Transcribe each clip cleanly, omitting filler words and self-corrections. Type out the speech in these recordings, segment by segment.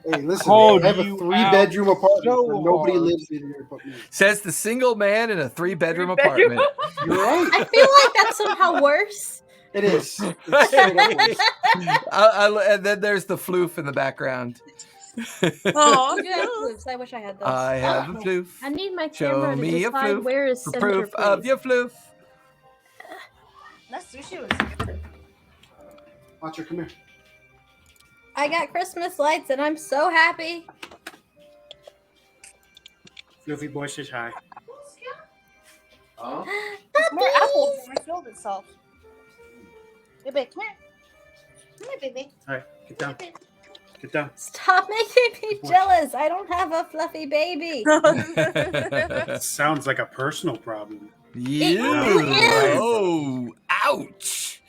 Hey, listen, Called I have a you 3-bedroom apartment. so where nobody hard. lives in here but me. Says the single man in a 3-bedroom Three-bedroom. apartment. You're right. I feel like that's somehow worse. It is. It's straight up worse. And then there's the floof in the background. Oh, You have floofs. I wish I had those. I have a floof. I need my Show camera to me a decide floof where is for center, proof please. of your floof. that sushi was good. Watcher, come here. I got Christmas lights and I'm so happy. Fluffy boy says hi. More apple refilled itself. Baby, come here. Come here, baby. All right, get down. Get down. Stop making me jealous. I don't have a fluffy baby. Sounds like a personal problem. You. is. Oh, ouch.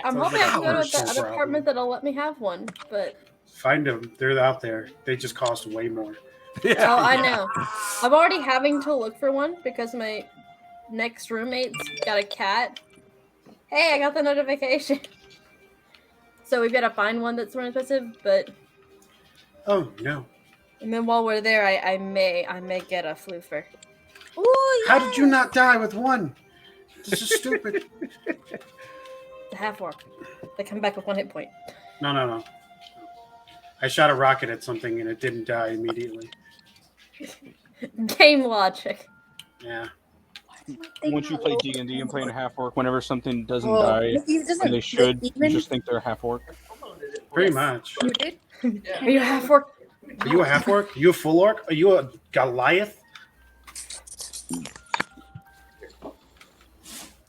I'm hoping I can go to Ouch. the other apartment that'll let me have one, but Find them. They're out there. They just cost way more. oh, I know. I'm already having to look for one because my next roommate's got a cat. Hey, I got the notification. So we've got to find one that's more expensive, but Oh no! and then while we're there, I may get a floofer. Ooh, How did you not die with one? This is stupid. The half orc. They come back with 1 hit point. No. I shot a rocket at something and it didn't die immediately. Game logic. Yeah. Once you play D&D and play in a half orc, whenever something doesn't Well, die, he doesn't- and they should, even- you just think they're half orc. Pretty much. You did? Are you a half orc? Are you a half orc? Are you a full orc? Are you a Goliath?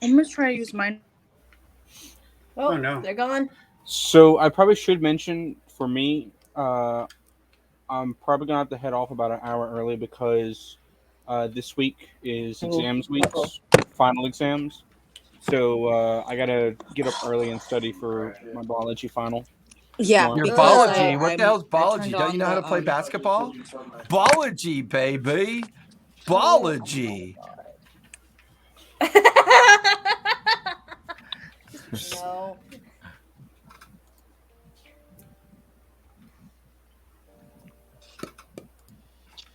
I'm gonna try to use mine. Oh, no. They're gone. So I probably should mention, for me, I'm probably gonna have to head off about an hour early because this week is exams weeks, final exams. So I gotta get up early and study for my biology final. Yeah. Your Because, biology. What the hell's I biology? turned Don't you on know how to the, play basketball? Biology, baby. Biology. No.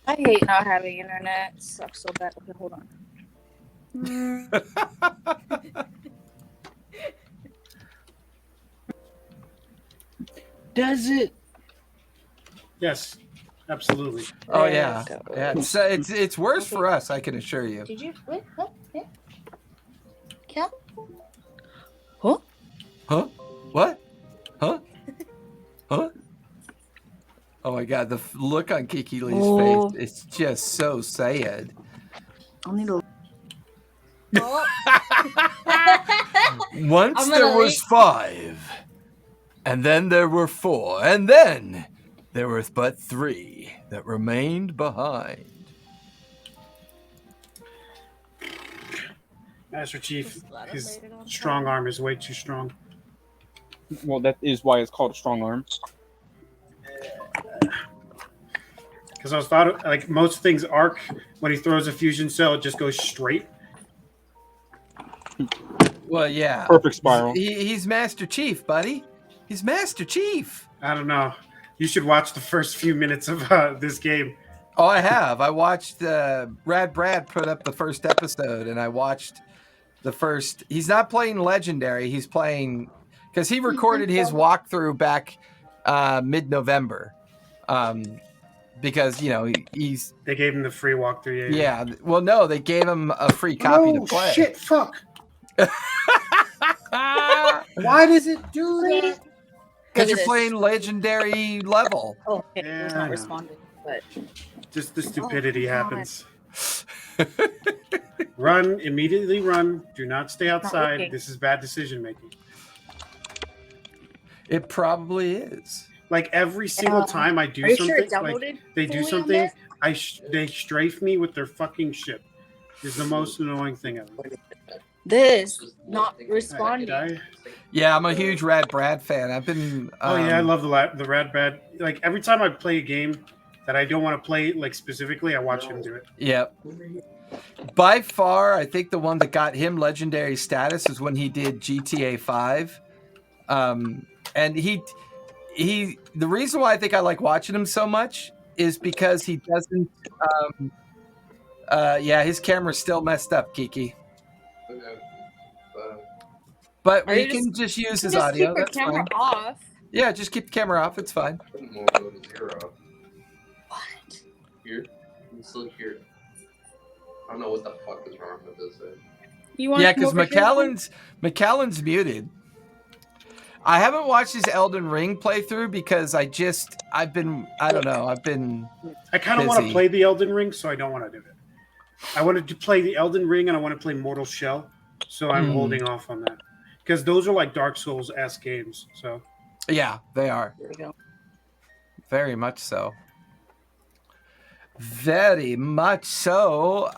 I hate not having internet. It sucks so bad. Okay, hold on. Does it? Yes, absolutely. Oh yeah. Yeah. It's worse for us, I can assure you. Did you? Wait, what? Yeah. Cal? Huh? Huh? What? Huh? Huh? Oh my god, the look on Kiki Lee's Oh. face, it's just so sad. I'll need a. Oh. Once I'm there gonna was leave. 5, and then there were 4, and then there were but 3 that remained behind. Master Chief, his strong arm is way too strong. Well, that is why it's called a strong arm. Because I was thought like most things arc when he throws a fusion cell, it just goes straight. Well, yeah. Perfect spiral. He's Master Chief, buddy. He's Master Chief. I don't know. You should watch the first few minutes of this game. Oh, I have. I watched Rad Brad put up the first episode, and I watched the first. He's not playing Legendary. He's playing because he recorded his walkthrough back mid-November. Because he's They gave him the free walkthrough. yeah. Well, no, they gave him a free copy to play. Shit! Fuck! Why does it do that? Because Look you're at playing Legendary level. Oh, okay. Yeah, It's I know. not responding, but. Just the stupidity God. happens. Run immediately. Run. Do not stay outside. looking. This is bad decision making. It probably is. Like every single time I do Are you something, sure it's like downloaded? they do fully on something, there? they strafe me with their fucking ship. It's the most annoying thing ever. This not Did responding. I? Yeah, I'm a huge Rad Brad fan. I've been. Oh yeah, I love the Rad Brad. Like every time I play a game that I don't want to play, like specifically, I watch him do it. Yep. By far, I think the one that got him legendary status is when he did GTA 5. And the reason why I think I like watching him so much is because he doesn't. Yeah, his camera's still messed up, Kiki. Okay. But Or we you can just use his Just audio. keep your That's camera fine. off. Yeah, just keep the camera off. It's fine. Put them all to 0. What? Here? I'm still here. I don't know what the fuck is wrong with this thing. You want Yeah, to come because over here? McAllen's muted. I haven't watched his Elden Ring playthrough because I don't know. I kind of want to busy. play the Elden Ring, so I don't want to do it. I wanted to play the Elden Ring and I want to play Mortal Shell, so I'm holding off on that because those are like Dark Souls-esque games. So Yeah, they are. There we go. Very much so. Very much so.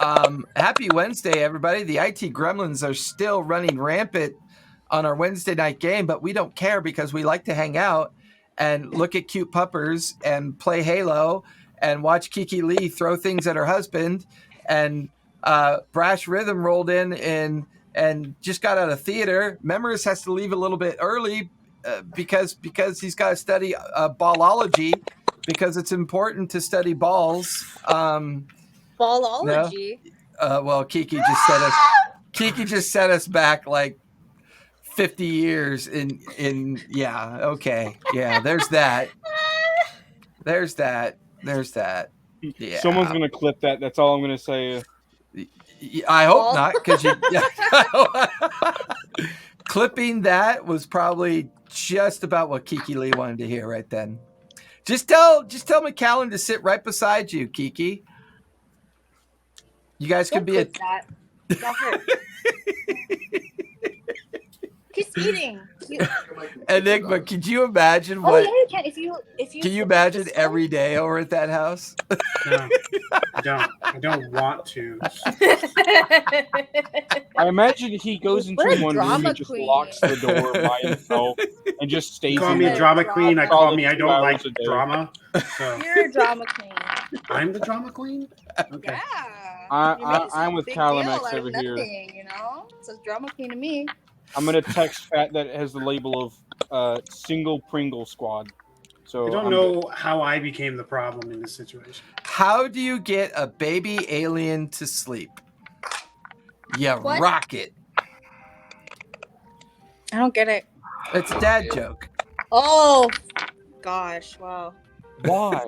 Happy Wednesday, everybody. The IT gremlins are still running rampant on our Wednesday night game, but we don't care because we like to hang out and look at cute puppers and play Halo and watch Kiki Lee throw things at her husband. And Brash Rhythm rolled in and just got out of theater. Memories has to leave a little bit early because he's got to study ballology because it's important to study balls. Ballology. Well, Kiki just set us back like 50 years in yeah, okay. Yeah, there's that. Yeah. Someone's gonna clip that. That's all I'm gonna say. I hope Ball? not, because clipping that was probably just about what Kiki Lee wanted to hear right then. Just tell McAllen to sit right beside you, Kiki. You guys could Don't be clip that. That hurt. He's eating. Enigma. Could you imagine Oh what? yeah, you can. If you. Can you imagine every day over at that house? no, I don't want to. I imagine he goes into What a one room drama and just queen. locks the door by himself and just stays You call in me a there. drama queen. I call me I don't Hours like a day. drama. So You're a drama queen. I'm the drama queen. Okay. Yeah. You made I'm a with big Callum deal X out of over here. nothing, you know? It's a drama queen to me. I'm gonna text Fat that has the label of single Pringle squad. So I don't know how I became the problem in this situation. How do you get a baby alien to sleep? You What? rock it. I don't get it. It's a dad joke. Oh, gosh. Wow. Why?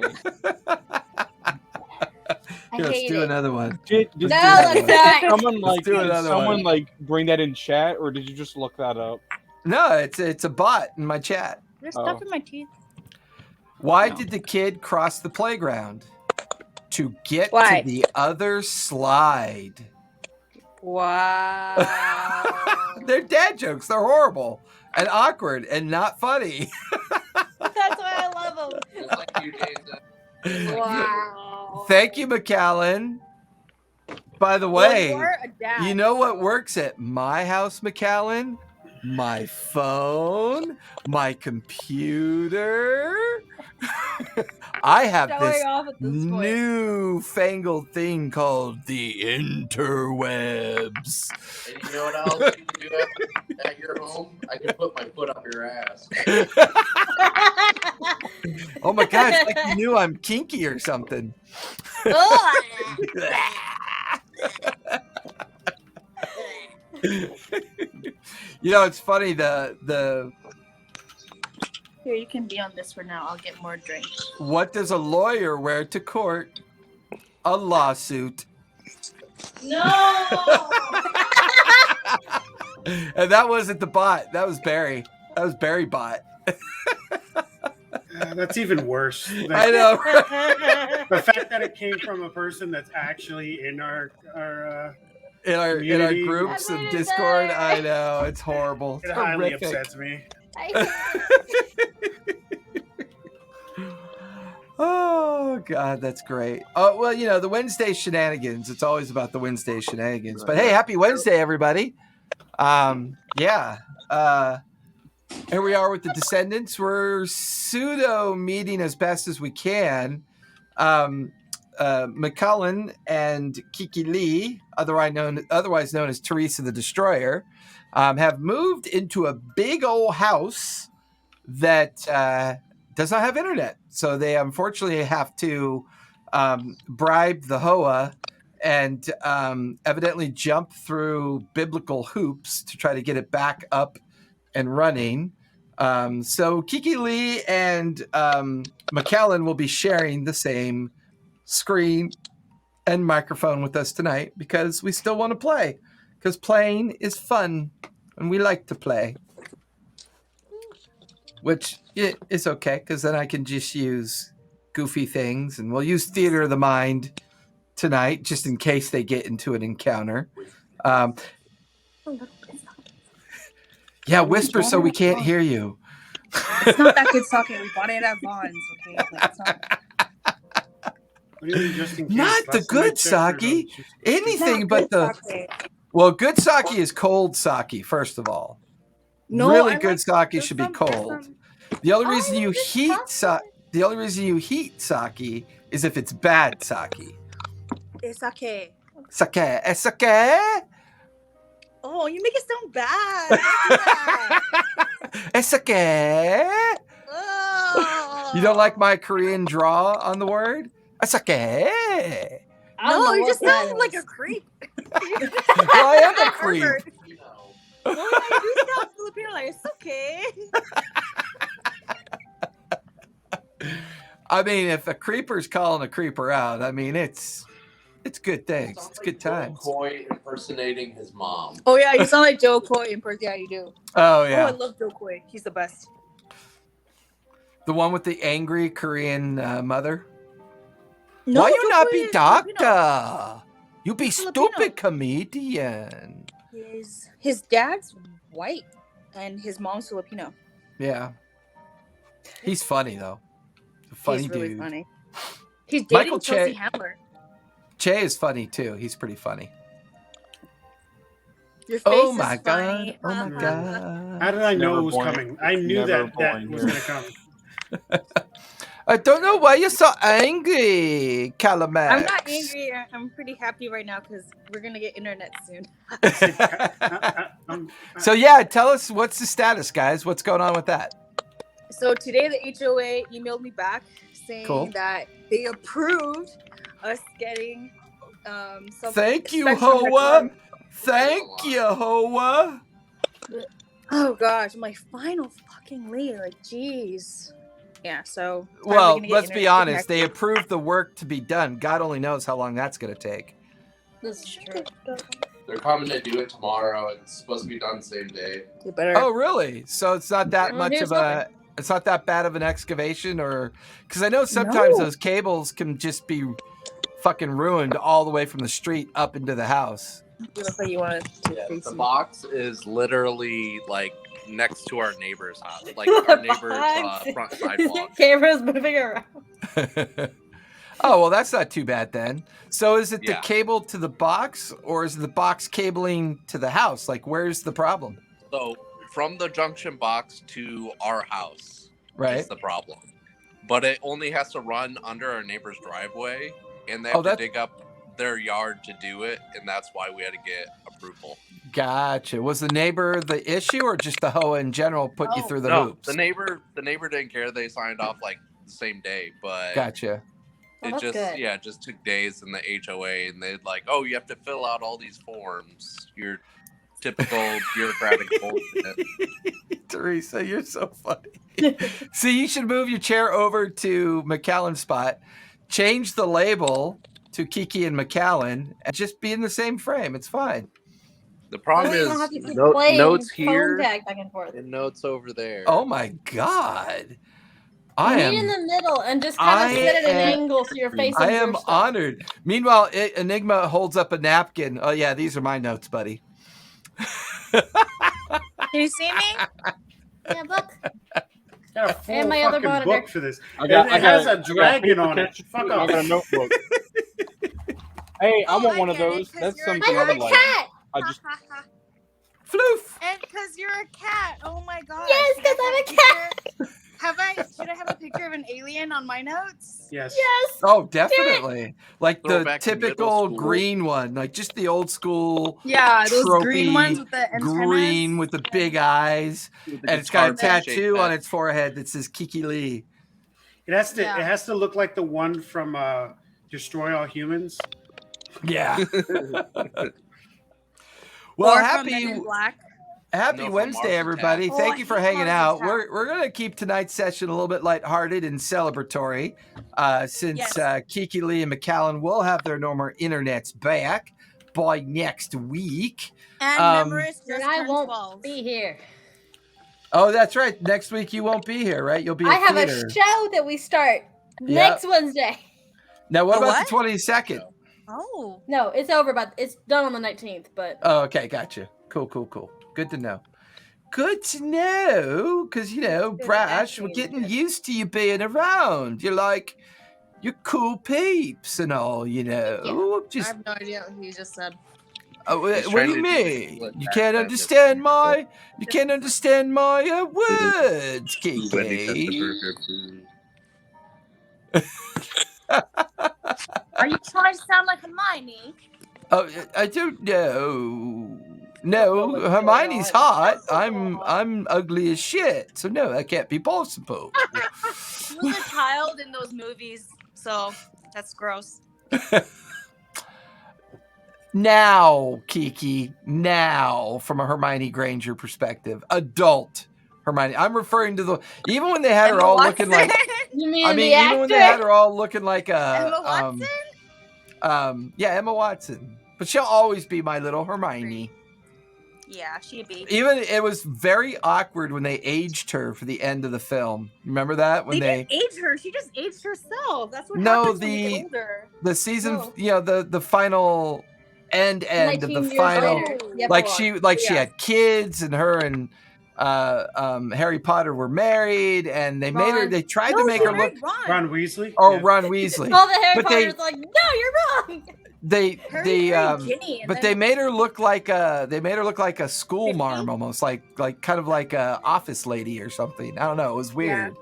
I Let's hate do it. another one. Did do someone Let's like do another someone one. like bring that in chat, or did you just look that up? No, it's a bot in my chat. There's Oh. stuff in my teeth. Why No. did the kid cross the playground? To get Why? to the other slide. Wow. They're dad jokes. They're horrible and awkward and not funny. That's why I love them. Just like you, Jason. Wow. Thank you, McAllen. By the Well, way, you're a dad, you know what so- works at my house, McAllen? My phone, my computer. I have Showing this off at this point. newfangled thing called the interwebs. And you know what else you can do at your home? I can put my foot up your ass. Oh my gosh, like you knew I'm kinky or something. You know, it's funny, the Here, you can be on this for now. I'll get more drinks. what does a lawyer wear to court? A lawsuit. No. And that wasn't the bot. That was Barry. That was Barry bot. That's even worse. I know. The fact that it came from a person that's actually in our In our Community. groups I and made it Discord, there. I know it's horrible. it It's highly horrific. upsets me. Oh God, that's great. Oh well, you know the Wednesday shenanigans. It's always about the Wednesday shenanigans. But hey, happy Wednesday, everybody. Yeah. Here we are with the Descendants. We're pseudo meeting as best as we can. McCullen and Kiki Lee, otherwise known as Teresa the Destroyer, have moved into a big old house that does not have internet. So they unfortunately have to bribe the Hoa and evidently jump through biblical hoops to try to get it back up and running. So Kiki Lee and McKellen will be sharing the same screen and microphone with us tonight because we still want to play. Because playing is fun and we like to play. Which is okay because then I can just use goofy things and we'll use theater of the mind tonight just in case they get into an encounter. Yeah, whisper so we can't hear you. It's not that good sake. We bought it at Vaughn's, okay? Like, it's not... What do you mean, just in case? Not the Last time I good checked, sake. just- Anything but the... Sake. Well, good sake is cold sake, first of all. No, really I good like- sake should be there's some- cold. The only reason you heat sake is if it's bad sake. It's sake. Sake. Oh, you make it sound bad. Don't do that. Sake. Oh. You don't like my Korean draw on the word? Sake. I don't No, know you what just that sound like is. a creep. Well, I am a creep. No, you sound Filipino. Like, it's okay. I mean, if a creeper's calling a creeper out, I mean, it's good things. It's good times. Coy impersonating his mom. Oh yeah, you sound like Joe Coy in person. Yeah, you do. Oh, Oh, I yeah. love Joe Coy. He's the best. The one with the angry Korean mother. No, Why you Joe not Coy be is Filipino. doctor? You be Filipino. stupid comedian. His dad's white and his mom's Filipino. Yeah. He's funny, though. A funny He's really dude. funny. He's Michael dating Chelsea Che- Handler. Che is funny, too. He's pretty funny. Your face Oh, is my funny. God. Oh, my How God. did I know Never it was born- coming? I knew never that born was here. going to come. I don't know why you're so angry, Calamax. I'm not angry. I'm pretty happy right now because we're gonna get internet soon. So, yeah, tell us what's the status, guys. What's going on with that? So today the HOA emailed me back saying Cool. that they approved us getting some. Thank you, spectrum Hoa. return. Thank you, Hoa. Oh gosh, I'm like finally, like jeez. Yeah, so finally Well, gonna get let's be internet honest. They connection. approved the work to be done. God only knows how long that's going to take. This is true. They're coming to do it tomorrow. It's supposed to be done same day. You better. Oh, really? So it's not that Well, much here's of a. It's not that bad of an excavation, or because I know sometimes No. those cables can just be fucking ruined all the way from the street up into the house. You look like you want to Yeah, face the me. box is literally like next to our neighbor's house, like our neighbor's front sidewalk. Camera's moving around. Oh, well, that's not too bad then. So is it the Yeah. cable to the box, or is it the box cabling to the house? Like, where's the problem? So from the junction box to our house Right. is the problem. But it only has to run under our neighbor's driveway, and they Oh, have to that- dig up their yard to do it, and that's why we had to get approval. Gotcha. Was the neighbor the issue, or just the Hoa in general put you Oh, through the No, hoops? the neighbor didn't care. They signed off like the same day, but Gotcha. Well, it that's just good. it just took days in the HOA, and they'd like, oh, you have to fill out all these forms. Your typical bureaucratic bullshit. Teresa, you're so funny. See, you should move your chair over to McAllen's spot, change the label to Kiki and McAllen, and just be in the same frame. It's fine. The problem Well, you is don't have to keep no- playing notes phone here tag back and forth. and notes over there. Oh my God. I Meet in am the middle and just kind I of sit at an am- angle so you're facing I your am stuff. honored. Meanwhile, Enigma holds up a napkin. Oh yeah, these are my notes, buddy. Can you see me? Yeah, look. Got a full And my other fucking monitor. book for this. I got, It I got, has a I got dragon on it. paper Fuck I off. got a notebook. Hey, I Oh, want I one of get it, those. 'cause That's you're a something I I have would a like. cat. I just Floof. And because you're a cat. Oh my god. Yes, Should I 'cause I'm have a cat. picture- Should I have a picture of an alien on my notes? Yes. Yes. Oh, definitely. Like the Throwback to middle typical school. green one, like just the old school Yeah, those Trophy, green ones with the antennas. green with the big eyes, and it's got a tattoo on its forehead that says Kiki Lee. It has to. Yeah. It has to look like the one from Destroy All Humans. Yeah. Or Well, from Men in Black. Happy No, from Wednesday, Mars everybody. Attacks. Thank I you for hate hanging Mars out. Attacks. We're going to keep tonight's session a little bit lighthearted and celebratory since Yes. Kiki Lee and McCallan will have their normal internets back by next week. And Memories And just I turned won't 12. be here. Oh, that's right. Next week you won't be here, right? You'll be I at have theater. a show that we start next Wednesday. Now, what A about what? the 22nd? Oh. No, it's over, but it's done on the 19th. But Oh, okay. Gotcha. Cool. Good to know. Good to know, because, you know, Good Brash, we're acting, getting good. used to you being around. You're cool peeps and all, you know. I Just, have no idea what he just said. He's what do trying you to do mean? split You back can't then, understand just- my, you can't understand my words, When he cut the Kiki. burger food. Are you trying to sound like Hermione? Oh, I don't know. don't know No, what's Hermione's going on. hot. I'm ugly as shit. So no, that can't be possible. He was a child in those movies, so that's gross. Now, Kiki, now from a Hermione Granger perspective, adult Hermione. I'm referring to even when they had her Emma all Watson? looking like. you mean I the mean, even when they actor? had her all looking like Emma a. Watson? Yeah, Emma Watson. But she'll always be my little Hermione. Yeah, she'd be. Even it was very awkward when they aged her for the end of the film. Remember that when They didn't age her. She just aged herself. That's what No, happens when you get older. the season, No. you know, the final end of 19 the years final, later. Oh. The like epilogue. she Yeah. had kids and her and Harry Potter were married and they made her. Ron. They tried No, to make she her look. married Ron. Ron Weasley. Oh, Yeah. Ron Weasley. All the Harry But they- Potter's like, no, you're wrong. They Harry married Ginny, and but then they made her look like a school marm almost, like kind of like a office lady or something. I don't know. It was weird.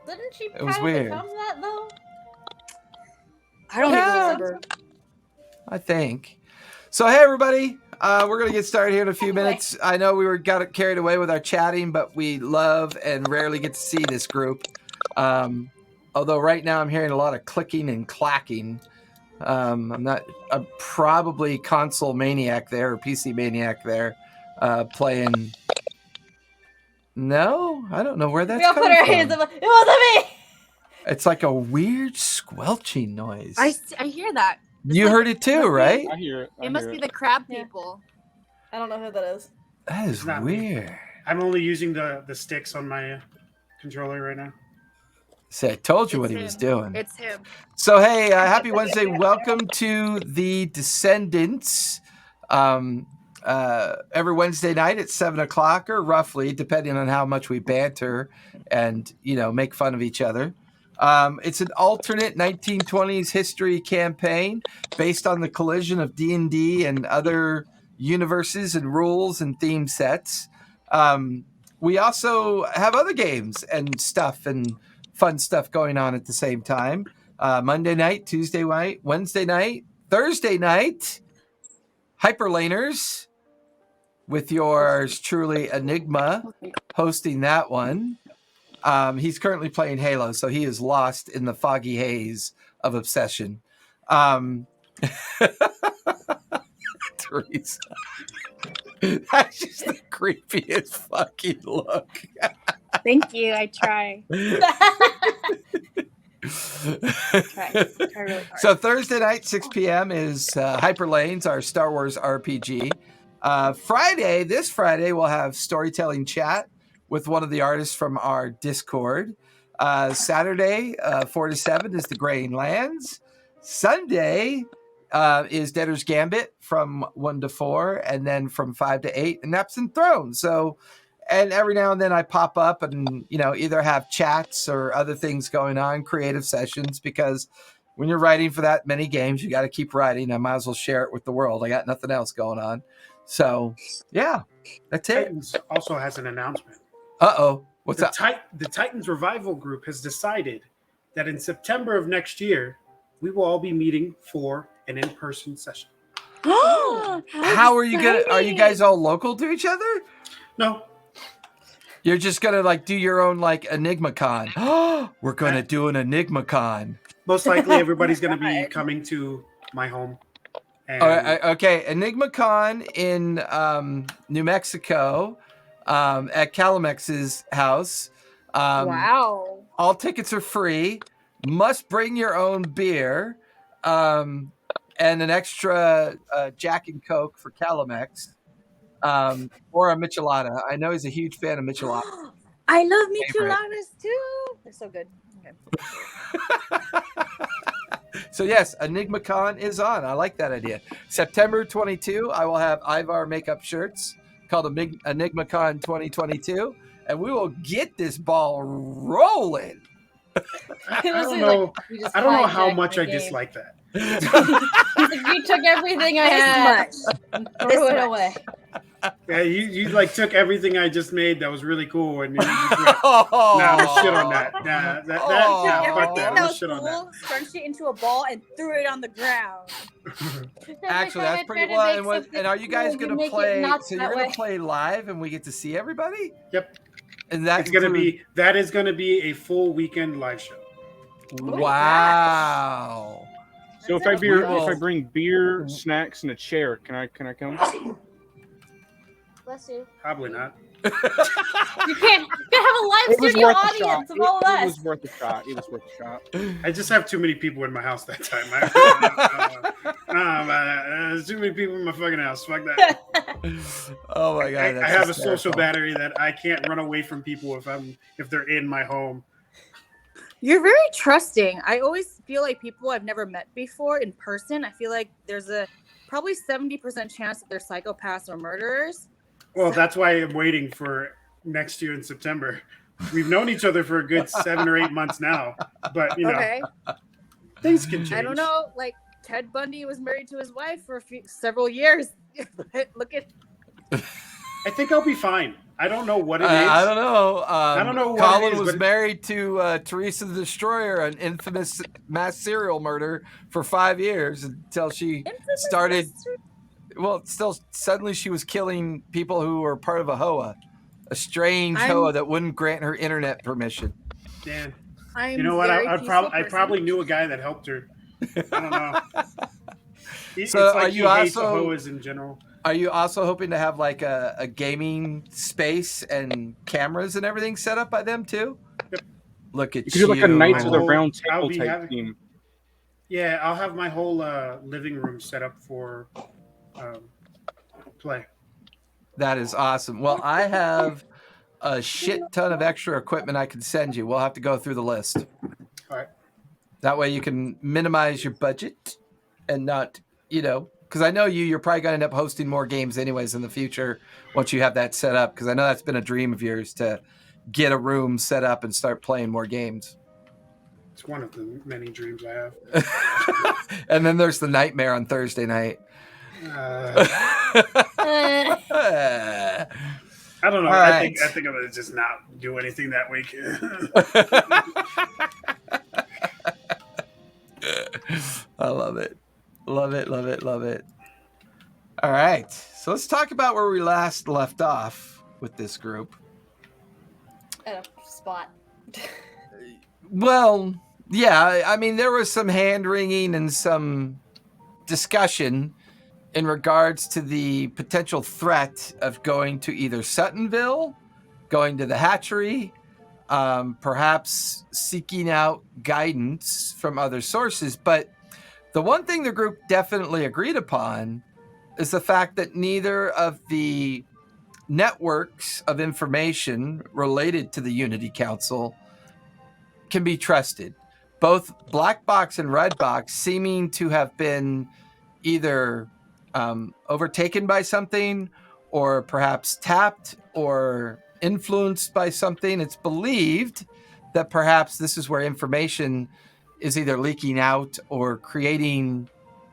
Didn't she It was kind of weird. become that though? I don't Yeah. even remember. I think. So hey everybody, we're gonna get started here in a few Anyway. minutes. I know we got carried away with our chatting, but we love and rarely get to see this group. Although right now I'm hearing a lot of clicking and clacking. I'm probably console maniac there or PC maniac there, playing. No, I don't know where that's We all put coming our from. hands up. It wasn't me. It's like a weird squelching noise. I hear that. You heard it too, right? I hear it. It must be the crab Yeah. people. I don't know who that is. That is It's not me. weird. I'm only using the sticks on my controller right now. See, I told you It's what he him. was doing. It's him. So hey, happy Wednesday! Welcome to the Descendants. Every Wednesday night at 7:00 or roughly, depending on how much we banter and make fun of each other. It's an alternate 1920s history campaign based on the collision of D&D and other universes and rules and theme sets. We also have other games and stuff and fun stuff going on at the same time. Monday night, Tuesday night, Wednesday night, Thursday night, Hyperlaners with yours truly, Enigma, hosting that one. He's currently playing Halo, so he is lost in the foggy haze of obsession. Teresa. That's just the creepiest fucking look. Thank you. I try. Try really hard. So Thursday night, 6 p.m. is Hyperlanes, our Star Wars RPG. This Friday, we'll have storytelling chat with one of the artists from our Discord. Saturday, 4 to 7 is The Graying Lands. Sunday is Debtor's Gambit from 1 to 4, and then from 5 to 8, Naps and Thrones. So, and every now and then I pop up and, either have chats or other things going on, creative sessions, because when you're writing for that many games, you got to keep writing. I might as well share it with the world. I got nothing else going on. So, yeah, that's it. Titans also has an announcement. Uh-oh. What's the up? The Titans Revival Group has decided that in September of next year, we will all be meeting for an in-person session. How are you gonna? Are you guys all local to each other? No, You're just gonna like do your own like Enigma Con. We're gonna do an Enigma Con. Most likely, everybody's going to be God. coming to my home. And Okay, Enigma Con in New Mexico, at Calamex's house. Wow. All tickets are free. Must bring your own beer, and an extra Jack and Coke for Calamex, or a Michelada. I know he's a huge fan of Michelada. I love Favorite. micheladas too. They're so good. Okay. So yes, Enigma Con is on. I like that idea. September 22, I will have Ivar makeup shirts called Enigma Con 2022, and we will get this ball rolling. I don't know. I don't know how much I dislike that. You took everything I had and threw it away. Yeah, you like took everything I just made that was really cool, and you just went, nah, let's shit on that. Nah, fuck that. Everything that Let's was shit on that. cool, scrunched it into a ball and threw it on the ground. Actually, that's pretty well. And are you guys going to play? So you're going to play live, and we get to see everybody. Yep. And that's that is gonna be a full weekend live show. Wow. So if I bring beer, snacks, and a chair, can I come? Bless you. Probably not. You can't have a live studio audience of all of us. It was worth a shot. I just have too many people in my house that time. There's too many people in my fucking house. Fuck that. Oh my god! I have a social battery that I can't run away from people if they're in my home. You're very trusting. I always feel like people I've never met before in person, I feel like there's a probably 70% chance that they're psychopaths or murderers. Well, that's why I'm waiting for next year in September. We've known each other for a good 7 or 8 months now, but things can change. I don't know. Like Ted Bundy was married to his wife for several years. Look at. I think I'll be fine. I don't know what it is. I don't know. I don't know what Colin it is, was but married to Teresa the Destroyer, an infamous mass serial murder, for 5 years until she started. Well, still, suddenly she was killing people who were part of a HOA, a strange HOA that wouldn't grant her internet permission. Dan, you know what? I probably knew a guy that helped her. I don't know. So it's like are you hates also HOAs in general? Are you also hoping to have like a gaming space and cameras and everything set up by them too? Yep. Look at you. Do like a Knights of the Round I'll Table be type theme. Yeah, I'll have my whole living room set up for play. That is awesome. Well, I have a shit ton of extra equipment I can send you. We'll have to go through the list. All right. That way you can minimize your budget and not, because I know you're probably going to end up hosting more games anyways in the future once you have that set up, because I know that's been a dream of yours to get a room set up and start playing more games. It's one of the many dreams I have. And then there's the nightmare on Thursday night. I don't know. Right. I think I'm going to just not do anything that week. I love it. Love it, love it, love it. All right. So let's talk about where we last left off with this group. At a spot. Well, yeah, I mean, there was some hand-wringing and some discussion in regards to the potential threat of going to either Suttonville, going to the hatchery, perhaps seeking out guidance from other sources. But the one thing the group definitely agreed upon is the fact that neither of the networks of information related to the Unity Council can be trusted. Both Black Box and Red Box seeming to have been either overtaken by something, or perhaps tapped or influenced by something. It's believed that perhaps this is where information is either leaking out or creating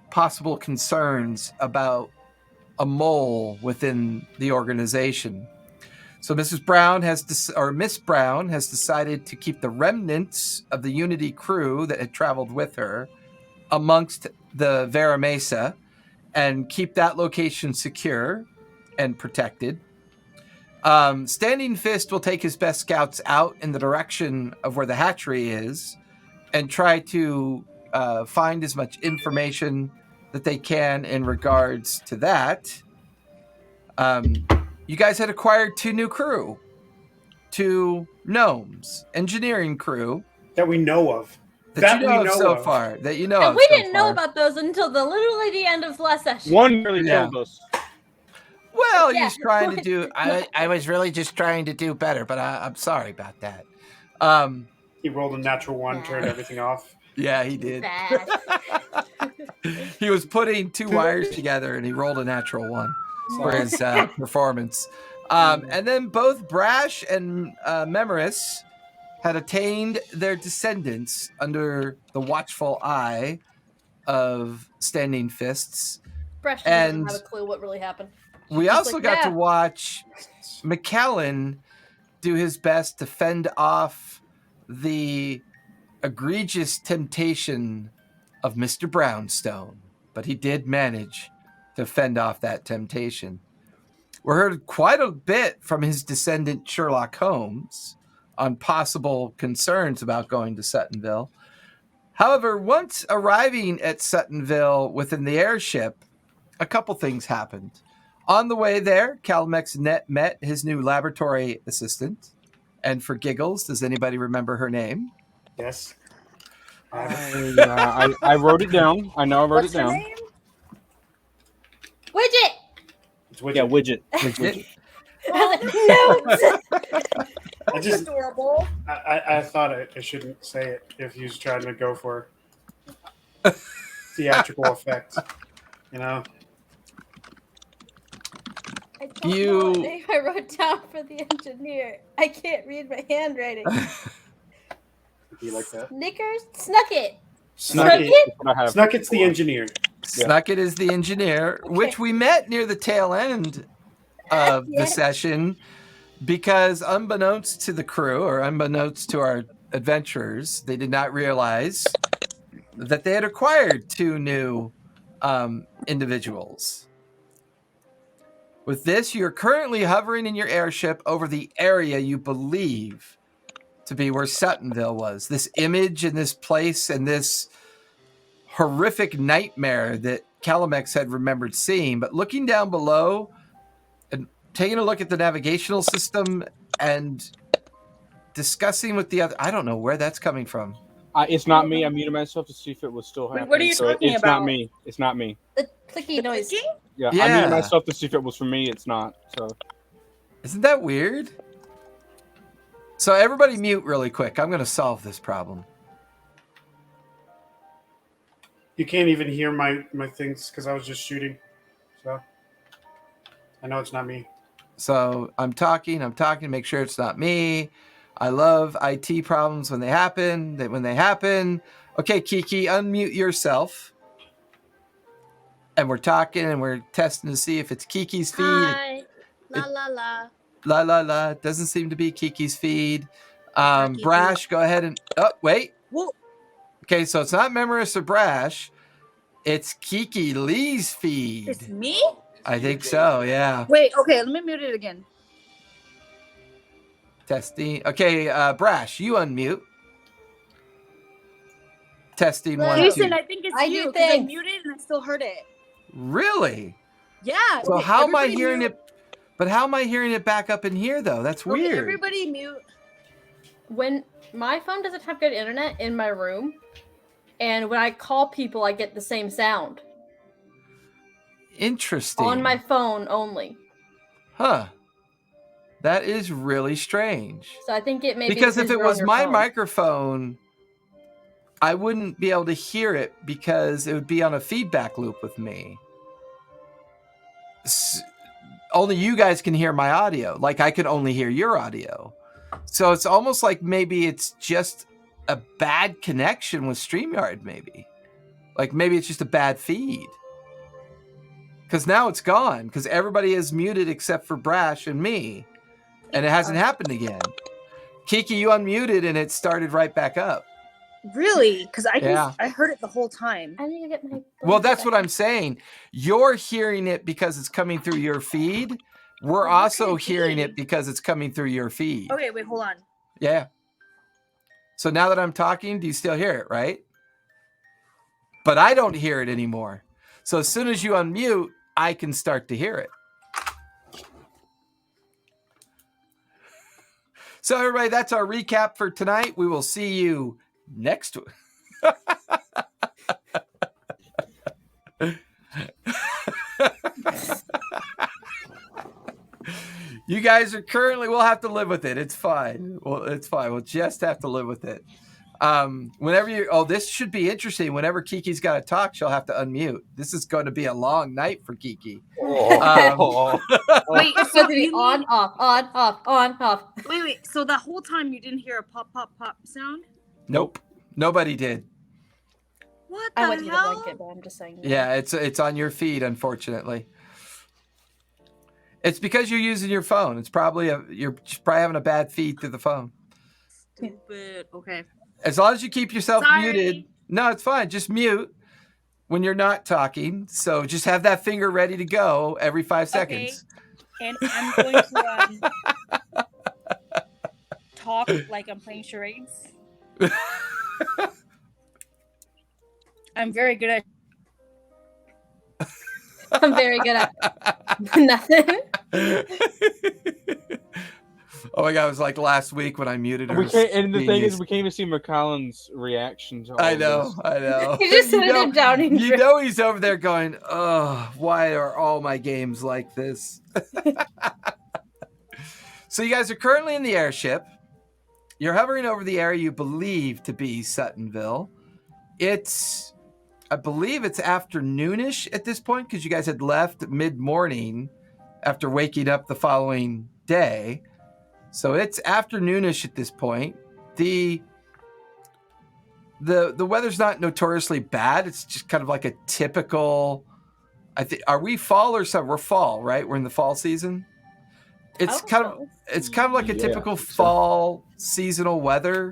possible concerns about a mole within the organization. So Miss Brown has decided to keep the remnants of the Unity crew that had traveled with her amongst the Vera Mesa and keep that location secure and protected. Standing Fist will take his best scouts out in the direction of where the hatchery is and try to find as much information that they can in regards to that. You guys had acquired 2 new crew, 2 gnomes, engineering crew That we know of. that you know of so far. That you know of. And we so didn't know far. about those until literally the end of last session. One nearly Yeah. killed us. Well, Yeah. he's trying to do. I was really just trying to do better, but I'm sorry about that. He rolled a natural 1, turned everything off. Yeah, he did. Bad. He was putting 2 wires together, and he rolled a natural 1 for his performance. And then both Brash and Memoris had attained their descendants under the watchful eye of Standing Fists. Fresh And- doesn't have a clue what really happened. We He's also like, got to "Yeah." watch McKellen do his best to fend off the egregious temptation of Mr. Brownstone, but he did manage to fend off that temptation. We heard quite a bit from his descendant Sherlock Holmes on possible concerns about going to Suttonville. However, once arriving at Suttonville within the airship, a couple things happened. On the way there, Calamex met his new laboratory assistant. And for giggles, does anybody remember her name? Yes. I wrote it down. I know I wrote What's it her down. name? Widget! It's Widget. Yeah, widget. Notes! I just, Adorable. I thought I shouldn't say it if he was trying to go for theatrical effect. You know? I don't know what name I wrote down for the engineer. I can't read my handwriting. Be like that. Snickers? Snucket! Snucket. Snucket? What I have. Snucket's the engineer. Snucket is the engineer, which we met near the tail end of Yeah. the session because unbeknownst to the crew or unbeknownst to our adventurers, they did not realize that they had acquired 2 new individuals. With this, you're currently hovering in your airship over the area you believe to be where Suttonville was. This image and this place and this horrific nightmare that Calamex had remembered seeing. But looking down below and taking a look at the navigational system and discussing with the other, I don't know where that's coming from. It's not me. I muted myself to see if it was still happening. what are you So talking it's about? not me. It's not me. The clicky noise. Yeah, I Yeah. muted myself to see if it was for me. It's not. So Isn't that weird? So everybody mute really quick. I'm going to solve this problem. You can't even hear my things because I was just shooting. So I know it's not me. So I'm talking to make sure it's not me. I love IT problems when they happen. Okay, Kiki, unmute yourself. And we're talking and we're testing to see if it's Kiki's feed. Hi. La la la. La la la. Doesn't seem to be Kiki's feed. Kiki. Brash, go ahead and wait. Whoa. Okay, so it's not Memoris or Brash. It's Kiki Lee's feed. It's me? I think so, yeah. Wait, okay, let me mute it again. Testing. Okay, Brash, you unmute. Testing No. 1, Jason, 2. I think it's I you do because I things. muted and I still heard it. Really? Yeah. So okay, how am I everybody hearing mute. it? But how am I hearing it back up in here though? That's Okay, weird. everybody mute. When my phone doesn't have good internet in my room, and when I call people, I get the same sound Interesting. on my phone only. Huh. That is really strange. So I think it may Because be if it you're on was your my phone. microphone, I wouldn't be able to hear it because it would be on a feedback loop with me. Only you guys can hear my audio. Like I could only hear your audio. So it's almost like maybe it's just a bad connection with StreamYard, maybe. Like maybe it's just a bad feed. Because now it's gone. Because everybody is muted except for Brash and me. And it hasn't happened again. Kiki, you unmuted and it started right back up. Really? Because Yeah. I heard it the whole time. I need to get my. Well, that's what I'm saying. You're hearing it because it's coming through your feed. we're Oh, also okay, hearing gee. it because it's coming through your feed. Okay, wait, hold on. Yeah. So now that I'm talking, do you still hear it, right? But I don't hear it anymore. So as soon as you unmute, I can start to hear it. So everybody, that's our recap for tonight. We will see you next week. You guys are currently, we'll have to live with it. It's fine. Well, it's fine. We'll just have to live with it. This should be interesting. Whenever Kiki's got to talk, she'll have to unmute. This is going to be a long night for Kiki. Wait, So so to be you on, mean, off, on, off, on, off. wait. So the whole time you didn't hear a pop, pop, pop sound? Nope. Nobody did. What I the went to the hell? blanket, but I'm just saying. Yeah, it's on your feed, unfortunately. It's because you're using your phone. It's probably you're probably having a bad feed through the phone. Stupid. Okay. As long as you keep yourself Sorry. muted. No, it's fine. Just mute when you're not talking. So just have that finger ready to go every 5 seconds. And I'm going to talk like I'm playing charades. I'm very good at. I'm very good at nothing. Oh my god, it was like last week when I muted her. And the thing is, we can't even see McCollin's reaction to all I of know, this. I know. He's just sitting there downing You drinks. know he's over there going, oh, why are all my games like this? So you guys are currently in the airship. You're hovering over the area you believe to be Suttonville. I believe it's afternoonish at this point because you guys had left mid-morning after waking up the following day. So it's afternoonish at this point. The weather's not notoriously bad. It's just kind of like a typical. Are we fall or something? We're fall, right? We're in the fall season. It's kind of like a typical fall seasonal weather.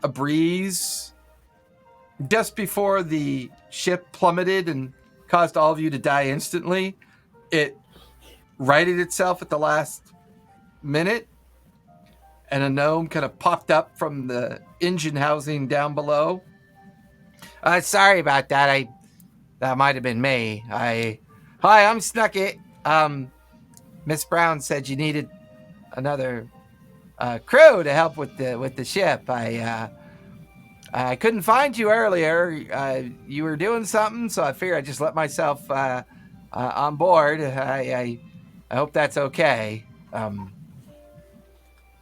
A breeze. Just before the ship plummeted and caused all of you to die instantly, it righted itself at the last minute, and a gnome kind of popped up from the engine housing down below. Sorry about that. That might have been me. Hi, I'm Snucket. Miss Brown said you needed another crew to help with the ship. I couldn't find you earlier. You were doing something, so I figured I'd just let myself on board. I hope that's okay.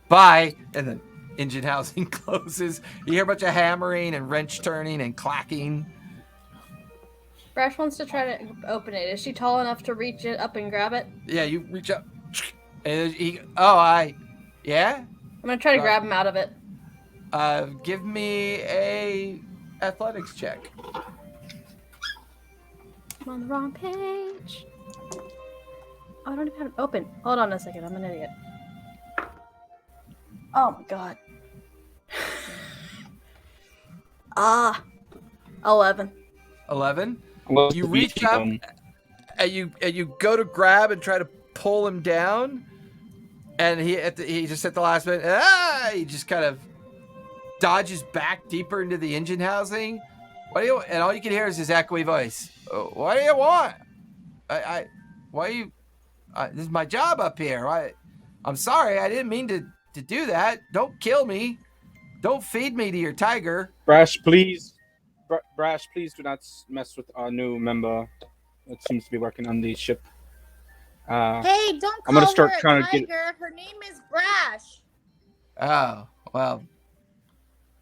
Bye. And the engine housing closes. You hear a bunch of hammering and wrench turning and clacking. Brash wants to try to open it. Is she tall enough to reach it up and grab it? Yeah, you reach up. And yeah? I'm gonna try to grab him out of it. Give me a athletics check. I'm on the wrong page. Oh, I don't even have it open. Hold on a second. I'm an idiot. Oh my god. 11. 11. You reach up and you go to grab and try to pull him down, and he just at the last minute he just kind of dodges back deeper into the engine housing. And all you can hear is his echoey voice. What do you want? This is my job up here. I'm sorry, I didn't mean to do that. Don't kill me. Don't feed me to your tiger. Brash, please. Brash, please do not mess with our new member that seems to be working on the ship. Hey, don't I'm gonna call start her a trying to tiger. get- Her name is Brash. Oh, well.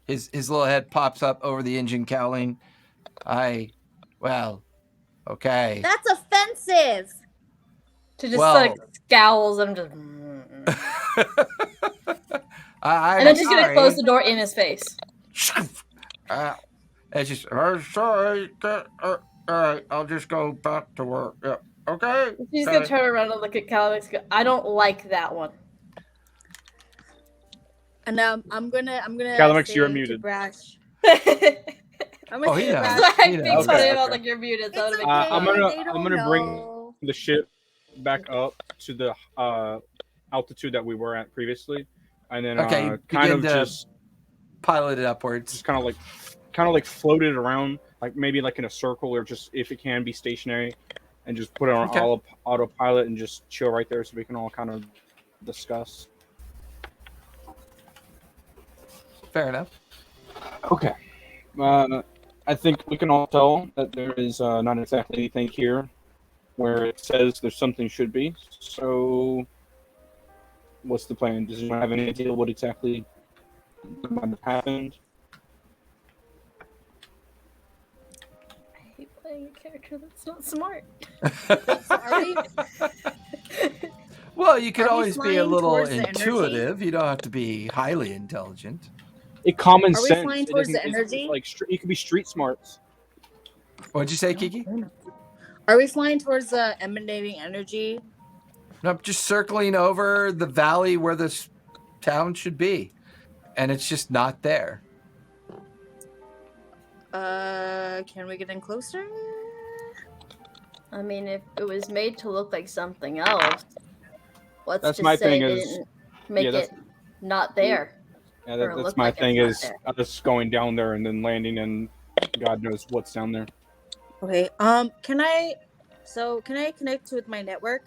His little head pops up over the engine cowling. Okay. That's offensive. She just like scowls and just. And then she's gonna close the door in his face. It's just, sorry. All right, I'll just go back to work. Yeah. Okay. She's gonna turn around and look at Calyx. I don't like that one. And I'm gonna Calyx, say you're to muted. Brash. That's I'm gonna say to Brash. why I He think knows. funny Okay, about okay. like you're muted. It's So okay. I'm They don't gonna bring know. the ship back up to the altitude that we were at previously, and then Okay, kind begin of to just pilot it upwards. kind of like float it around, like maybe like in a circle, or just if it can be stationary, and just put it on Okay. autopilot and just chill right there so we can all kind of discuss. Fair enough. Okay. I think we can all tell that there is not exactly anything here where it says there's something should be. So, what's the plan? Does anyone have any idea what exactly might have happened? I hate playing a character that's not smart. Are we, Well, you can Are we always be a flying little towards the energy? intuitive. You don't have to be highly intelligent. Common Are we sense. flying It towards isn't- the it's energy? like it could be street smarts. What'd you say, Kiki? Are we flying towards the emanating energy? Nope, just circling over the valley where this town should be. And it's just not there. Can we get in closer? I mean, if it was made to look like something else, let's That's just my say thing they is- didn't make that's- it not there. Yeah, Or that's look my like it's thing not is there. us going down there and then landing, and God knows what's down there. Okay. Can I connect with my network?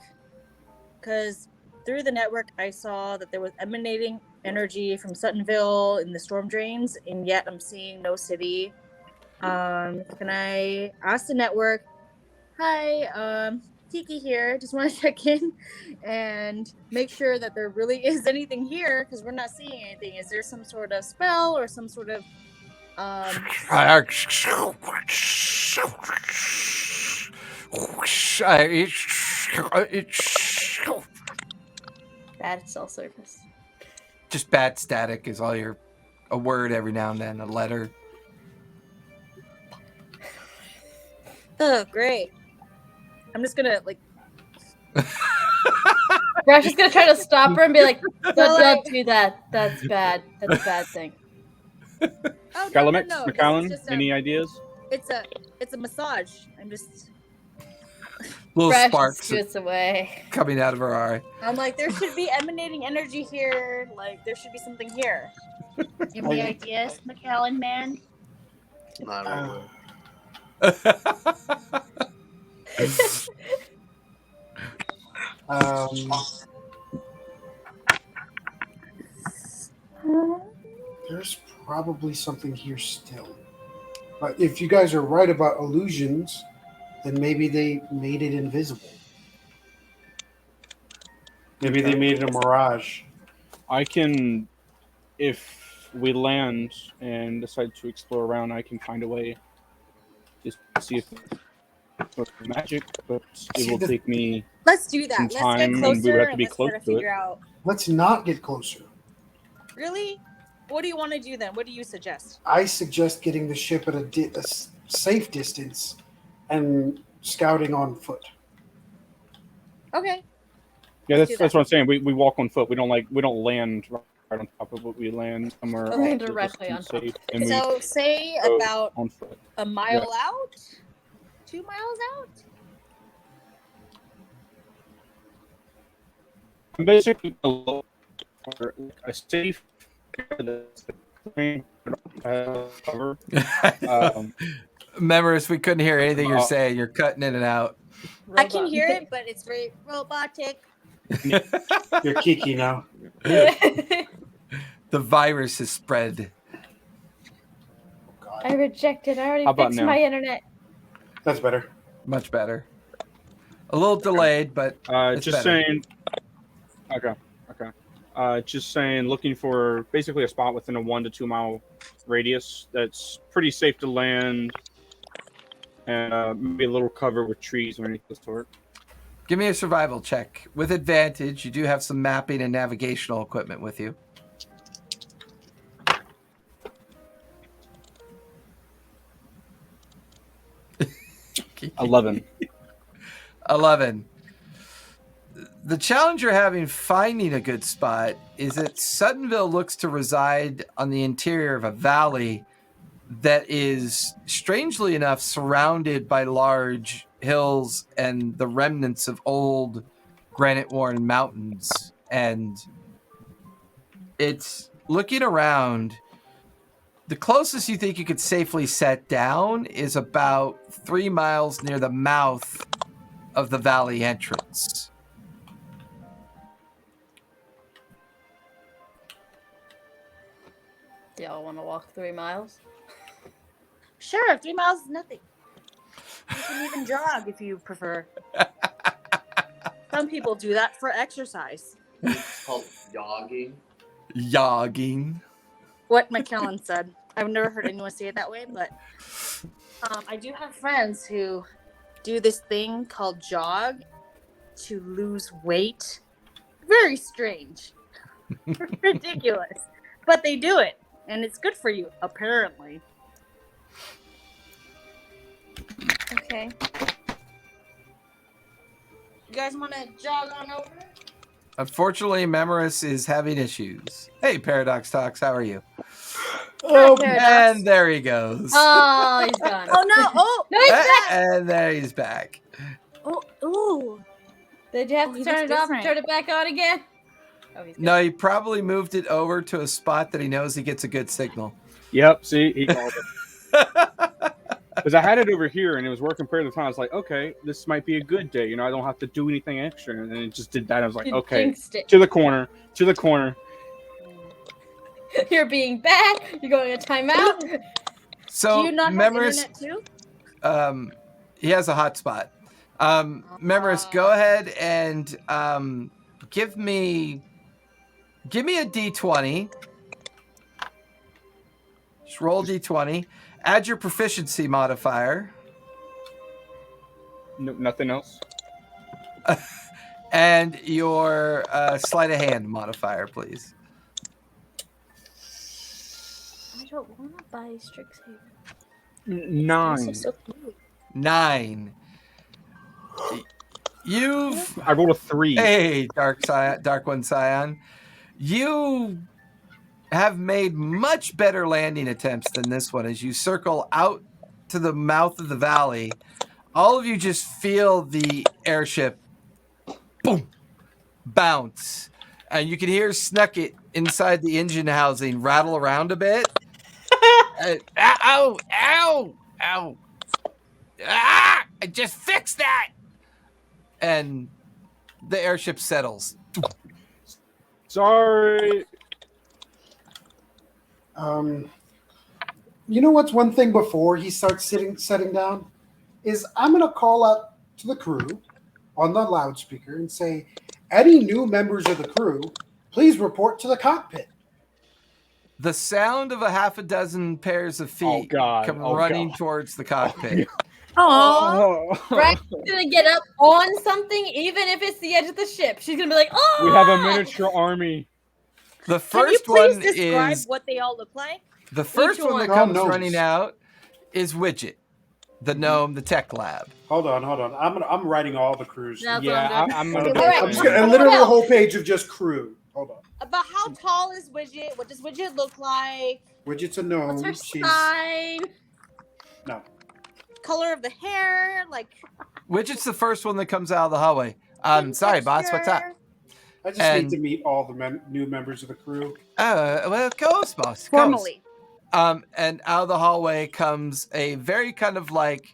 Because through the network, I saw that there was emanating energy from Suttonville in the storm drains, and yet I'm seeing no city. Can I ask the network? Hi, Tiki here. Just want to check in and make sure that there really is anything here because we're not seeing anything. Is there some sort of spell or some sort of Bad cell service. Just bat static is all your a word every now and then, a letter. Oh, great. I'm just gonna like Rash is gonna try to stop her and be like, Well, don't do that. That's bad. That's a bad thing. oh, Calamix, This is McAllen, just any ideas? it's a massage. I'm just Little Rash sparks scoots away. coming out of her eye. I'm like there should be emanating energy here. Like there should be something here. Any ideas, McAllen man? Not really. There's probably something here still. But if you guys are right about illusions, then maybe they made it invisible. Maybe they made it a mirage. I can, if we land and decide to explore around, I can find a way just to see if it's magic, but it will take me. Let's do that. Some Let's time, get and we closer would have to and be let's close try to to it. figure out. Let's not get closer. Really? What do you want to do then? What do you suggest? I suggest getting the ship at a safe distance and scouting on foot. Okay. Yeah, Let's do that's that. what I'm saying. We walk on foot. We don't land right on top of it. We land somewhere Okay. off the Directly distance on top. safe, and we So say go about on foot. a mile out, 2 miles out. I'm basically looking for a safe cover. Memories, we couldn't hear anything you're Oh. saying. You're cutting in and out. I can hear it, but it's very robotic. You're Kiki now. The virus has spread. God, I reject it. I already How about fixed now? my internet. that's better. Much better. A little delayed, but it's Just better. saying. Okay. Just saying, looking for basically a spot within a 1 to 2 mile radius that's pretty safe to land, and maybe a little cover with trees or anything of the sort. Give me a survival check. With advantage, you do have some mapping and navigational equipment with you. Okay. 11. 11. The challenge you're having finding a good spot is that Suttonville looks to reside on the interior of a valley that is, strangely enough, surrounded by large hills and the remnants of old granite-worn mountains, and it's looking around. The closest you think you could safely set down is about 3 miles near the mouth of the valley entrance. Do y'all want to walk 3 miles? Sure, 3 miles is nothing. You can even jog if you prefer. Some people do that for exercise. It's called jogging. Yogging. What McKellen said. I've never heard anyone say it that way, but I do have friends who do this thing called jog to lose weight. Very strange. Ridiculous. But they do it, and it's good for you, apparently. Okay. You guys want to jog on over? Unfortunately, Memoris is having issues. Hey, Paradox Talks, how are you? Oh, And there he goes. Oh, he's gone. Oh no! Oh No, he's back. And there he's back. oh! Ooh! Did you have Oh, to he turn looks it off and different. turn it back on again? Oh, he's gone. No, he probably moved it over to a spot that he knows he gets a good signal. Yep. See, he called it. Because I had it over here and it was working pretty the time. I was like, okay, this might be a good day. You know, I don't have to do anything extra. And it just did that. I was like, You okay, jinxed it. to the corner, to the corner. You're being bad. You're going to timeout. So, Do you not have Memoris, internet too? he has a hotspot. Memoris, go ahead and give me a d20. Just roll d20. Add your proficiency modifier. No, nothing else. And your sleight of hand modifier, please. I don't want to buy Strixhaven. 9. This is so cute. 9. You've I rolled a 3. Hey, Dark One Scion. You have made much better landing attempts than this one as you circle out to the mouth of the valley. All of you just feel the airship boom, bounce. And you can hear Snucket inside the engine housing rattle around a bit. Ow, ow, ow. Ah, I just fixed that. And the airship settles. Sorry. You know what's one thing before he starts setting down? Is I'm going to call out to the crew on the loudspeaker and say, any new members of the crew, please report to the cockpit. The sound of a half a dozen pairs of feet come running towards the cockpit. Oh, Brack's gonna get up on something, even if it's the edge of the ship. She's gonna be like, "Oh!" We have a miniature army. The can you first please one describe is what they all look like? the first Each one that one. comes Oh, no. running out is Widget, the gnome, the tech lab. Hold on. I'm writing all the crews. That's Yeah, what I'm doing. I'm gonna. Okay, All right. I'm just gonna literally a whole page of just crew. Hold on. But how tall is Widget? What does Widget look like? Widget's a gnome. What's her She's sign? no. Color of the hair? Like Widget's the first one that comes out of the hallway. skin Sorry, boss. What's up? texture? I just And- need to meet all the new members of the crew. Well, of course, boss. of course. Formally. And out of the hallway comes a very kind of like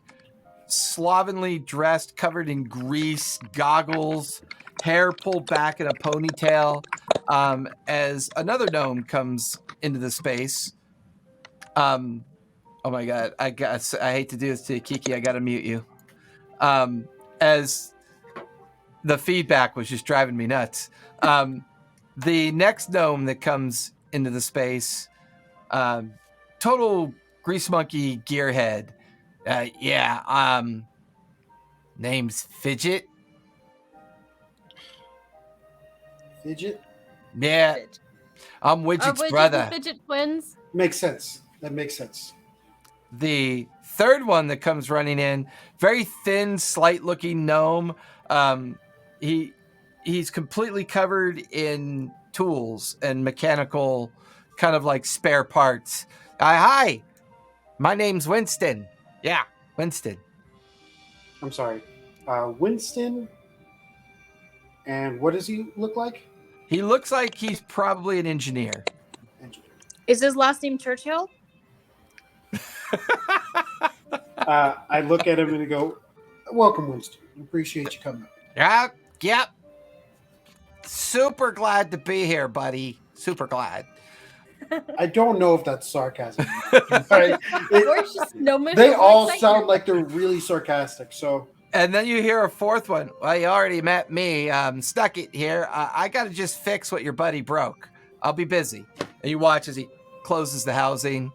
slovenly dressed, covered in grease, goggles, hair pulled back in a ponytail, as another gnome comes into the space. Oh my god, I hate to do this to you, Kiki. I gotta mute you. As the feedback was just driving me nuts. The next gnome that comes into the space, total grease monkey gearhead. Name's Fidget. Fidget Yeah, I'm Are Widget's Widget brother. and Fidget twins? makes sense. That makes sense. The third one that comes running in, very thin, slight-looking gnome. He's completely covered in tools and mechanical, kind of like spare parts. Hi, my name's Winston. Yeah, Winston. I'm sorry. Winston. And what does he look like? He looks like he's probably an engineer. Engineer. Is his last name Churchill? I look at him and I go, "Welcome, Winston. Appreciate you coming." Yep. Super glad to be here, buddy. Super glad. I don't know if that's sarcasm. Right? Or it's just no They all excitement. sound like they're really sarcastic. So And then you hear a fourth one. Well, you already met me. Stuck it here. I got to just fix what your buddy broke. I'll be busy. And you watch as he closes the housing.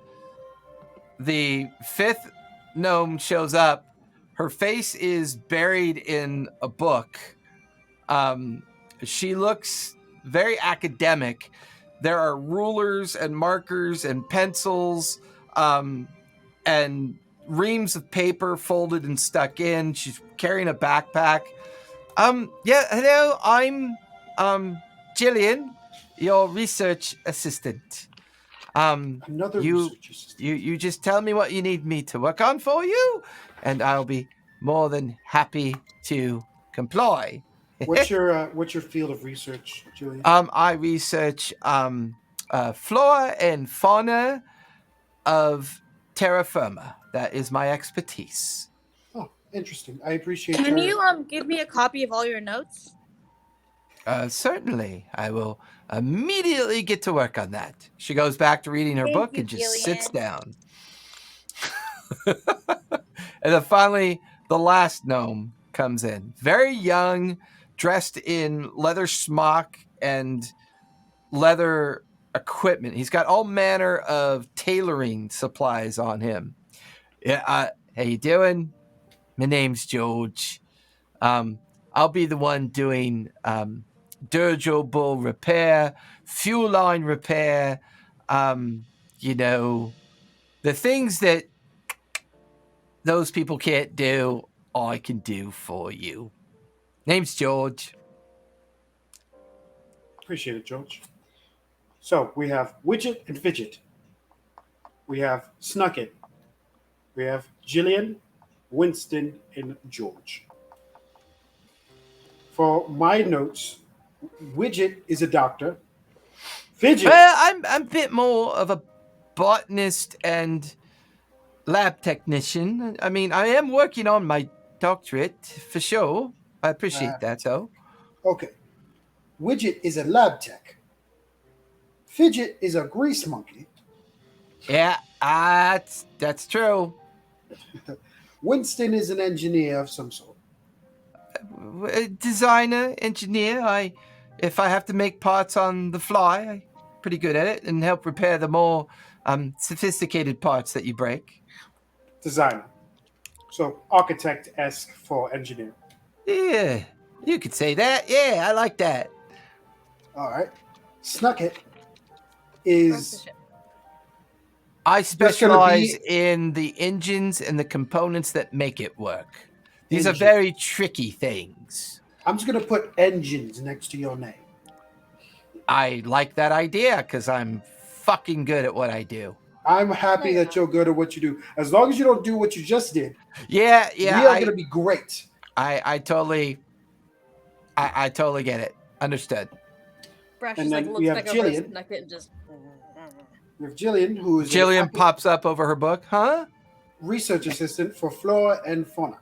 The fifth gnome shows up. Her face is buried in a book. She looks very academic. There are rulers and markers and pencils and reams of paper folded and stuck in. She's carrying a backpack. Hello, I'm Jillian, your research assistant. another research assistant. You just tell me what you need me to work on for you, and I'll be more than happy to comply. What's your field of research, Julian? I research flora and fauna of terra firma. That is my expertise. Oh, interesting. I appreciate. Can you give me a copy of all your notes? Certainly, I will immediately get to work on that. She goes back to reading her Thank book you, and just Jillian. sits down. And then finally, the last gnome comes in. Very young, dressed in leather smock and leather equipment. He's got all manner of tailoring supplies on him. Yeah, how you doing? My name's George. I'll be the one doing dirigible repair, fuel line repair, the things that those people can't do, I can do for you. Name's George. Appreciate it, George. So we have Widget and Fidget. We have Snucket. We have Jillian, Winston, and George. For my notes, Widget is a doctor. Fidget. Well, I'm a bit more of a botanist and lab technician. I mean, I am working on my doctorate for sure. I appreciate that, so. Okay. Widget is a lab tech. Fidget is a grease monkey. Yeah, that's true. Winston is an engineer of some sort. Designer, engineer. If I have to make parts on the fly, I'm pretty good at it, and help repair the more sophisticated parts that you break. Designer. So architect-esque for engineer. Yeah, you could say that. Yeah, I like that. All right. Snucket is I There's gonna specialize be- in the engines and the components that make it work. These are Engine. very tricky things. I'm just gonna put engines next to your name. I like that idea because I'm fucking good at what I do. I'm happy that you're good at what you do. As long as you don't do what you just did, Yeah, we are I gonna be great. totally get it. Understood. Brush And just like then looks we have back over his Jillian. neck and just. We have Jillian, who is Jillian an pops up over her book. Huh? research assistant for flora and fauna.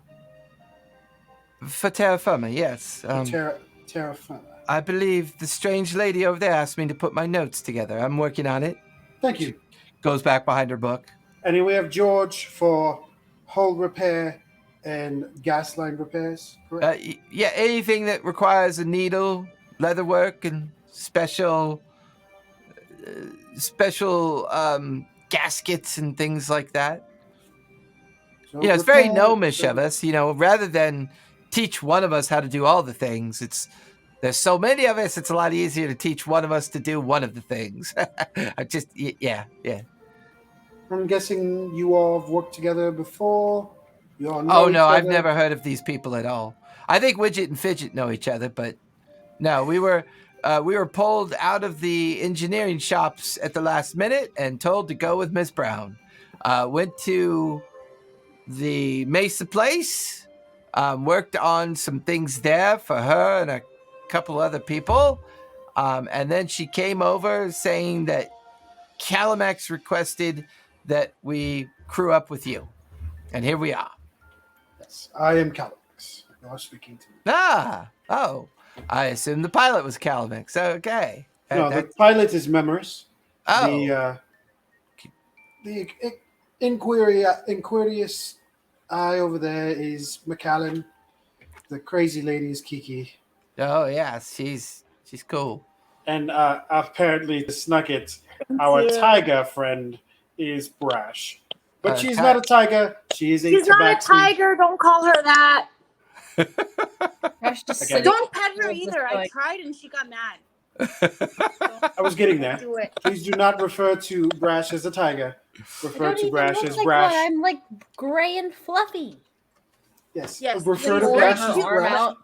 For terra firma, yes. Terra Firma. I believe the strange lady over there asked me to put my notes together. I'm working on it. Thank you. Goes back behind her book. And then we have George for hull repair and gas line repairs. Correct? Yeah, anything that requires a needle, leather work, and special gaskets and things like that. So It's very repair- gnomish of us. Rather than teach one of us how to do all the things, there's so many of us. It's a lot easier to teach one of us to do one of the things. Yeah. I'm guessing you all have worked together before. You all know Oh each no, I've other? never heard of these people at all. I think Widget and Fidget know each other, but no, we were pulled out of the engineering shops at the last minute and told to go with Miss Brown. Went to the Mesa place, worked on some things there for her and a couple other people. And then she came over saying that Calimex requested that we crew up with you. And here we are. Yes, I am Calix. You are speaking to me. Oh. I assumed the pilot was Calimex. Okay. No, the pilot is Memoris. Oh. The Inquirious eye over there is McAllen. The crazy lady is Kiki. Oh, yeah. She's cool. And apparently, to snuck it, our tiger friend is Brash. But she's not a tiger. She is a She's not a tabaxi. tiger. Don't call her that. Gosh, just Okay. Don't pet her either. I tried and she got mad. I was getting there. Do it. Please do not refer to Brash as a tiger. I Refer don't to even Brash look as like Brash. one. I'm like gray and fluffy. Yes. Yes, Refer to please. Brash Her as arm Brash. out.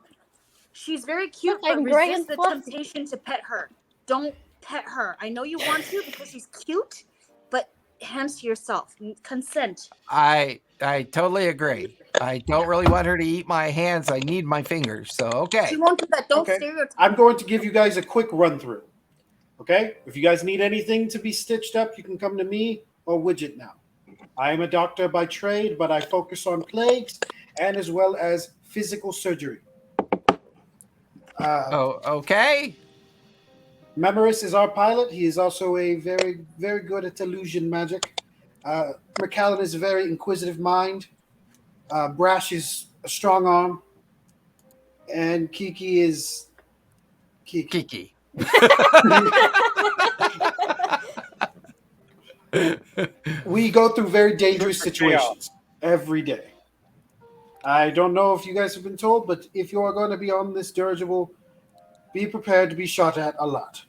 She's very cute, Look, I'm but gray resist and the fluffy. temptation to pet her. Don't pet her. I know you want to because she's cute, but hands to yourself. Consent. I totally agree. I don't really want her to eat my hands. I need my fingers. So, okay. She won't do that. Don't Okay. stereotype. I'm going to give you guys a quick run through. Okay? If you guys need anything to be stitched up, you can come to me or Widget now. I am a doctor by trade, but I focus on plagues and as well as physical surgery. Okay. Memoris is our pilot. He is also a very, very good at illusion magic. McAllen is a very inquisitive mind. Brash is a strong arm. And Kiki is Kiki. We go through very dangerous situations every day. I don't know if you guys have been told, but if you are going to be on this dirigible, be prepared to be shot at a lot.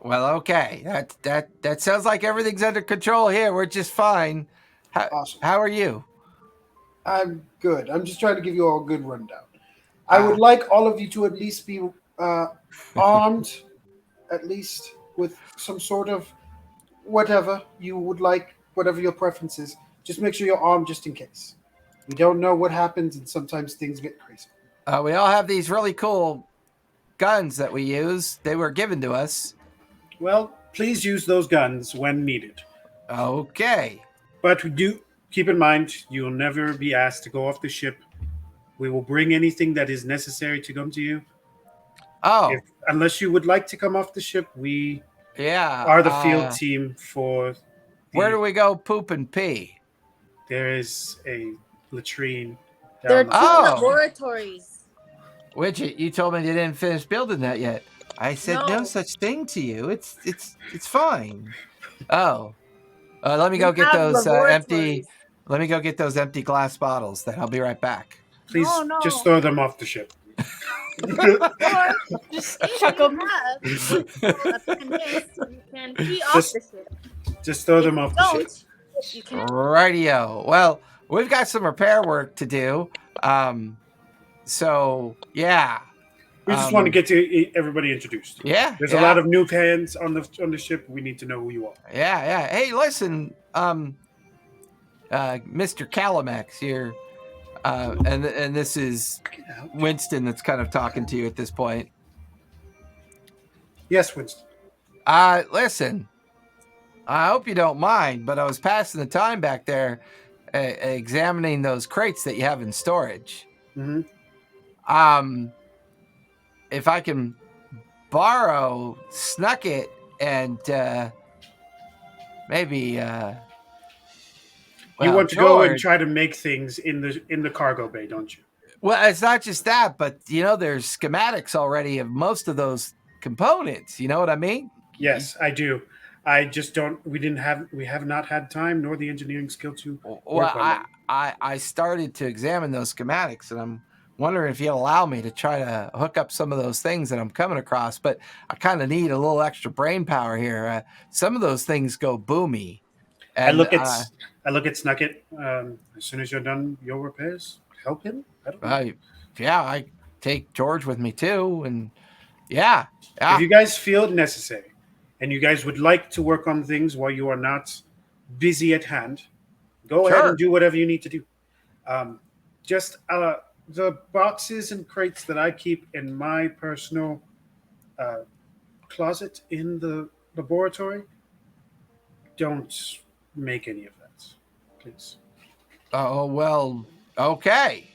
Well, okay. That sounds like everything's under control here. We're just fine. Awesome. How are you? I'm good. I'm just trying to give you all a good rundown. I would like all of you to at least be armed, at least with some sort of whatever you would like, whatever your preference is. Just make sure you're armed just in case. We don't know what happens, and sometimes things get crazy. We all have these really cool guns that we use. They were given to us. Well, please use those guns when needed. Okay. But do keep in mind, you will never be asked to go off the ship. We will bring anything that is necessary to come to you. Oh. Unless you would like to come off the ship, we Yeah. are the field team for... Where do we go poop and pee? There is a latrine. There are Down two laboratories. Widget, you told me you didn't finish building that yet. I said no such thing to you. It's fine. Oh. Let me go get those empty... Let me go get those empty glass bottles. Then I'll be right back. Please just throw them off the ship. Just chuck them. You can pee off the ship. Just throw them off the ship. You can... Radio. Well, we've got some repair work to do. So, yeah. We just want to get to everybody introduced. Yeah. There's a lot of new hands on the ship. We need to know who you are. Yeah. Hey, listen, Mr. Calimex here, and this is Winston that's kind of talking to you at this point. Yes, Winston. Listen, I hope you don't mind, but I was passing the time back there examining those crates that you have in storage. Mm-hmm. If I can borrow Snucket and maybe you want to go and try to make things in the cargo bay, don't you? Well, it's not just that, but there's schematics already of most of those components. You know what I mean? Yes, I do. I just don't. We have not had time nor the engineering skill to. I started to examine those schematics, and I'm wondering if you'll allow me to try to hook up some of those things that I'm coming across. But I kind of need a little extra brain power here. Some of those things go boomy. And, I look at Snucket. As soon as you're done your repairs, help him. I don't know. I take George with me too, and yeah. If you guys feel it necessary, and you guys would like to work on things while you are not busy at hand, go ahead and do whatever you need to do. Just the boxes and crates that I keep in my personal closet in the laboratory, don't make any of that, please. Oh, well, okay.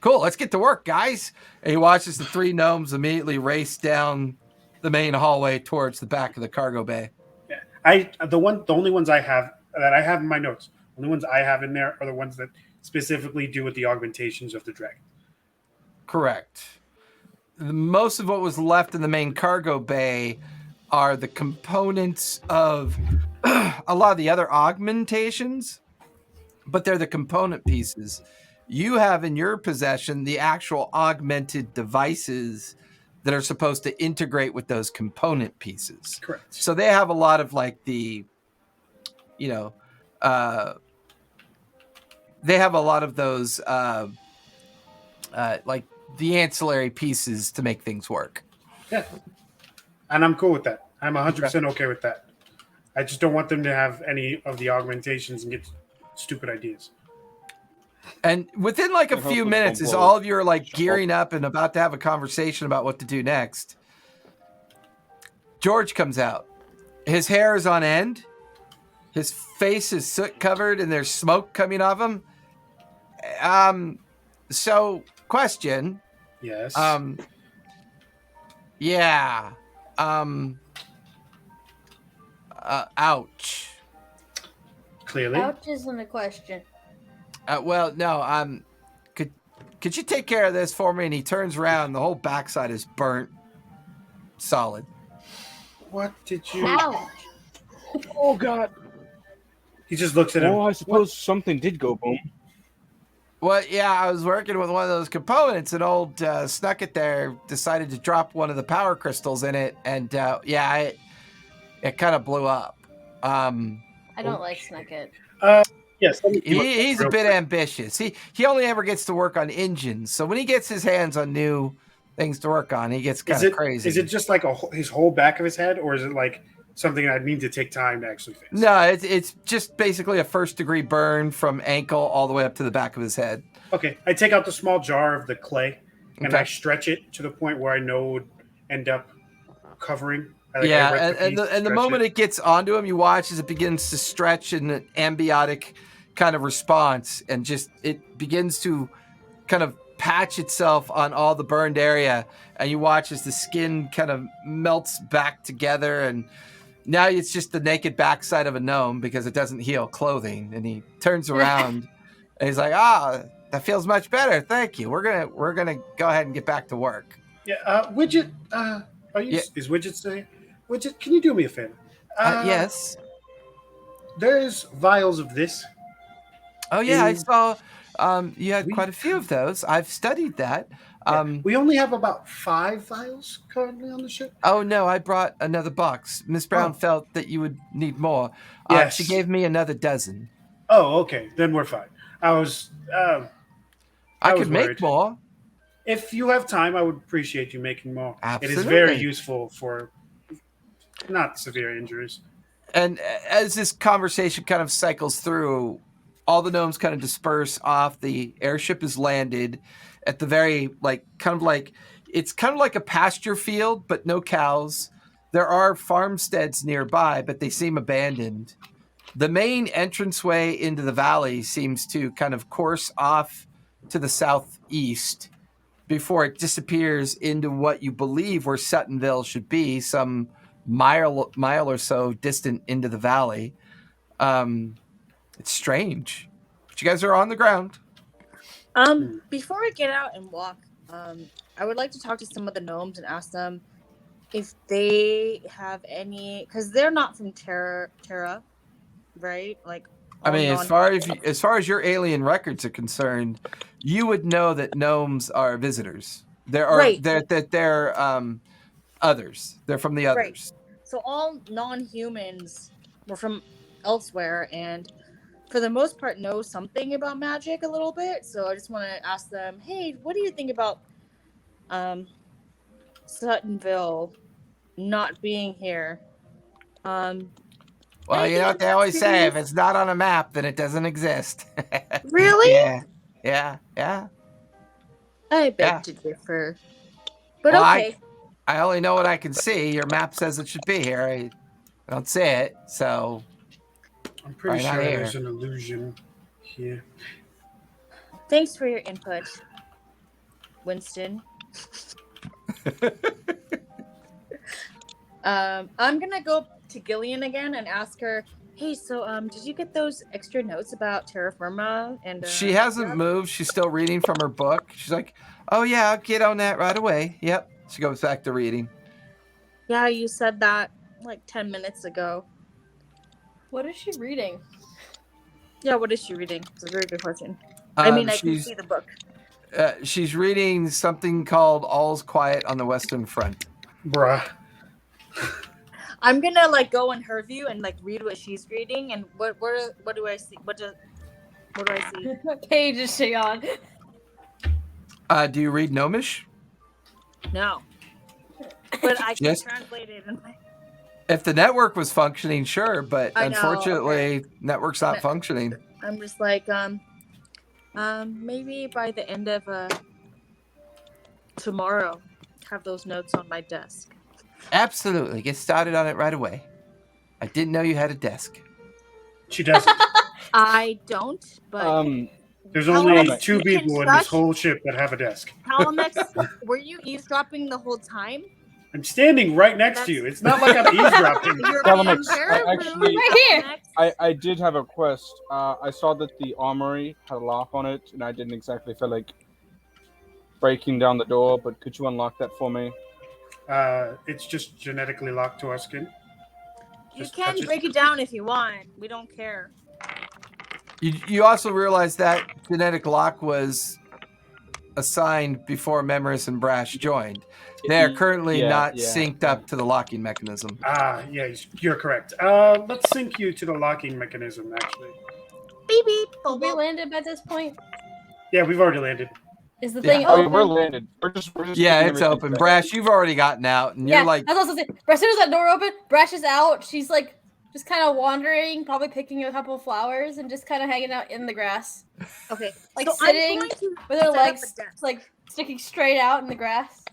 Cool. Let's get to work, guys. And he watches the three gnomes immediately race down the main hallway towards the back of the cargo bay. Yeah, the only ones I have that I have in my notes, the only ones I have in there are the ones that specifically do with the augmentations of the dragon. Correct. Most of what was left in the main cargo bay are the components of a lot of the other augmentations, but they're the component pieces. You have in your possession the actual augmented devices that are supposed to integrate with those component pieces. Correct. So they have a lot of like the, they have a lot of those, like the ancillary pieces to make things work. Yeah. And I'm cool with that. I'm 100% okay with that. I just don't want them to have any of the augmentations and get stupid ideas. And within like a few minutes, as all of you are like gearing up and about to have a conversation about what to do next, George comes out. His hair is on end. His face is soot covered and there's smoke coming off him. So question. Yes. Yeah. Ouch. Clearly. Ouch isn't a question. Well, no. Could you take care of this for me? And he turns around. The whole backside is burnt, solid. What did you? Ouch. Oh God! He just looks at him. Oh, I suppose something did go boom. Well, yeah, I was working with one of those components, and old Snucket there decided to drop one of the power crystals in it, and it kind of blew up. I don't like Snucket. Yes. He's a bit ambitious. He only ever gets to work on engines, so when he gets his hands on new things to work on, he gets kind of crazy. Is it just like his whole back of his head, or is it like something I need to take time to actually fix? No, it's just basically a first-degree burn from ankle all the way up to the back of his head. Okay, I take out the small jar of the clay and I stretch it to the point where I know it would end up covering. And the moment it gets onto him, you watch as it begins to stretch in an ambiotic kind of response, and just it begins to kind of patch itself on all the burned area, and you watch as the skin kind of melts back together, and now it's just the naked backside of a gnome because it doesn't heal clothing. And he turns around and he's like, that feels much better. Thank you. We're gonna go ahead and get back to work. Yeah, Widget, is Widget saying? Widget, can you do me a favor? Yes. There's vials of this. Oh yeah, I saw you had quite a few of those. I've studied that. We only have about 5 vials currently on the ship. Oh no, I brought another box. Miss Brown felt that you would need more. Yes. She gave me another dozen. Oh, okay. Then we're fine. I could make more. If you have time, I would appreciate you making more. Absolutely. It is very useful for not severe injuries. And as this conversation kind of cycles through, all the gnomes kind of disperse off. The airship is landed at the very, it's kind of like a pasture field, but no cows. There are farmsteads nearby, but they seem abandoned. The main entranceway into the valley seems to kind of course off to the southeast before it disappears into what you believe where Suttonville should be, some mile or so distant into the valley. It's strange, but you guys are on the ground. Before I get out and walk, I would like to talk to some of the gnomes and ask them if they have any, because they're not from Terra, right? Like, I mean, as far as your alien records are concerned, you would know that gnomes are visitors. They're others. They're from the others. Right. So all non-humans were from elsewhere, and for the most part know something about magic a little bit. So I just want to ask them, hey, what do you think about Suttonville not being here? Well, you know what they always say, if it's not on a map, then it doesn't exist. Really? Yeah. I beg Yeah. to differ. But Well, okay. I only know what I can see. Your map says it should be here. I don't see it, so I'm pretty Right out sure here. there's an illusion here. Thanks for your input, Winston. I'm gonna go to Gillian again and ask her, hey, so did you get those extra notes about terra firma? And she hasn't moved. She's still reading from her book. She's like, "Oh yeah, I'll get on that right away." Yep. She goes back to reading. Yeah, you said that like 10 minutes ago. What is she reading? Yeah, what is she reading? It's a very good question. I mean, I can see the book. She's reading something called "All's Quiet on the Western Front." Bruh. I'm gonna like go in her view and like read what she's reading, and what do I see? What do I see? What page is she on? Do you read Gnomish? No, but I can Yes. translate it. In my... If the network was functioning, sure, but I know, unfortunately, network's not functioning. I'm just like maybe by the end of tomorrow, have those notes on my desk. Absolutely, get started on it right away. I didn't know you had a desk. She doesn't. I don't, but There's only Calamex, two you can people in this shush. whole ship that have a desk. Calamex, were you eavesdropping the whole time? I'm standing right next to you. It's not like I'm eavesdropping. You're Calamex, being very I rude, actually- Right here. Calamex. I did have a request. I saw that the armory had a lock on it, and I didn't exactly feel like breaking down the door, but could you unlock that for me? It's just genetically locked to our skin. You Just can touch it. break it down if you want. We don't care. You also realize that genetic lock was assigned before Memoris and Brash joined. They are currently not synced up to the locking mechanism. Yeah, you're correct. Let's sync you to the locking mechanism, actually. Beep beep. Have we landed by this point? Yeah, we've already landed. Is the Yeah. thing Oh, open? we're landed. We're just Yeah, getting it's everything open. set. Brash, you've already gotten out, and Yeah, you're like, that's what I was gonna say. As soon as that door opened, Brash is out. She's like just kind of wandering, probably picking a couple of flowers and just kind of hanging out in the grass, Okay, like so sitting I'm going to with her set up legs a desk. like sticking straight out in the grass.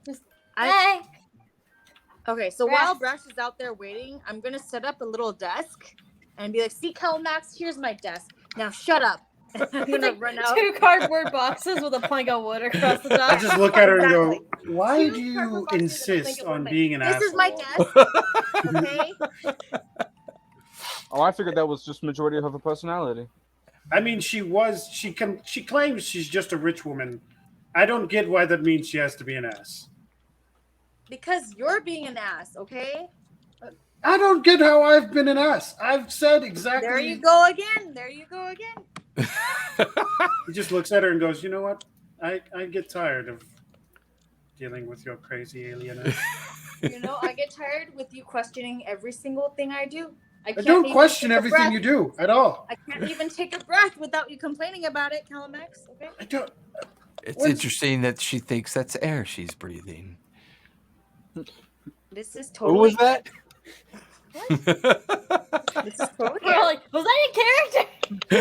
Just I- hey. Okay, so Brash. while Brash is out there waiting, I'm gonna set up a little desk and be like, "See, Calamex, here's my desk. Now shut up." And I'm It's gonna like run out. 2 cardboard boxes with a plank of wood across the top. I just look at her and go, Exactly. why Two do you cardboard boxes and a insist blanket on wood. being an This asshole? is my desk. Okay. Oh, I figured that was just majority of her personality. I mean, she claims she's just a rich woman. I don't get why that means she has to be an ass. Because you're being an ass, okay? I don't get how I've been an ass. I've said exactly. There you go again. There you go again. He just looks at her and goes, "You know what? I get tired of dealing with your crazy alien ass." You know, I get tired with you questioning every single thing I do. I can't don't even question take a everything breath. you do at all. I can't even take a breath without you complaining about it, Calamex. Okay. I don't. it's What's- interesting that she thinks that's air she's breathing. This is Who totally. was that? This is totally. We're all like, was that your character?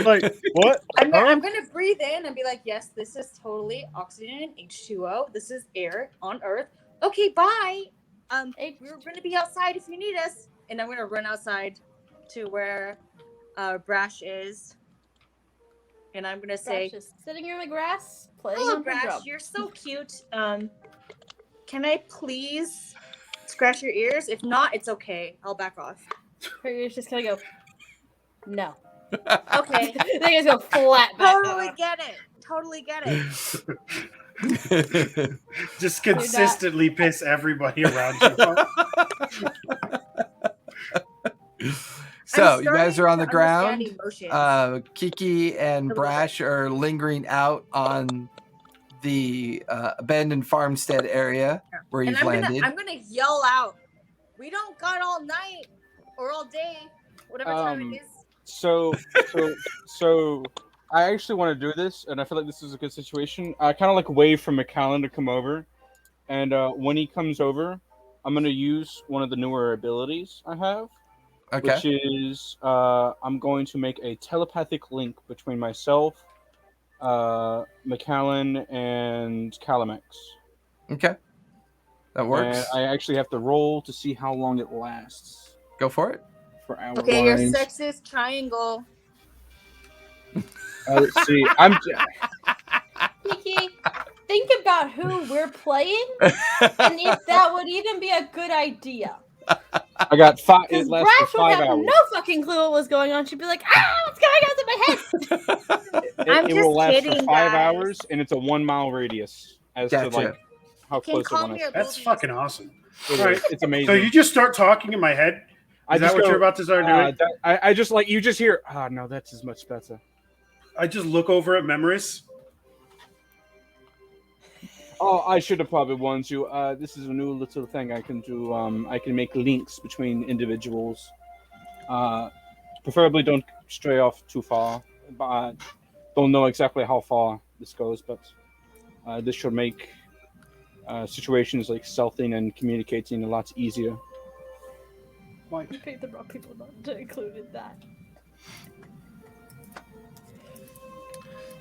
Like what? I'm gonna breathe in and be like, yes, this is totally oxygen, H2O. This is air on Earth. Okay, bye. We're gonna be outside if you need us. And I'm gonna run outside to where Brash is. And I'm gonna say, Brash is sitting in the grass playing "Hello, on her Brash. drum. You're so cute. Can I please scratch your ears? If not, it's okay. I'll back off." Her ears just kind of go, no. Okay. They just go flat back. Totally get it. Totally get it. Just consistently piss everybody around you. So I'm you guys are on the starting to ground. understand emotions. Kiki and little Brash are lingering out on the abandoned farmstead area where And you've landed. I'm gonna yell out, "We don't got all night or all day, whatever time it is." So I actually want to do this, and I feel like this is a good situation. I kind of like wave for McCallan to come over, and when he comes over, I'm gonna use one of the newer abilities I have, Okay. which is I'm going to make a telepathic link between myself McAllen and Calamex. Okay. That works. And I actually have to roll to see how long it lasts. Go for it. For hour Okay, your wise. sexist triangle. Let's see. Kiki, think about who we're playing and if that would even be a good idea. I got 5. Because It lasts Brash for would 5 have hours. no fucking clue what was going on. She'd be like, what's going on in my head? I'm It just will last kidding, for 5 guys. hours, and it's a 1 mile radius as Gotcha. to like how Can close call it me is. your That's boobies. fucking awesome. It All is. right. It's amazing. So you just start talking in my head? Is that what you're about to start doing? I just like you just hear. No, that's as much better. I just look over at Memories. Oh, I should have probably warned you. This is a new little thing I can do. I can make links between individuals. Preferably don't stray off too far. But don't know exactly how far this goes, but this should make situations like stealthing and communicating a lot easier. I paid the wrong people not to include in that.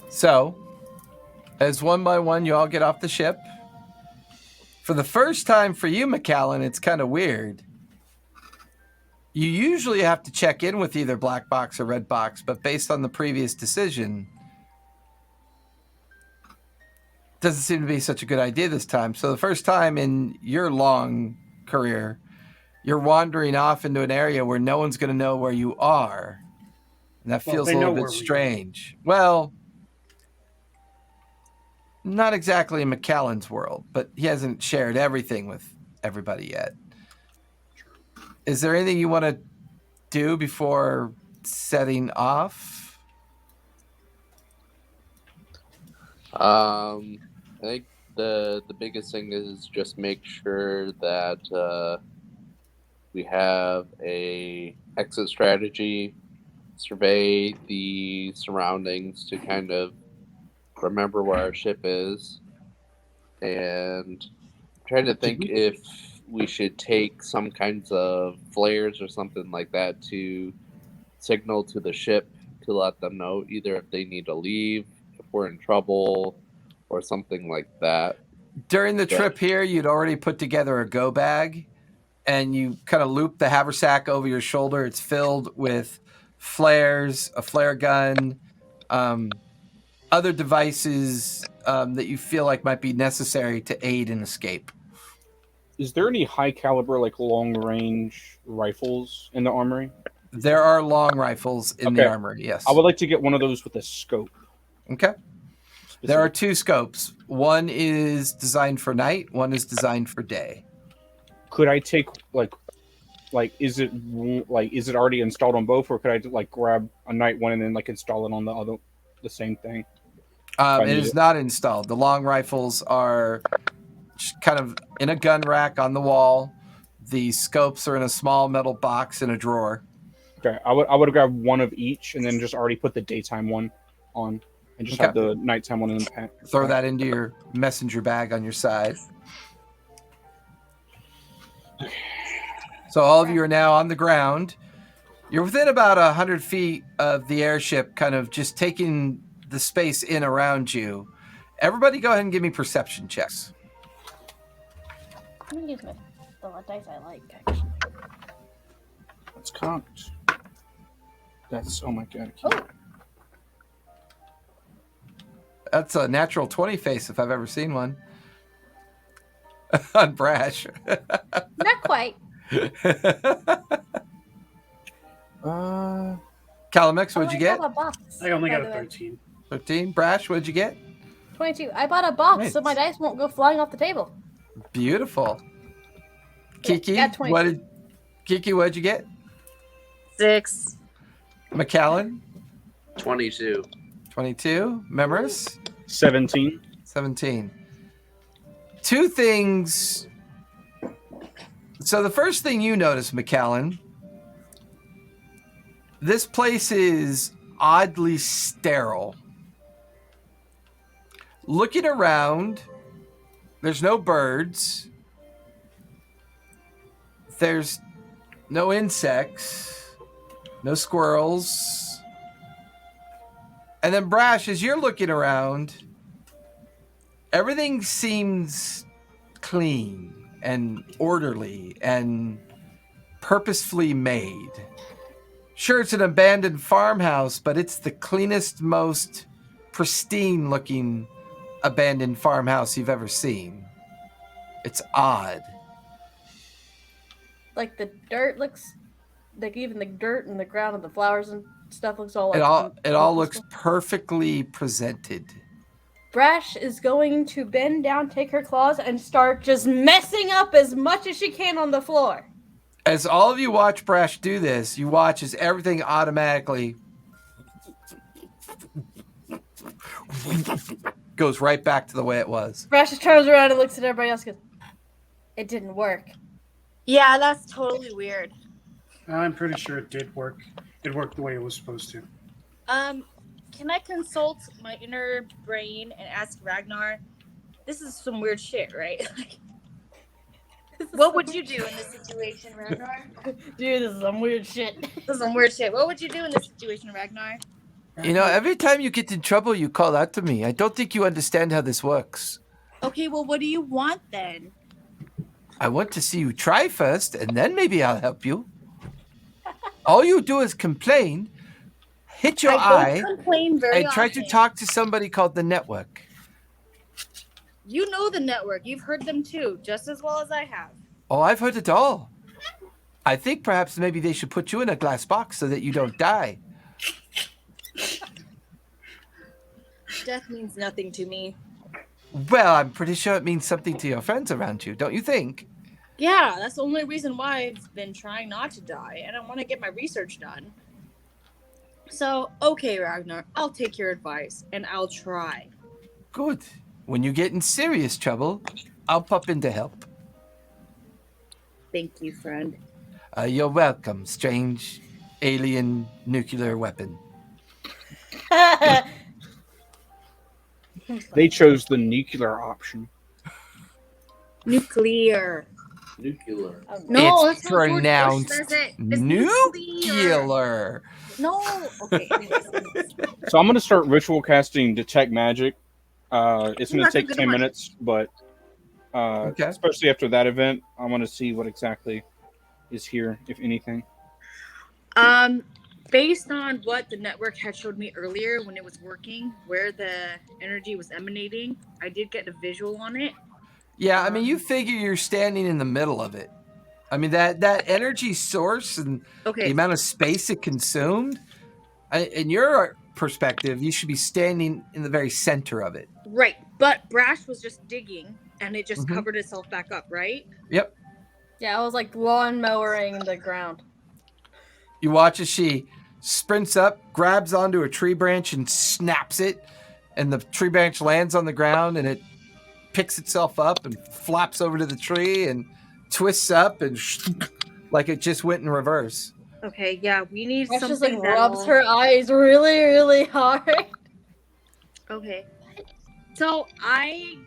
So, as one by one, you all get off the ship. For the first time for you, McAllen, it's kind of weird. You usually have to check in with either black box or red box, but based on the previous decision, doesn't seem to be such a good idea this time. So the first time in your long career, you're wandering off into an area where no one's going to know where you are. And that feels a little bit strange. Well, not exactly in McAllen's world, but he hasn't shared everything with everybody yet. Is there anything you want to do before setting off? I think the biggest thing is just make sure that we have a exit strategy, survey the surroundings to kind of remember where our ship is, and try to think if we should take some kinds of flares or something like that to signal to the ship to let them know either if they need to leave, if we're in trouble, or something like that. During the trip here, you'd already put together a go bag, and you kind of loop the haversack over your shoulder. It's filled with flares, a flare gun, other devices that you feel like might be necessary to aid in escape. Is there any high caliber, like long range rifles in the armory? There are long rifles in the armory, yes. I would like to get one of those with a scope. Okay. There are 2 scopes. One is designed for night, one is designed for day. Could I take is it already installed on both, or could I like grab a night one and then like install it on the same thing? It is not installed. The long rifles are kind of in a gun rack on the wall. The scopes are in a small metal box in a drawer. Okay, I would grab one of each and then just already put the daytime one on and just have the nighttime one in the pack. Throw that into your messenger bag on your side. So all of you are now on the ground. You're within about 100 feet of the airship, kind of just taking the space in around you. Everybody go ahead and give me perception checks. I'm gonna use the dice I like, actually. That's cocked. That's, oh my god. That's a natural 20 face if I've ever seen one. On Brash. Not quite. Calamex, what'd you get? I only got a 13. 13. Brash, what'd you get? 22. I bought a box so my dice won't go flying off the table. Beautiful. Kiki, got 22. What'd you get? 6. McAllen? 22. 22. Memories? 17. 17. 2 things. So the first thing you notice, McAllen, this place is oddly sterile. Looking around, there's no birds. There's no insects, no squirrels. And then Brash, as you're looking around, everything seems clean and orderly and purposefully made. Sure, it's an abandoned farmhouse, but it's the cleanest, most pristine looking abandoned farmhouse you've ever seen. It's odd. Like the dirt looks, like even the dirt and the ground and the flowers and stuff looks all like It all looks perfectly presented. Brash is going to bend down, take her claws, and start just messing up as much as she can on the floor. As all of you watch Brash do this, you watch as everything automatically goes right back to the way it was. Brash just turns around and looks at everybody else and goes, it didn't work. Yeah, that's totally weird. I'm pretty sure it did work. It worked the way it was supposed to. Can I consult my inner brain and ask Ragnar? This is some weird shit, right? What would you do in this situation, Ragnar? Dude, this is some weird shit. This is some weird shit. What would you do in this situation, Ragnar? You know, every time you get in trouble, you call out to me. I don't think you understand how this works. Okay, well, what do you want then? I want to see you try first, and then maybe I'll help you. All you do is complain, hit your eye, don't complain very and try often. to talk to somebody called the network. You know the network. You've heard them too, just as well as I have. Oh, I've heard it all. I think perhaps maybe they should put you in a glass box so that you don't die. Death means nothing to me. Well, I'm pretty sure it means something to your friends around you, don't you think? Yeah, that's the only reason why I've been trying not to die, and I want to get my research done. So, okay, Ragnar, I'll take your advice, and I'll try. Good. When you get in serious trouble, I'll pop in to help. Thank you, friend. You're welcome, strange alien nuclear weapon. They chose the nuclear option. Nuclear. Nuclear. No, It's that's how George Bush pronounced says it. It's nuclear. No. Okay. Anyways. So I'm going to start ritual casting Detect Magic. It's going to That's a take good 10 one. minutes, but Okay. especially after that event, I want to see what exactly is here, if anything. Based on what the network had showed me earlier when it was working, where the energy was emanating, I did get a visual on it. Yeah, I mean, you figure you're standing in the middle of it. I mean, that energy source and the Okay. amount of space it consumed, in your perspective, you should be standing in the very center of it. Right. But Brash was just digging and it just Mhm. covered itself back up, right? Yep. Yeah, I was like lawn mowering the ground. You watch as she sprints up, grabs onto a tree branch and snaps it, and the tree branch lands on the ground and it picks itself up and flaps over to the tree and twists up and like it just went in reverse. Okay, yeah, we need Brash something just like that'll- rubs her eyes really, really hard. Okay. So I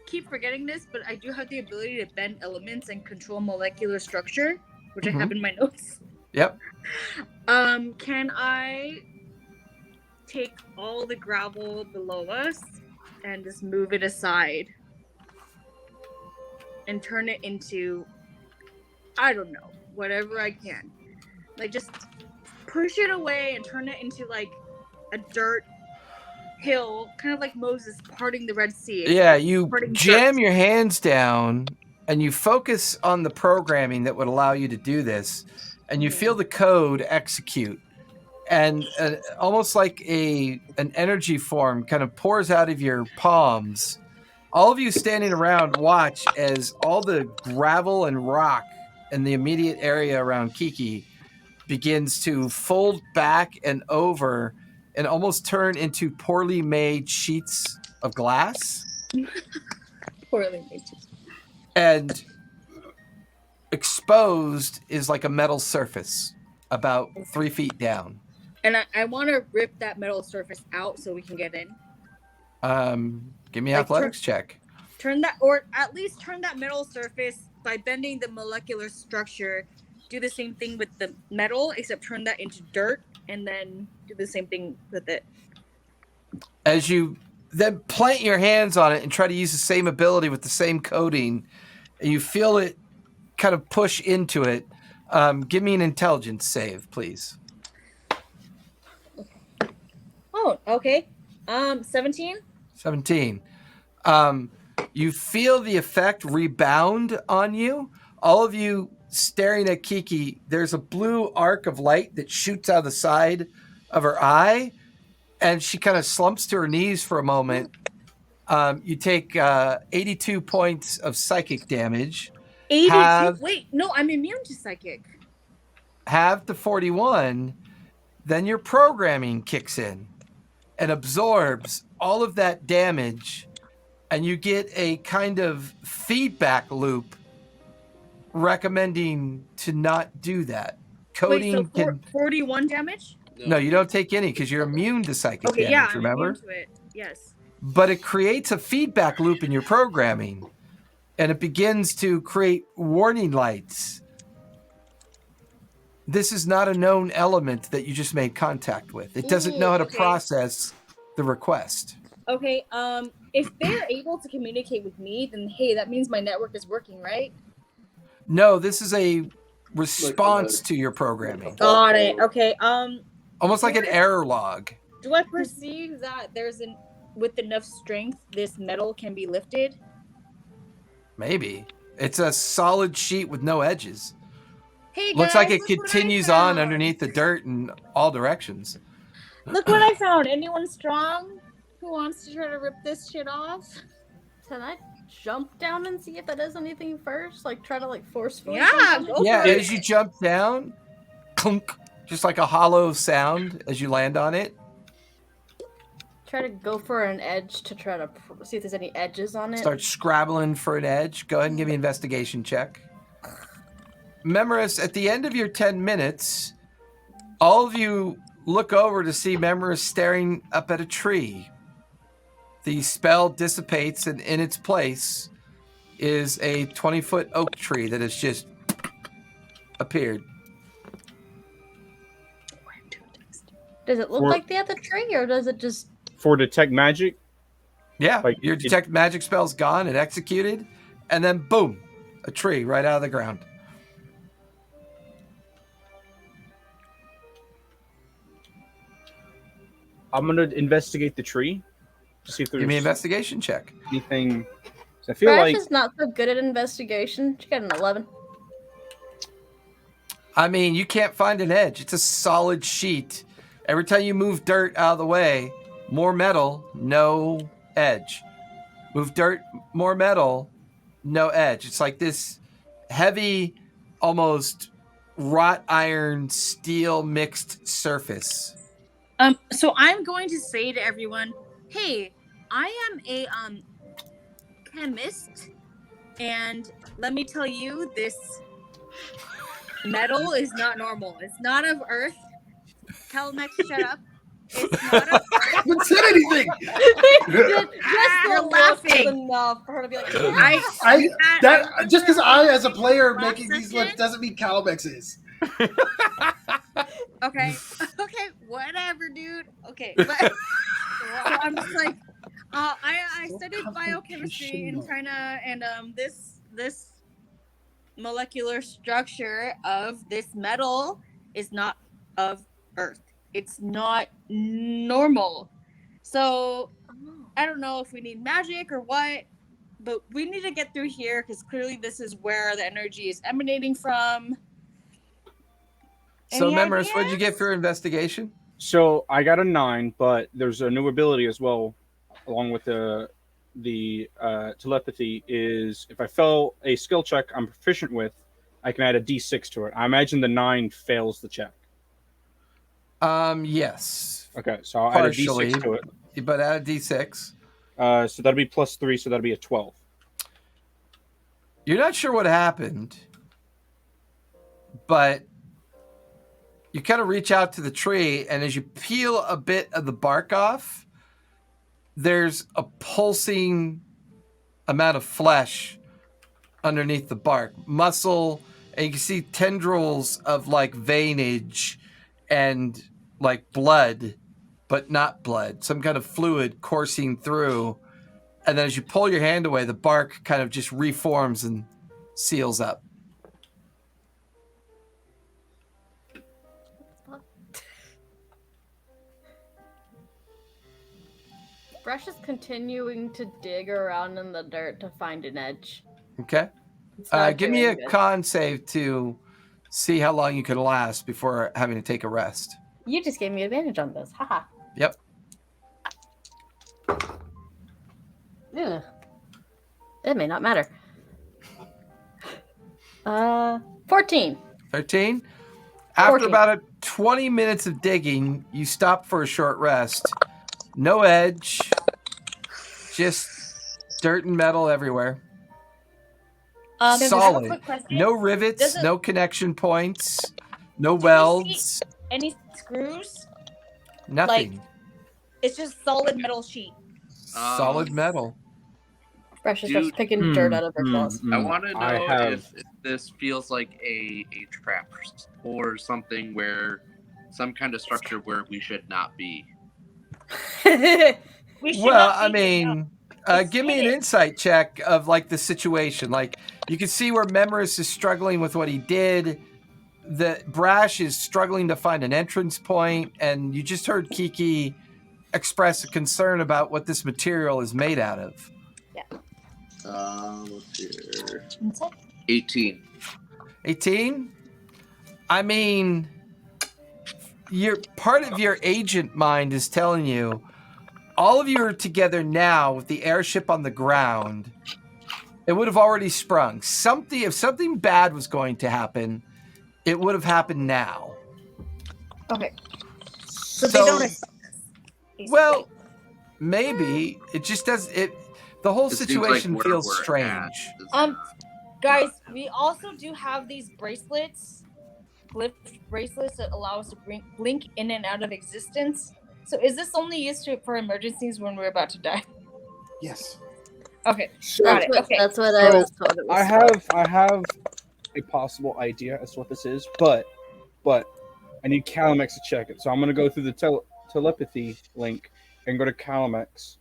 keep forgetting this, but I do have the ability to bend elements and control molecular structure, which I have in my notes. Yep. Can I take all the gravel below us and just move it aside and turn it into, I don't know, whatever I can. Like just push it away and turn it into like a dirt hill, kind of like Moses parting the Red Sea. Yeah, you Parting jam dirt. your hands down and you focus on the programming that would allow you to do this, and you feel the code execute, and almost like an energy form kind of pours out of your palms. All of you standing around watch as all the gravel and rock in the immediate area around Kiki begins to fold back and over and almost turn into poorly made sheets of glass. Poorly made. And exposed is like a metal surface about 3 feet down. And I want to rip that metal surface out so we can get in. Give me an Like athletics check. Turn that, or at least turn that metal surface by bending the molecular structure. Do the same thing with the metal, except turn that into dirt, and then do the same thing with it. As you then plant your hands on it and try to use the same ability with the same coding, and you feel it kind of push into it. Give me an intelligence save, please. Oh, okay. 17. 17. You feel the effect rebound on you. All of you staring at Kiki, there's a blue arc of light that shoots out of the side of her eye, and she kind of slumps to her knees for a moment. You take 82 points of psychic damage. 82. Wait, no, I'm immune to psychic. Have to 41, then your programming kicks in and absorbs all of that damage, and you get a kind of feedback loop recommending to not do that. Coding Wait, so 41 damage? No, you don't take any because you're immune to psychic Okay, damage, yeah, I'm remember? immune to it. Yes. But it creates a feedback loop in your programming, and it begins to create warning lights. This is not a known element that you just made contact with. It doesn't know how to process the request. Okay, if they're able to communicate with me, then hey, that means my network is working, right? No, this is a response to your programming. Got it. Okay, Almost like an error log. do I perceive that with enough strength, this metal can be lifted? Maybe. It's a solid sheet with no edges. Hey guys, Looks like it look what I continues on found. underneath the dirt in all directions. Look what I found. Anyone strong who wants to try to rip this shit off? Can I jump down and see if that does anything first? Like try to like forcefully. Yeah, jump on it? go Yeah, for it. as you jump down, clunk, just like a hollow sound as you land on it. Try to go for an edge to try to see if there's any edges on it. Start scrabbling for an edge. Go ahead and give me an investigation check. Memoris, at the end of your 10 minutes, all of you look over to see Memoris staring up at a tree. The spell dissipates, and in its place is a 20-foot oak tree that has just appeared. Does it look like the other tree, or does it just... For detect magic? Yeah, Like, your detect magic spell's gone and executed, and then boom, a tree right out of the ground. I'm going to investigate the tree to see if there's Give me an investigation check. anything. I feel Crash like is not so good at investigation. She got an 11. I mean, you can't find an edge. It's a solid sheet. Every time you move dirt out of the way, more metal, no edge. Move dirt, more metal, no edge. It's like this heavy, almost wrought iron steel mixed surface. So I'm going to say to everyone, hey, I am a chemist, and let me tell you, this metal is not normal. It's not of Earth. Calamex, shut up. It's not of Earth. I haven't said anything. You're laughing. Enough for her to be like, Just because I, as a player, Last making these lists doesn't mean Calamex is. Okay, whatever, dude. Okay, but so I'm just like, I studied biochemistry in China, and this molecular structure of this metal is not of Earth. It's not normal. So I don't know if we need magic or what, but we need to get through here because clearly this is where the energy is emanating from. So, Any Memoris, what did you ideas? get for your investigation? so. I got a 9, but there's a new ability as well, along with the telepathy. Is if I fail a skill check I'm proficient with, I can add a D6 to it. I imagine the 9 fails the check. Yes. Okay, so I'll Partially. add a D6 to it. But add a D6. So that'll be +3, so that'll be a 12. You're not sure what happened, but you kind of reach out to the tree, and as you peel a bit of the bark off, there's a pulsing amount of flesh underneath the bark, muscle, and you can see tendrils of like veinage and like blood but not blood. Some kind of fluid coursing through. And then as you pull your hand away, the bark kind of just reforms and seals up. Brush is continuing to dig around in the dirt to find an edge. Okay. It's not Give me a doing good. con save to see how long you can last before having to take a rest. You just gave me advantage on this. Haha. Yep. Ugh. It may not matter. 14. 13. After 14. about 20 minutes of digging, you stop for a short rest. No edge, just dirt and metal everywhere. Solid. Quick question. No rivets, Does it- no connection points, no Do you welds, see any screws? nothing. It's just solid metal sheet. Solid metal. Brush is Dude. just picking dirt out of her claws. I want to know I have- if this feels like a trap or something where some kind of structure where we should not be. We should Well, not I be mean, It's give me an hidden. insight check of like the situation. Like you can see where Memoris is struggling with what he did. The Brash is struggling to find an entrance point, and you just heard Kiki express a concern about what this material is made out of. Let's see here. 18. 18? I mean, your part of your agent mind is telling you all of you are together now with the airship on the ground. It would have already sprung. If something bad was going to happen, it would have happened now. Okay. So they don't accept us, basically. Well, maybe it just does it. The whole It seems situation like where feels we're at strange. is Guys, we also do have these bracelets, glyph bracelets that allow us to blink in and out of existence. So is this only used for emergencies when we're about to die? Yes. Okay, So got it. Okay. That's what I So, was told it was. I have a possible idea as to what this is, but I need Calamex to check it. So I'm gonna go through the telepathy link and go to Calamex,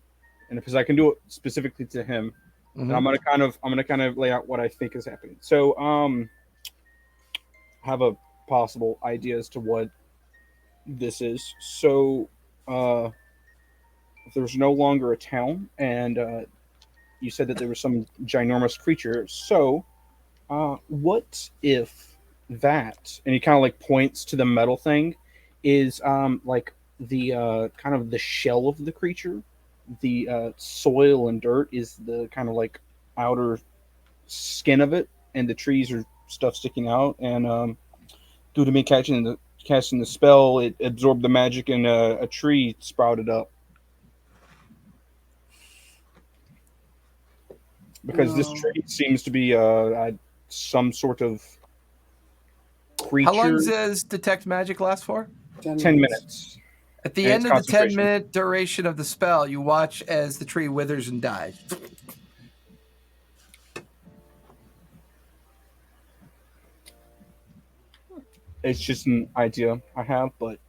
and because I can do it specifically to him, and I'm gonna kind of lay out what I think is happening. So I have a possible idea as to what this is. So there's no longer a town, and you said that there was some ginormous creature. So what if that, and he kind of like points to the metal thing, is like the kind of the shell of the creature, the soil and dirt is the kind of like outer skin of it, and the trees are stuff sticking out, and due to me casting the spell, it absorbed the magic, and a tree sprouted up. Because this tree seems to be some sort of creature. How long does detect magic last for? 10 minutes. At the And end it's of the concentration. 10-minute duration of the spell, you watch as the tree withers and dies. It's just an idea I have, but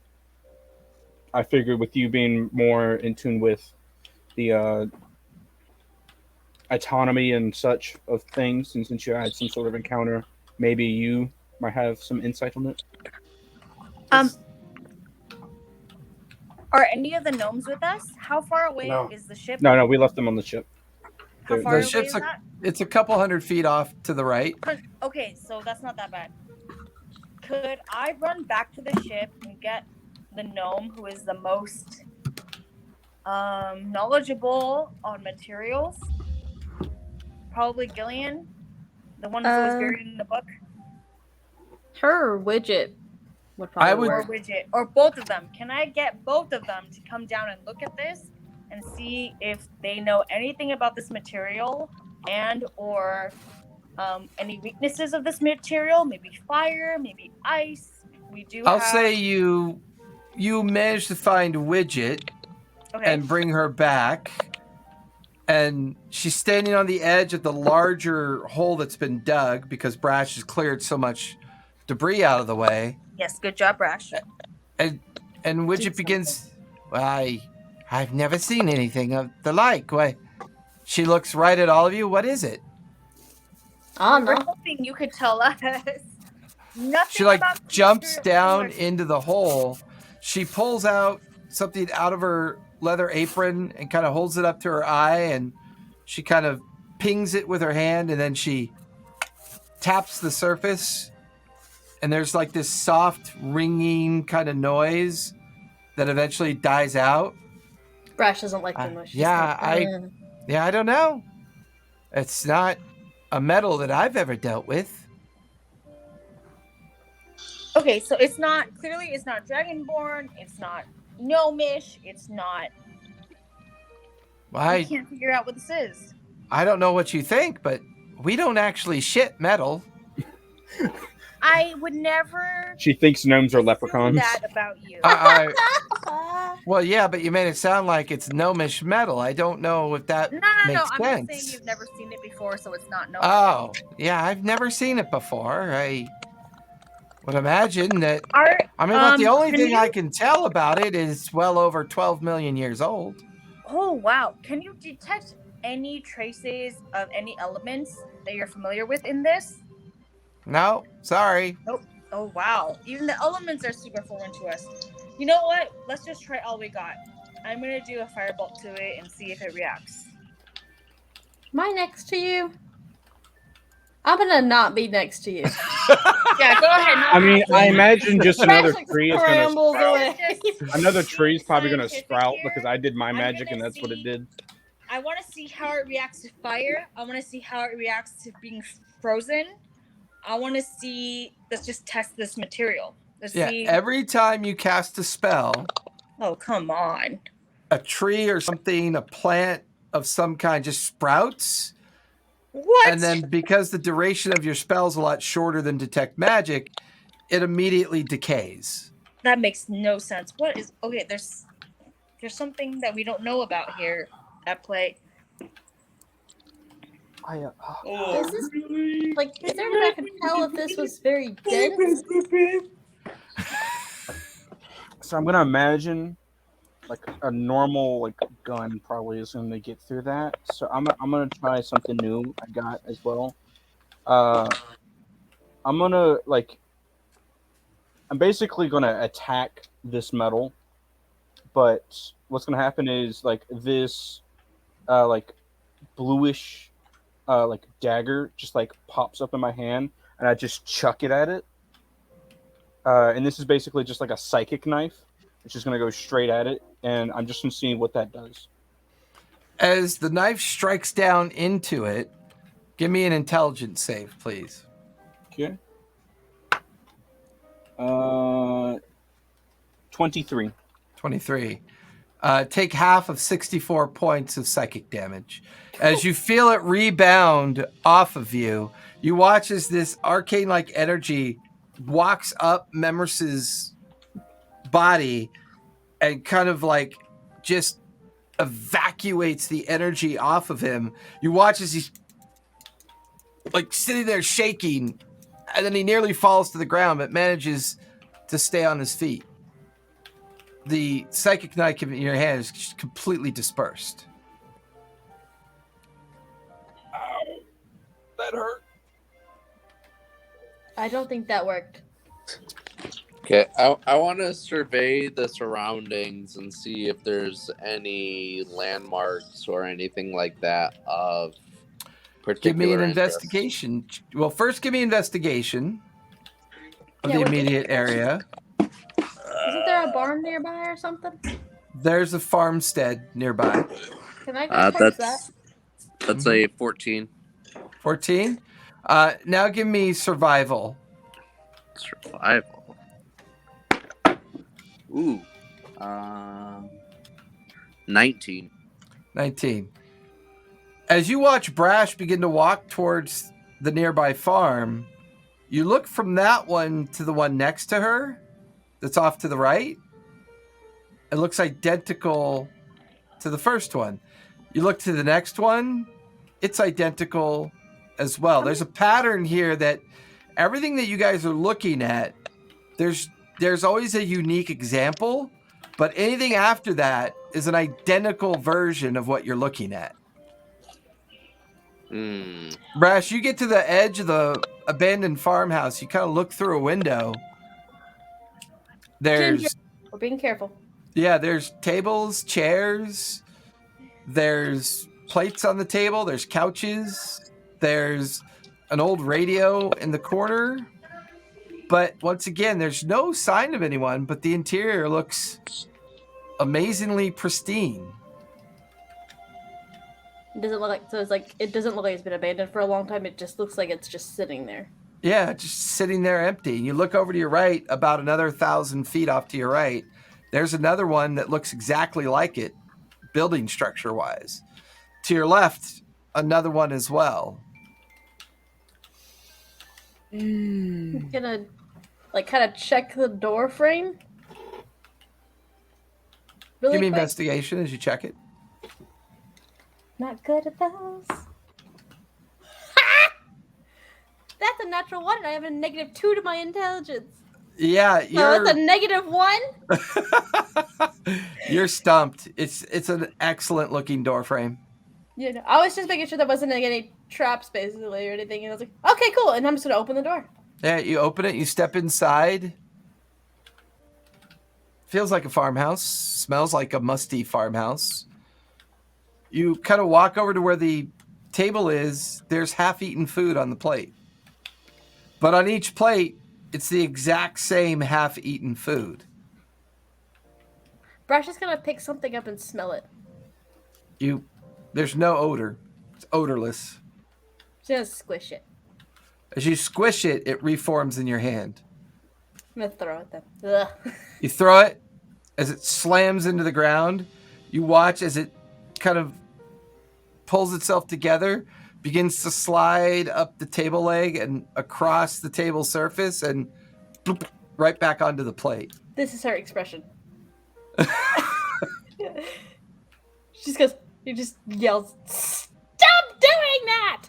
I figured with you being more in tune with the autonomy and such of things, and since you had some sort of encounter, maybe you might have some insight on it. Are any of the gnomes with us? How far away No. is the ship? No, we left them on the ship. How The far away ship's is a- that? It's a couple 100 feet off to the right. Okay, so that's not that bad. Could I run back to the ship and get the gnome who is the most knowledgeable on materials? Probably Gillian, the one that was buried in the book, Her widget would probably I would- or work. Widget, or both of them. Can I get both of them to come down and look at this and see if they know anything about this material and or any weaknesses of this material? Maybe fire, maybe ice. We do. I'll have... say you managed to find Widget Okay. and bring her back. And she's standing on the edge of the larger hole that's been dug because Brash has cleared so much debris out of the way. Yes, good job, Brash. And Widget Did begins I've never seen anything of the like. Why? She looks right at all of you. What is it? Oh We were no. hoping you could tell us. Nothing She like about the jumps material down works. into the hole. She pulls out something out of her leather apron and kind of holds it up to her eye, and she kind of pings it with her hand, and then she taps the surface, and there's like this soft ringing kind of noise that eventually dies out. Brash doesn't like the noise. She's yeah, like, I don't know. It's not a metal that I've ever dealt with. Okay, so it's not Dragonborn. It's not gnomish. It's not. I I can't figure out what this is. I don't know what you think, but we don't actually shit metal. I would never. She thinks gnomes are assume leprechauns. That about you. Well, yeah, but you made it sound like it's gnomish metal. I don't know if that No. makes I'm sense. just saying you've never seen it before, so it's not gnomish. Oh, yeah, I've never seen it before. I would imagine that. But the only thing I can tell about it is well over 12 million years old. Oh wow! Can you detect any traces of any elements that you're familiar with in this? No, sorry. Nope. Oh wow! Even the elements are super foreign to us. You know what? Let's just try all we got. I'm gonna do a firebolt to it and see if it reacts. Am I next to you? I'm gonna not be next to you. Yeah, go ahead. I mean, I imagine just another Brash tree is going to scrambles sprout. away. Another tree is probably going to Scientific sprout here. because I did my I'm magic gonna and that's what it see- did. I want to see how it reacts to fire. I want to see how it reacts to being frozen. I want to see. Let's just test this material. Let's see. Every time you cast a spell, Oh, come on. a tree or something, a plant of some kind just sprouts. What? And then because the duration of your spell is a lot shorter than detect magic, it immediately decays. That makes no sense. What is okay? There's something that we don't know about here at play. Is this like? Is there a way I can tell if this was very dense? So I'm going to imagine like a normal like gun probably is going to get through that. So I'm going to try something new I got as well. I'm basically going to attack this metal, but what's going to happen is like this like bluish like dagger just like pops up in my hand and I just chuck it at it. And this is basically just like a psychic knife. It's just going to go straight at it, and I'm just going to see what that does. As the knife strikes down into it, give me an intelligence save, please. Okay. 23. 23. Take half of 64 points of psychic damage. As you feel it rebound off of you, you watch as this arcane-like energy walks up Memris's body and kind of like just evacuates the energy off of him. You watch as he's like sitting there shaking, and then he nearly falls to the ground, but manages to stay on his feet. The psychic knife in your hand is just completely dispersed. Ow. That hurt. I don't think that worked. Okay, I want to survey the surroundings and see if there's any landmarks or anything like that of particular Give me an interest. investigation. Well, first give me investigation of Yeah, the what- immediate area. Isn't there a barn nearby or something? There's a farmstead nearby. Can I go towards that? That's a 14. 14. Now give me survival. Survival. Ooh. 19. 19. As you watch Brash begin to walk towards the nearby farm, you look from that one to the one next to her that's off to the right. It looks identical to the first one. You look to the next one, it's identical as well. There's a pattern here that everything that you guys are looking at, there's always a unique example, But anything after that is an identical version of what you're looking at. Brash, you get to the edge of the abandoned farmhouse. You kind of look through a window. Ginger, There's we're being careful. there's tables, chairs. There's plates on the table. There's couches. There's an old radio in the corner. But once again, there's no sign of anyone, but the interior looks amazingly pristine. It doesn't look like it doesn't look like it's been abandoned for a long time. It just looks like it's just sitting there. Yeah, just sitting there empty. You look over to your right, about another 1,000 feet off to your right. There's another one that looks exactly like it, building structure wise. To your left, another one as well. I'm gonna kind of check the door frame. Really Give me quick. investigation as you check it. Not good at those. That's a natural 1, and I have a -2 to my intelligence. Yeah, So it's a -1. You're stumped. It's an excellent looking door frame. You know, I was just making sure there wasn't any traps basically or anything, and I was like, okay, cool, and I'm just gonna open the door. Yeah, you open it, you step inside. Feels like a farmhouse. Smells like a musty farmhouse. You kind of walk over to where the table is. There's half-eaten food on the plate. But on each plate, it's the exact same half-eaten food. Brash is gonna pick something up and smell it. There's no odor. It's odorless. Just squish it. As you squish it, it reforms in your hand. I'm gonna throw it then. Ugh. You throw it. As it slams into the ground, you watch as it kind of pulls itself together, begins to slide up the table leg and across the table surface and bloop, right back onto the plate. This is her expression. She just yells, "Stop doing that!"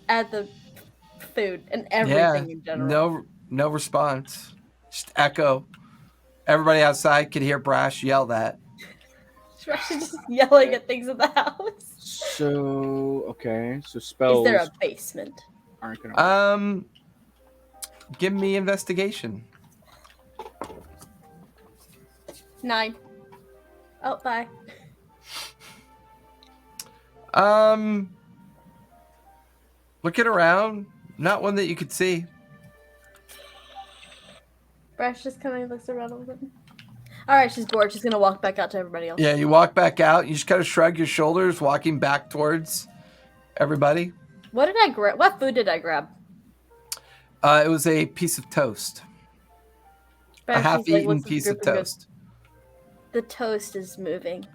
At the food and everything in general. No response. Just echo. Everybody outside could hear Brash yell that. She's just yelling at things in the house. So spells. Is there a basement? Aren't gonna work. Give me investigation. 9. Oh, bye. Looking around, not one that you could see. Brash just kind of looks around a little bit. All right, she's bored. She's gonna walk back out to everybody else. Yeah, you walk back out. You just kind of shrug your shoulders, walking back towards everybody. What did I grab? What food did I grab? It was a piece of toast. Brash, A half-eaten she's like, piece of looks at the group and goes, toast. The toast is moving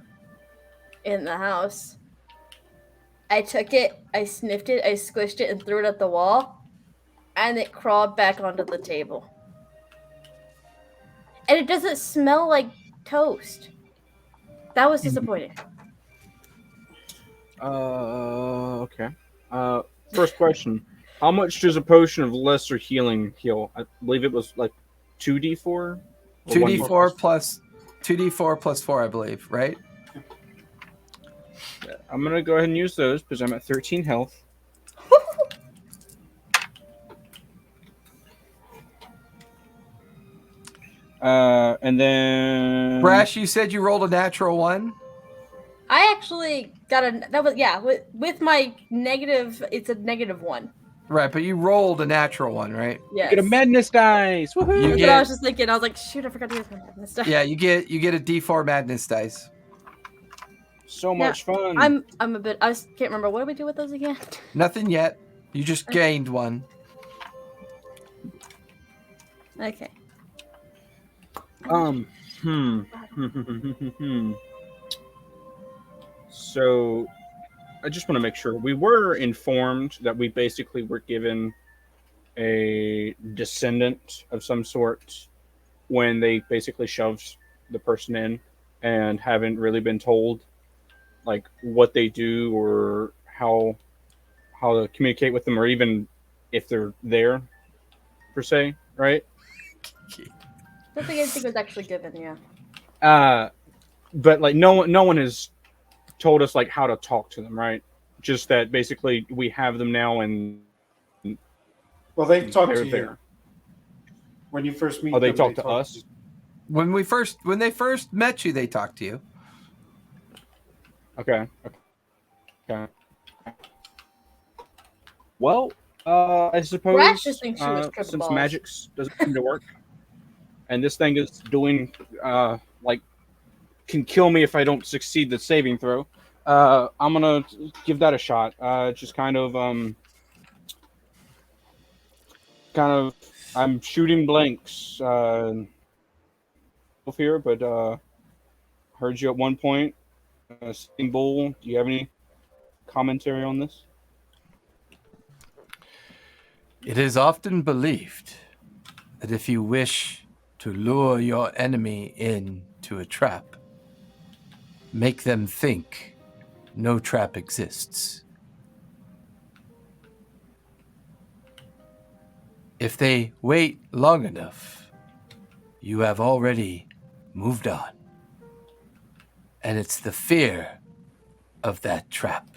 in the house. I took it, I sniffed it, I squished it, and threw it at the wall, and it crawled back onto the table. And it doesn't smell like toast. That was disappointing. Okay. First question. How much does a potion of lesser healing heal? I believe it was like 2d4? 2d4 plus 4, I believe, right? I'm going to go ahead and use those because I'm at 13 health. And then... Brash, you said you rolled a natural 1? I actually got with my negative, it's a -1. Right, but you rolled a natural 1, right? Yes. Get a madness dice! Woohoo! You That's what I was just thinking. I was like, shoot, I forgot to use my madness dice. Yeah, you get a D4 madness dice. So much fun. I'm a bit. I can't remember. What do we do with those again? Nothing yet. You just gained 1. Okay. So, I just want to make sure. We were informed that we basically were given a descendant of some sort when they basically shoved the person in and haven't really been told like what they do or how to communicate with them or even if they're there per se, right? Don't think anything was actually given. Yeah. But like no one has told us like how to talk to them, right? Just that basically we have them now and Well, they talk they're to you there. when you first meet Oh, they them. talk to us. When they first met you, they talked to you. Okay. Well, I suppose Brash just thinks she was tripping since balls. magics doesn't seem to work, and this thing is doing like can kill me if I don't succeed the saving throw. I'm gonna give that a shot. Just kind of I'm shooting blanks here, but heard you at one point. Sitting Bull, do you have any commentary on this? It is often believed that if you wish to lure your enemy into a trap, make them think no trap exists. If they wait long enough, you have already moved on. And it's the fear of that trap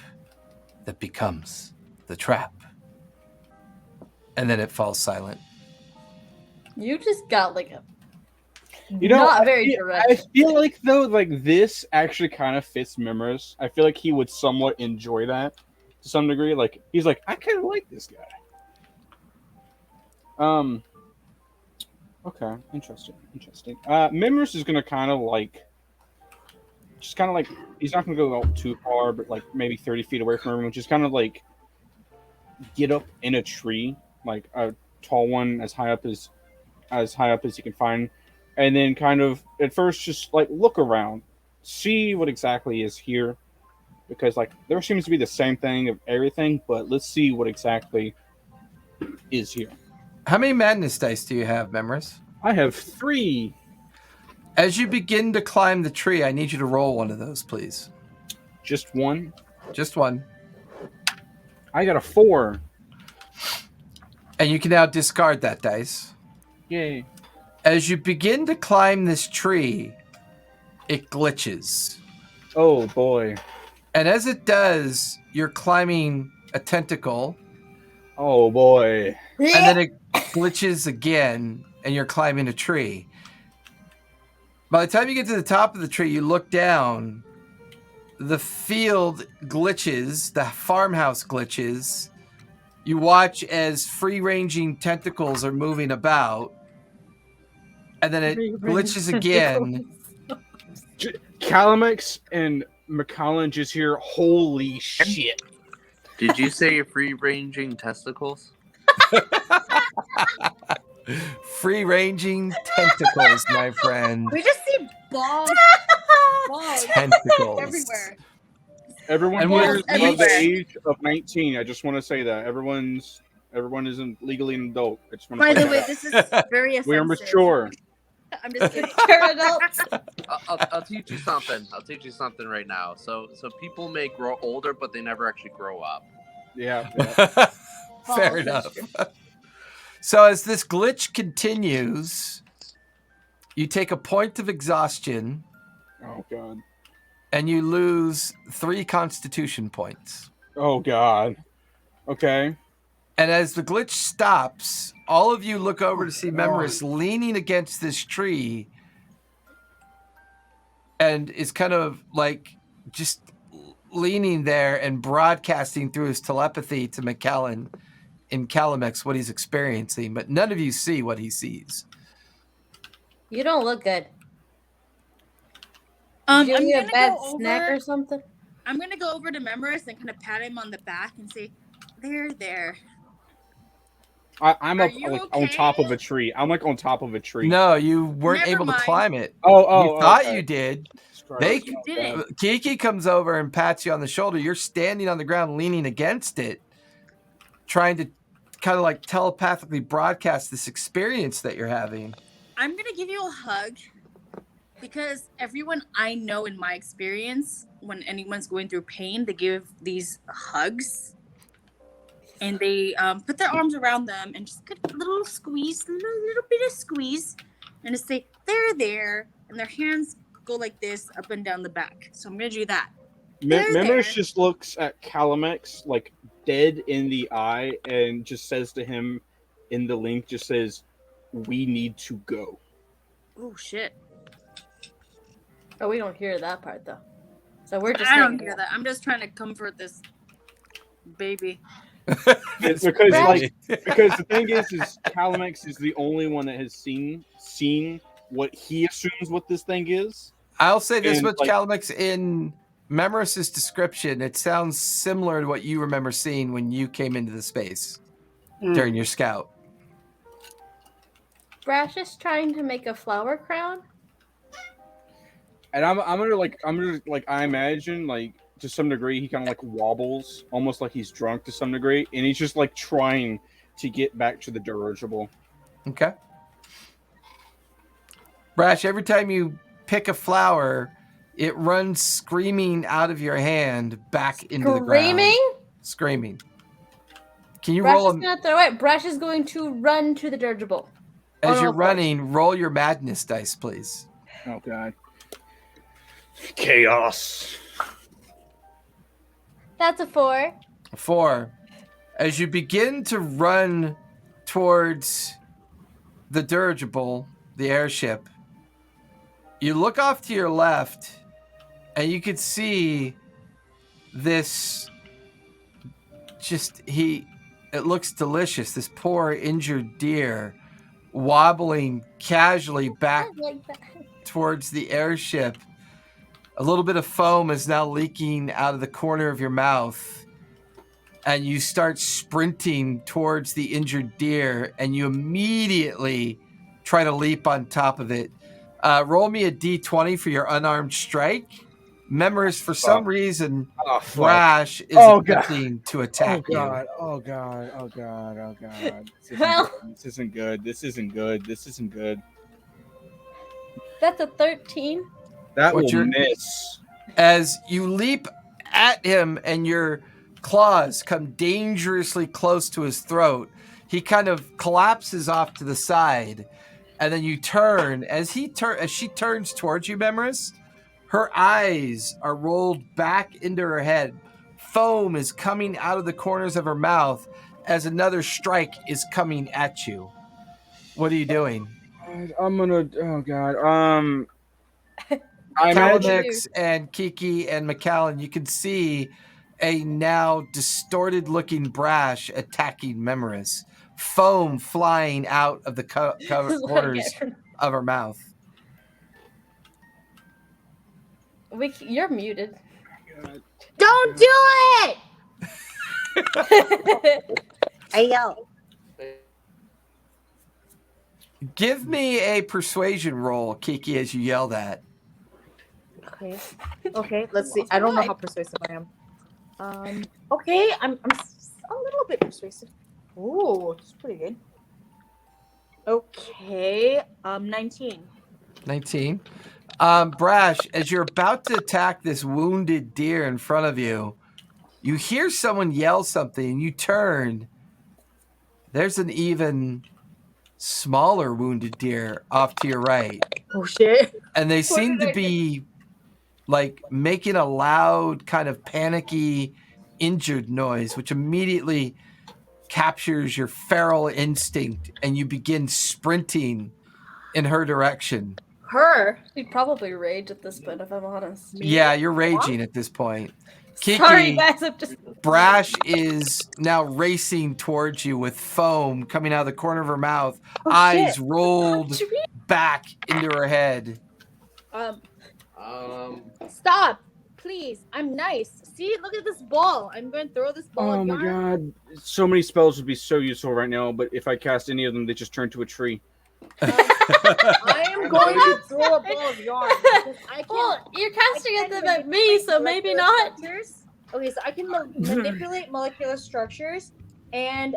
that becomes the trap. And then it falls silent. You just got like a. Not very direct. I feel like though, like this actually kind of fits Mimers. I feel like he would somewhat enjoy that to some degree. Like he's like, I kind of like this guy. Okay, interesting. Mimers is gonna kind of like, just kind of like, he's not gonna go out too far, but like maybe 30 feet away from everyone. Just kind of like get up in a tree, like a tall one as high up as he can find. And then kind of at first just like look around, see what exactly is here, because like there seems to be the same thing of everything, but let's see what exactly is here. How many madness dice do you have, Memories? I have 3. As you begin to climb the tree, I need you to roll one of those, please. Just one. Just one. I got a 4. And you can now discard that dice. Yay. As you begin to climb this tree, it glitches. Oh boy. And as it does, you're climbing a tentacle. Oh boy. And then it glitches again, and you're climbing a tree. By the time you get to the top of the tree, you look down. The field glitches. The farmhouse glitches. You watch as free-ranging tentacles are moving about. And then it glitches again. Calamex and McCollin just hear, holy shit. Did you say free-ranging testicles? Free-ranging tentacles, my friend. We just see balls. Balls Tentacles. everywhere. Everyone And here we're is above the everywhere. age of 19. I just want to say that. Everyone isn't legally an adult. I just want to By say the way, that. this is very offensive. We are mature. I'm just kidding. They're adults. I'll teach you something. I'll teach you something right now. So people may grow older, but they never actually grow up. Yeah. Fair enough. So as this glitch continues, you take a point of exhaustion Oh god. and you lose 3 constitution points. Oh god. Okay. And as the glitch stops, all of you look over to see Memoris leaning against this tree and is kind of like just leaning there and broadcasting through his telepathy to McCallan in Calamex what he's experiencing, but none of you see what he sees. You don't look good. I'm Did you eat a gonna bad go snack over. or something? I'm gonna go over to Memoris and kind of pat him on the back and say, "There." I'm Are up you like on okay? top of a tree. I'm like on top of a tree. No, you weren't Never able mind. to climb it. Oh, You thought okay. you did. Christ. They You didn't. Kiki comes over and pats you on the shoulder. You're standing on the ground leaning against it, trying to kind of like telepathically broadcast this experience that you're having. I'm gonna give you a hug because everyone I know in my experience, when anyone's going through pain, they give these hugs. And they put their arms around them and just get a little squeeze, little bit of squeeze. and just say, "They're there," and their hands go like this up and down the back. So I'm gonna do that. Memories just looks at Calamex like dead in the eye and just says to him in the link, just says, "We need to go." Oh shit! Oh, we don't hear that part though. So we're just. I don't hear that. I'm just trying to comfort this baby. It's because because the thing is Calamex is the only one that has seen what he assumes what this thing is. I'll say this And, much, Calamex, in Memoris's description, it sounds similar to what you remember seeing when you came into the space during your scout. Brash is trying to make a flower crown. And I'm gonna I imagine like to some degree he kind of like wobbles, almost like he's drunk to some degree, and he's just like trying to get back to the dirigible. Okay. Brash, every time you pick a flower, it runs screaming out of your hand back into the ground. Screaming. Can you Brash roll? is gonna throw it. Brash is going to run to the dirigible. As you're running, roll your madness dice, please. Oh god. Chaos. That's a 4. 4. As you begin to run towards the dirigible, the airship, you look off to your left and you can see this it looks delicious, this poor injured deer wobbling casually back towards the airship. A little bit of foam is now leaking out of the corner of your mouth, and you start sprinting towards the injured deer, and you immediately try to leap on top of it. Roll me a d20 for your unarmed strike. Memories, for some reason, Brash is attempting to attack you. Oh god. This isn't good. This isn't good. That's a 13. That will miss. As you leap at him and your claws come dangerously close to his throat, he kind of collapses off to the side, and then you turn. As she turns towards you, Memoris, her eyes are rolled back into her head. Foam is coming out of the corners of her mouth as another strike is coming at you. What are you doing? I'm gonna. Oh god. Calamex and Kiki and McAllen, you can see a now distorted-looking Brash attacking Memoris. Foam flying out of the corners of her mouth. You're muted. Don't do it! I yell. Give me a persuasion roll, Kiki, as you yell that. Okay, let's see. I don't know how persuasive I am. Okay, I'm a little bit persuasive. Ooh, it's pretty good. Okay, 19. 19. Brash, as you're about to attack this wounded deer in front of you, you hear someone yell something, and you turn. There's an even smaller wounded deer off to your right. Oh, shit. And they seem to be like making a loud kind of panicky injured noise, which immediately captures your feral instinct, and you begin sprinting in her direction. Her? She'd probably rage at this point, if I'm honest. Yeah, you're raging at this point. Kiki, sorry guys, I'm just... Brash is now racing towards you with foam coming out of the corner of her mouth, eyes rolled back into her head. Stop, please. I'm nice. See, look at this ball. I'm going to throw this ball. Oh my god. So many spells would be so useful right now, but if I cast any of them, they just turn to a tree. I am going to throw a ball of yarn. Well, you're casting them at me, so maybe not. Okay, so I can manipulate molecular structures, and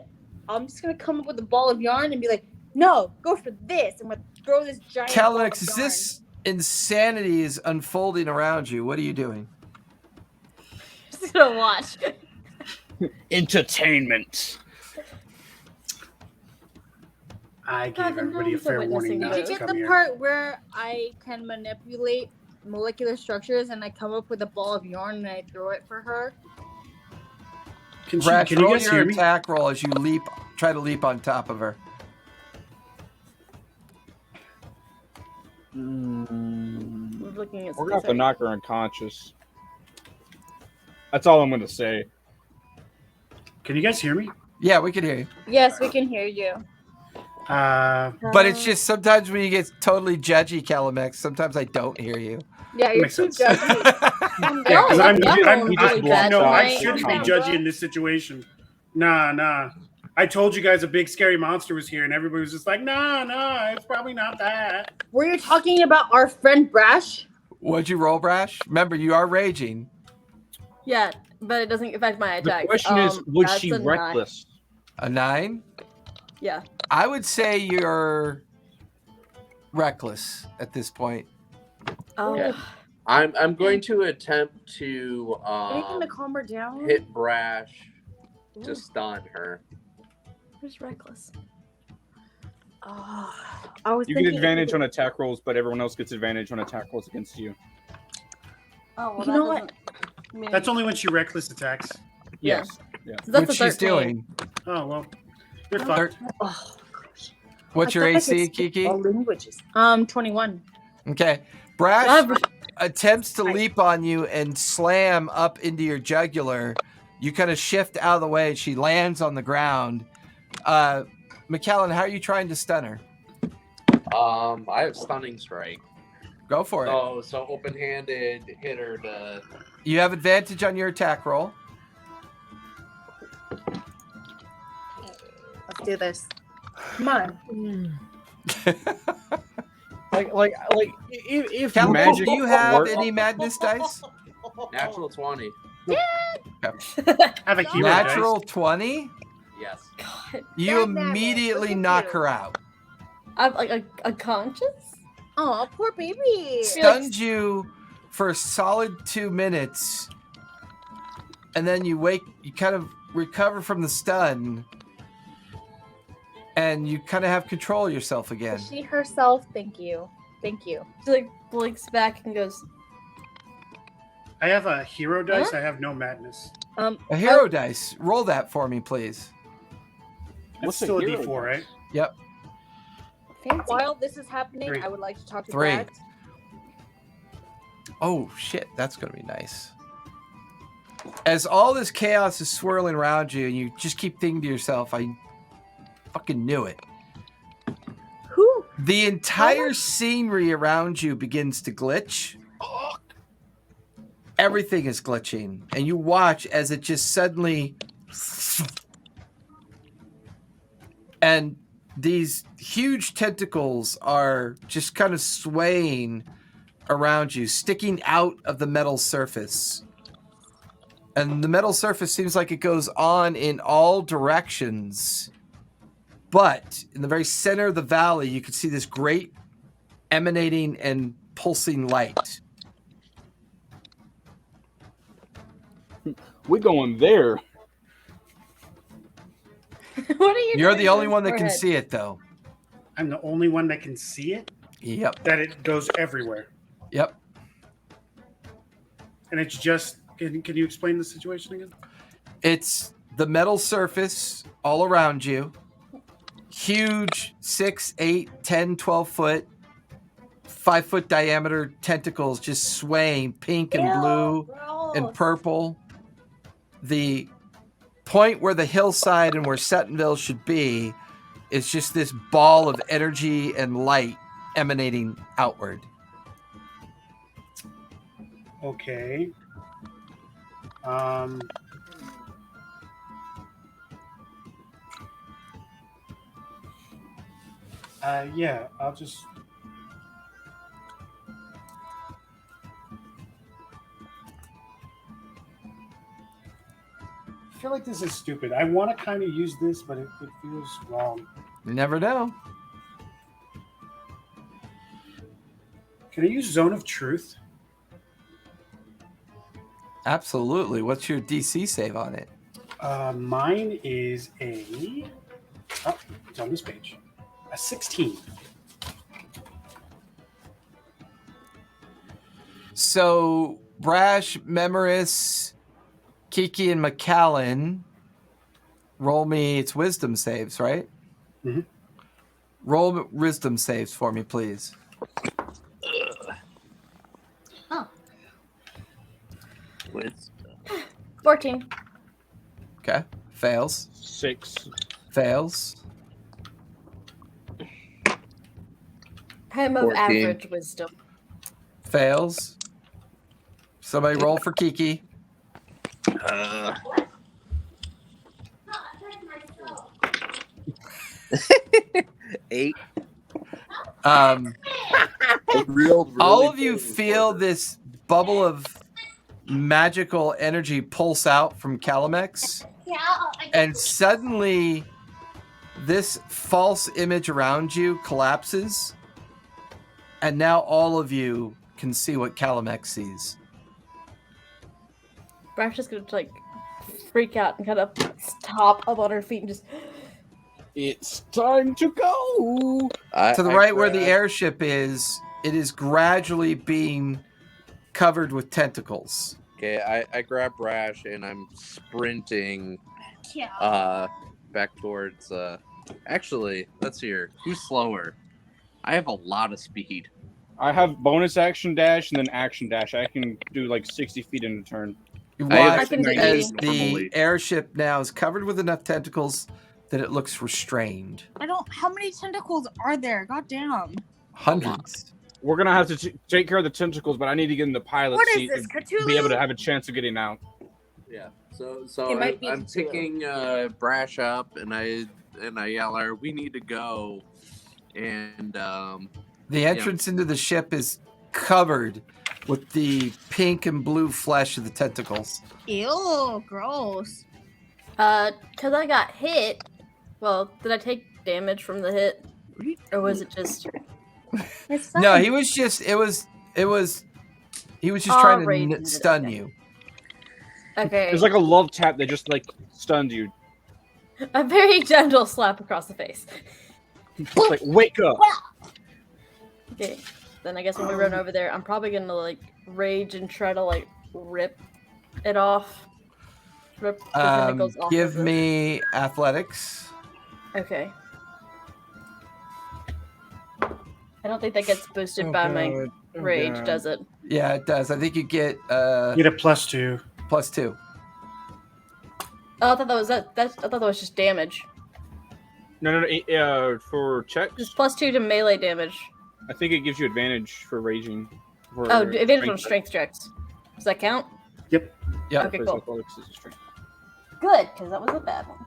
I'm just going to come up with a ball of yarn and be like, no, go for this. I'm going to throw this giant Calex, as this insanity is unfolding around you, what are you doing? Just gonna watch. Entertainment. I gave Haven't everybody a known the fair warning witnessing not Did to you vote. get come the here. part where I can manipulate molecular structures and I come up with a ball of yarn and I throw it for her? Brash, Can you roll guys your hear me? attack roll as you try to leap on top of her. We're looking at We're gonna have to specific. knock her unconscious. That's all I'm gonna say. Can you guys hear me? Yeah, we can hear you. Yes, we can hear you. But it's just sometimes when you get totally judgy, Calamex, sometimes I don't hear you. Yeah, you're makes too sense. judgy. No, Yeah, because I'm rolling he just really blocked bad no, out I tonight. shouldn't be Calm judgy down. in this situation. Nah. I told you guys a big scary monster was here, and everybody was just like, nah, it's probably not that. Were you talking about our friend Brash? What'd you roll, Brash? Remember, you are raging. Yeah, but it doesn't affect my The attacks. question is, was That's she a 9. reckless? A 9? Yeah. I would say you're reckless at this point. Oh. Yeah. I'm going to attempt to Anything to calm her down? hit Brash Ooh, to stun her. who's reckless? Oh, I was You get thinking advantage on attack rolls, but everyone else gets advantage on attack rolls against you. Oh, well, You know what? mean... That's only when she reckless attacks. Yeah. Yes. Yeah. So that's Which a she's 13. doing. Oh, well. You're Thir- fucked. Oh, gosh. What's I your thought I could AC, speak Kiki? all languages. 21. Okay. Brash Average. attempts to I- leap on you and slam up into your jugular. You kind of shift out of the way. She lands on the ground. McKellen, how are you trying to stun her? I have stunning strike. Go for it. So open-handed hit her to. You have advantage on your attack roll. Let's do this. Come on. If Calamex, magic do you have worked- any madness dice? Natural 20. Have a hero Natural dice. 20? Yes. God. You Bad immediately madness. knock Look at her out. I'm like a conscious? Oh, poor baby. Stunned you for a solid 2 minutes, and then you kind of recover from the stun, and you kind of have control of yourself again. She herself, thank you. Thank you. She like blinks back and goes, I have a hero dice. Huh? I have no madness. A hero dice. Roll that for me, please. That's What's a still a hero D4, right? dice? Yep. fancy. While this is happening, 3. I would like to talk to 3. Brad. Oh, shit. That's going to be nice. As all this chaos is swirling around you, and you just keep thinking to yourself, I fucking knew it. Who? The entire scenery around you begins to glitch. Everything is glitching, and you watch as it just suddenly, and these huge tentacles are just kind of swaying around you, sticking out of the metal surface. And the metal surface seems like it goes on in all directions. But in the very center of the valley, you can see this great emanating and pulsing light. We going there. What are you You're doing the to only his one that can forehead? see it, though. I'm the only one that can see it. Yep. That it goes everywhere. Yep. And it's just. Can you explain the situation again? It's the metal surface all around you. Huge 6, 8, 10, 12 foot, 5 foot diameter tentacles just swaying pink and blue and purple. The point where the hillside and where Suttonville should be is just this ball of energy and light emanating outward. Okay. Yeah, I'll just. I feel like this is stupid. I want to kind of use this, but it feels wrong. You never know. Can I use Zone of Truth? Absolutely. What's your DC save on it? Mine is a. Oh, it's on this page. A 16. So Brash, Memoris, Kiki, and McAllen roll me. It's wisdom saves, right? Mm-hmm. Roll wisdom saves for me, please. Oh. Wisdom. 14. Okay. Fails. 6. Fails. I am of 14. average wisdom. Fails. Somebody roll for Kiki. Eight. All of you feel this bubble of magical energy pulse out from Calamex, and suddenly this false image around you collapses, and now all of you can see what Calamex sees. Brash is gonna like freak out and kind of stop up on her feet and just. It's time to go. To the right where the airship is, it is gradually being covered with tentacles. Okay, I grab Brash and I'm sprinting back towards actually, let's hear. Who's slower? I have a lot of speed. I have bonus action dash and then action dash. I can do like 60 feet in a turn. You I watch can do as 80. the normally. airship now is covered with enough tentacles that it looks restrained. I don't. How many tentacles are there? God damn. Hundreds. We're gonna have to take care of the tentacles, but I need to get in the pilot What is seat this, to Cthulhu? be able to have a chance of getting out. Yeah. It So might be I'm two. picking Brash up and I yell at her, we need to go. And The entrance into the ship is covered with the pink and blue flesh of the tentacles. Ew, gross. Cause I got hit. Well, did I take damage from the hit, or was it just? It's No, fine. he was just he was just Oh, trying to Raven did it, stun okay. you. Okay. It's like a love tap that just like stunned you. A very gentle slap across the face. It's like wake up. Okay. Then I guess when we run over there, I'm probably gonna like rage and try to like rip it off. Rip the tentacles off. Give of the- me athletics. Okay. I don't think that gets boosted by my rage, does it? Yeah, it does. I think you get You get a +2. +2. Oh, I thought that was I thought that was just damage. No. For checks, Just +2 to melee damage. I think it gives you advantage for raging. For Oh, advantage on strength checks. Does that count? Yep. Yeah. Okay, cool. Athletics is a strength. Good, because that was a bad one.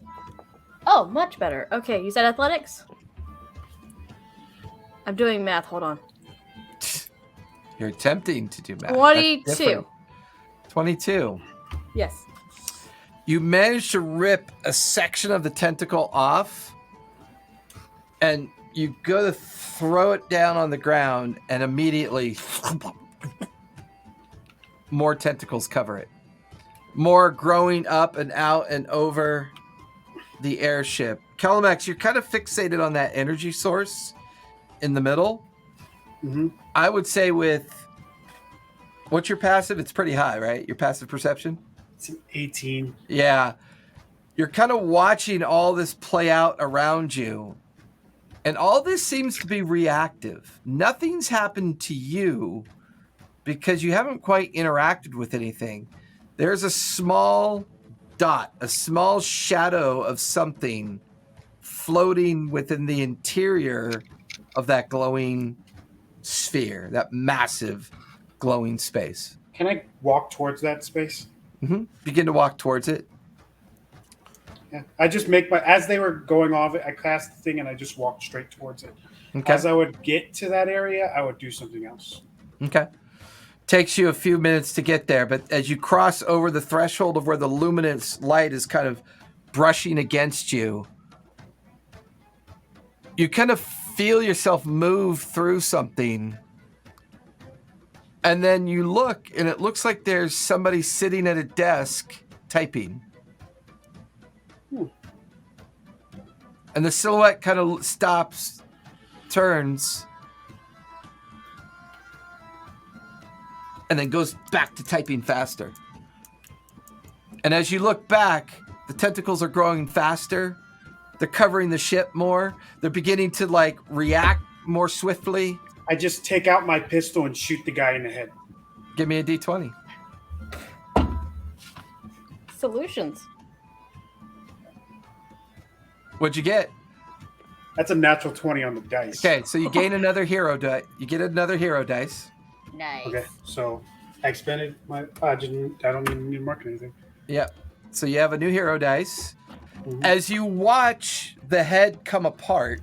Oh, much better. Okay, you said athletics? I'm doing math. Hold on. You're attempting to do math. That's 22. different. 22. Yes. You manage to rip a section of the tentacle off, and you go to throw it down on the ground, and immediately more tentacles cover it. More growing up and out and over the airship. Calamex, you're kind of fixated on that energy source in the middle. Mm-hmm. I would say with what's your passive? It's pretty high, right? Your passive perception? It's an 18. Yeah. You're kind of watching all this play out around you. And all this seems to be reactive. Nothing's happened to you because you haven't quite interacted with anything. There's a small dot, a small shadow of something floating within the interior of that glowing sphere, that massive glowing space. Can I walk towards that space? Begin to walk towards it. Yeah. I just make as they were going off it, I cast the thing and I just walked straight towards it. Okay. As I would get to that area, I would do something else. Okay. Takes you a few minutes to get there, but as you cross over the threshold of where the luminous light is kind of brushing against you, you kind of feel yourself move through something. And then you look, and it looks like there's somebody sitting at a desk typing. And the silhouette kind of stops turns, and then goes back to typing faster. And as you look back, the tentacles are growing faster. They're covering the ship more. They're beginning to like react more swiftly. I just take out my pistol and shoot the guy in the head. Give me a D20. Solutions. What'd you get? That's a natural 20 on the dice. Okay, so you gain another hero die. You get another hero dice. Nice. Okay, so I expended my. I don't even need to mark anything. Yep. So you have a new hero dice. Mhm. As you watch the head come apart,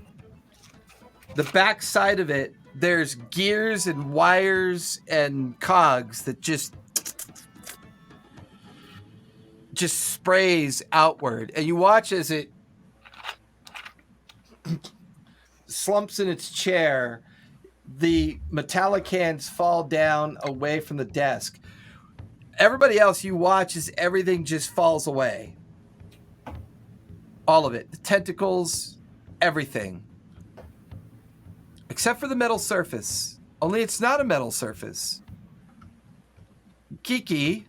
the back side of it, there's gears and wires and cogs that just sprays outward. And you watch as it slumps in its chair. The metallic hands fall down away from the desk. Everybody else you watch as everything just falls away. All of it. The tentacles, everything. Except for the metal surface. Only it's not a metal surface. Kiki,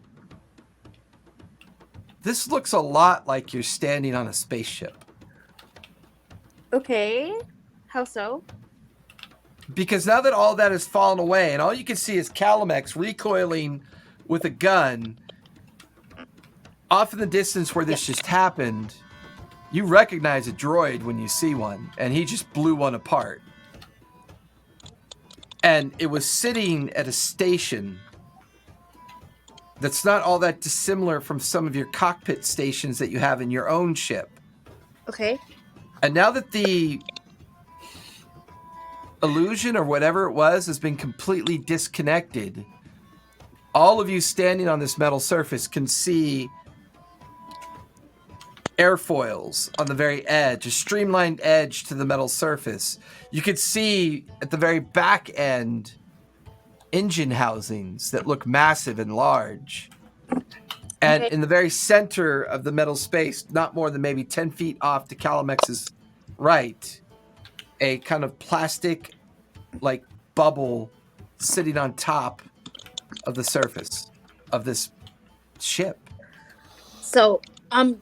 this looks a lot like you're standing on a spaceship. Okay. How so? Because now that all that has fallen away and all you can see is Calamex recoiling with a gun off in the distance where this just happened, you recognize a droid when you see one, and he just blew one apart. And it was sitting at a station that's not all that dissimilar from some of your cockpit stations that you have in your own ship. Okay. And now that the illusion or whatever it was has been completely disconnected, all of you standing on this metal surface can see airfoils on the very edge, a streamlined edge to the metal surface. You could see at the very back end engine housings that look massive and large. And in the very center of the metal space, not more than maybe 10 feet off to Calamex's right, a kind of plastic like bubble sitting on top of the surface of this ship. So,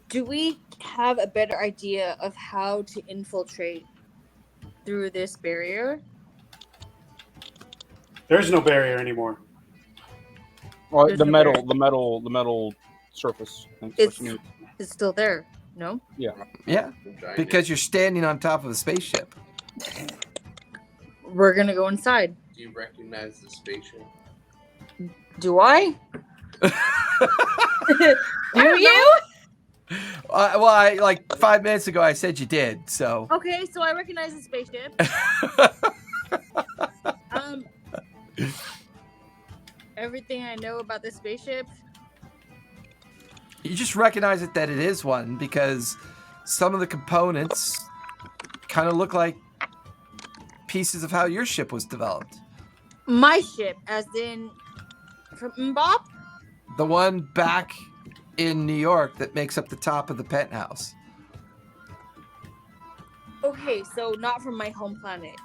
do we have a better idea of how to infiltrate through this barrier? There's no barrier anymore. Well, There's the no metal surface. That's what you mean. It's still there, no? Yeah, Giant because you're standing on top of a spaceship. We're gonna go inside. Do you recognize the spaceship? Do I? Do you? Well, I like 5 minutes ago I said you did, so. Okay, so I recognize the spaceship. Everything I know about the spaceship. You just recognize it that it is one because some of the components kind of look like pieces of how your ship was developed. My ship, as in from Mbop? The one back in New York that makes up the top of the penthouse. Okay, so not from my home planet.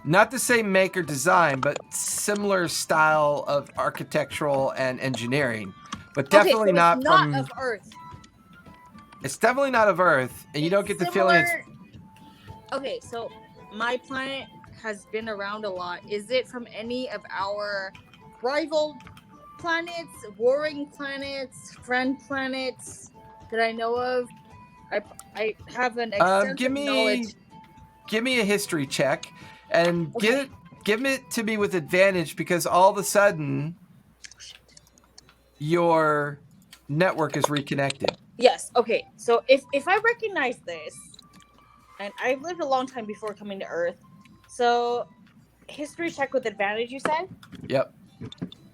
Not the same make or design, but similar style of architectural and engineering. But definitely okay, so not it's from... not of Earth. It's definitely not of Earth, and you don't get the feeling it's... Okay, so my planet has been around a lot. Is it from any of our rival planets, warring planets, friend planets that I know of? I have an extensive knowledge. Give me a history check, and give it to me with advantage because all of a sudden your network is reconnected. Yes. Okay. So if I recognize this, and I've lived a long time before coming to Earth, so history check with advantage, you said? Yep.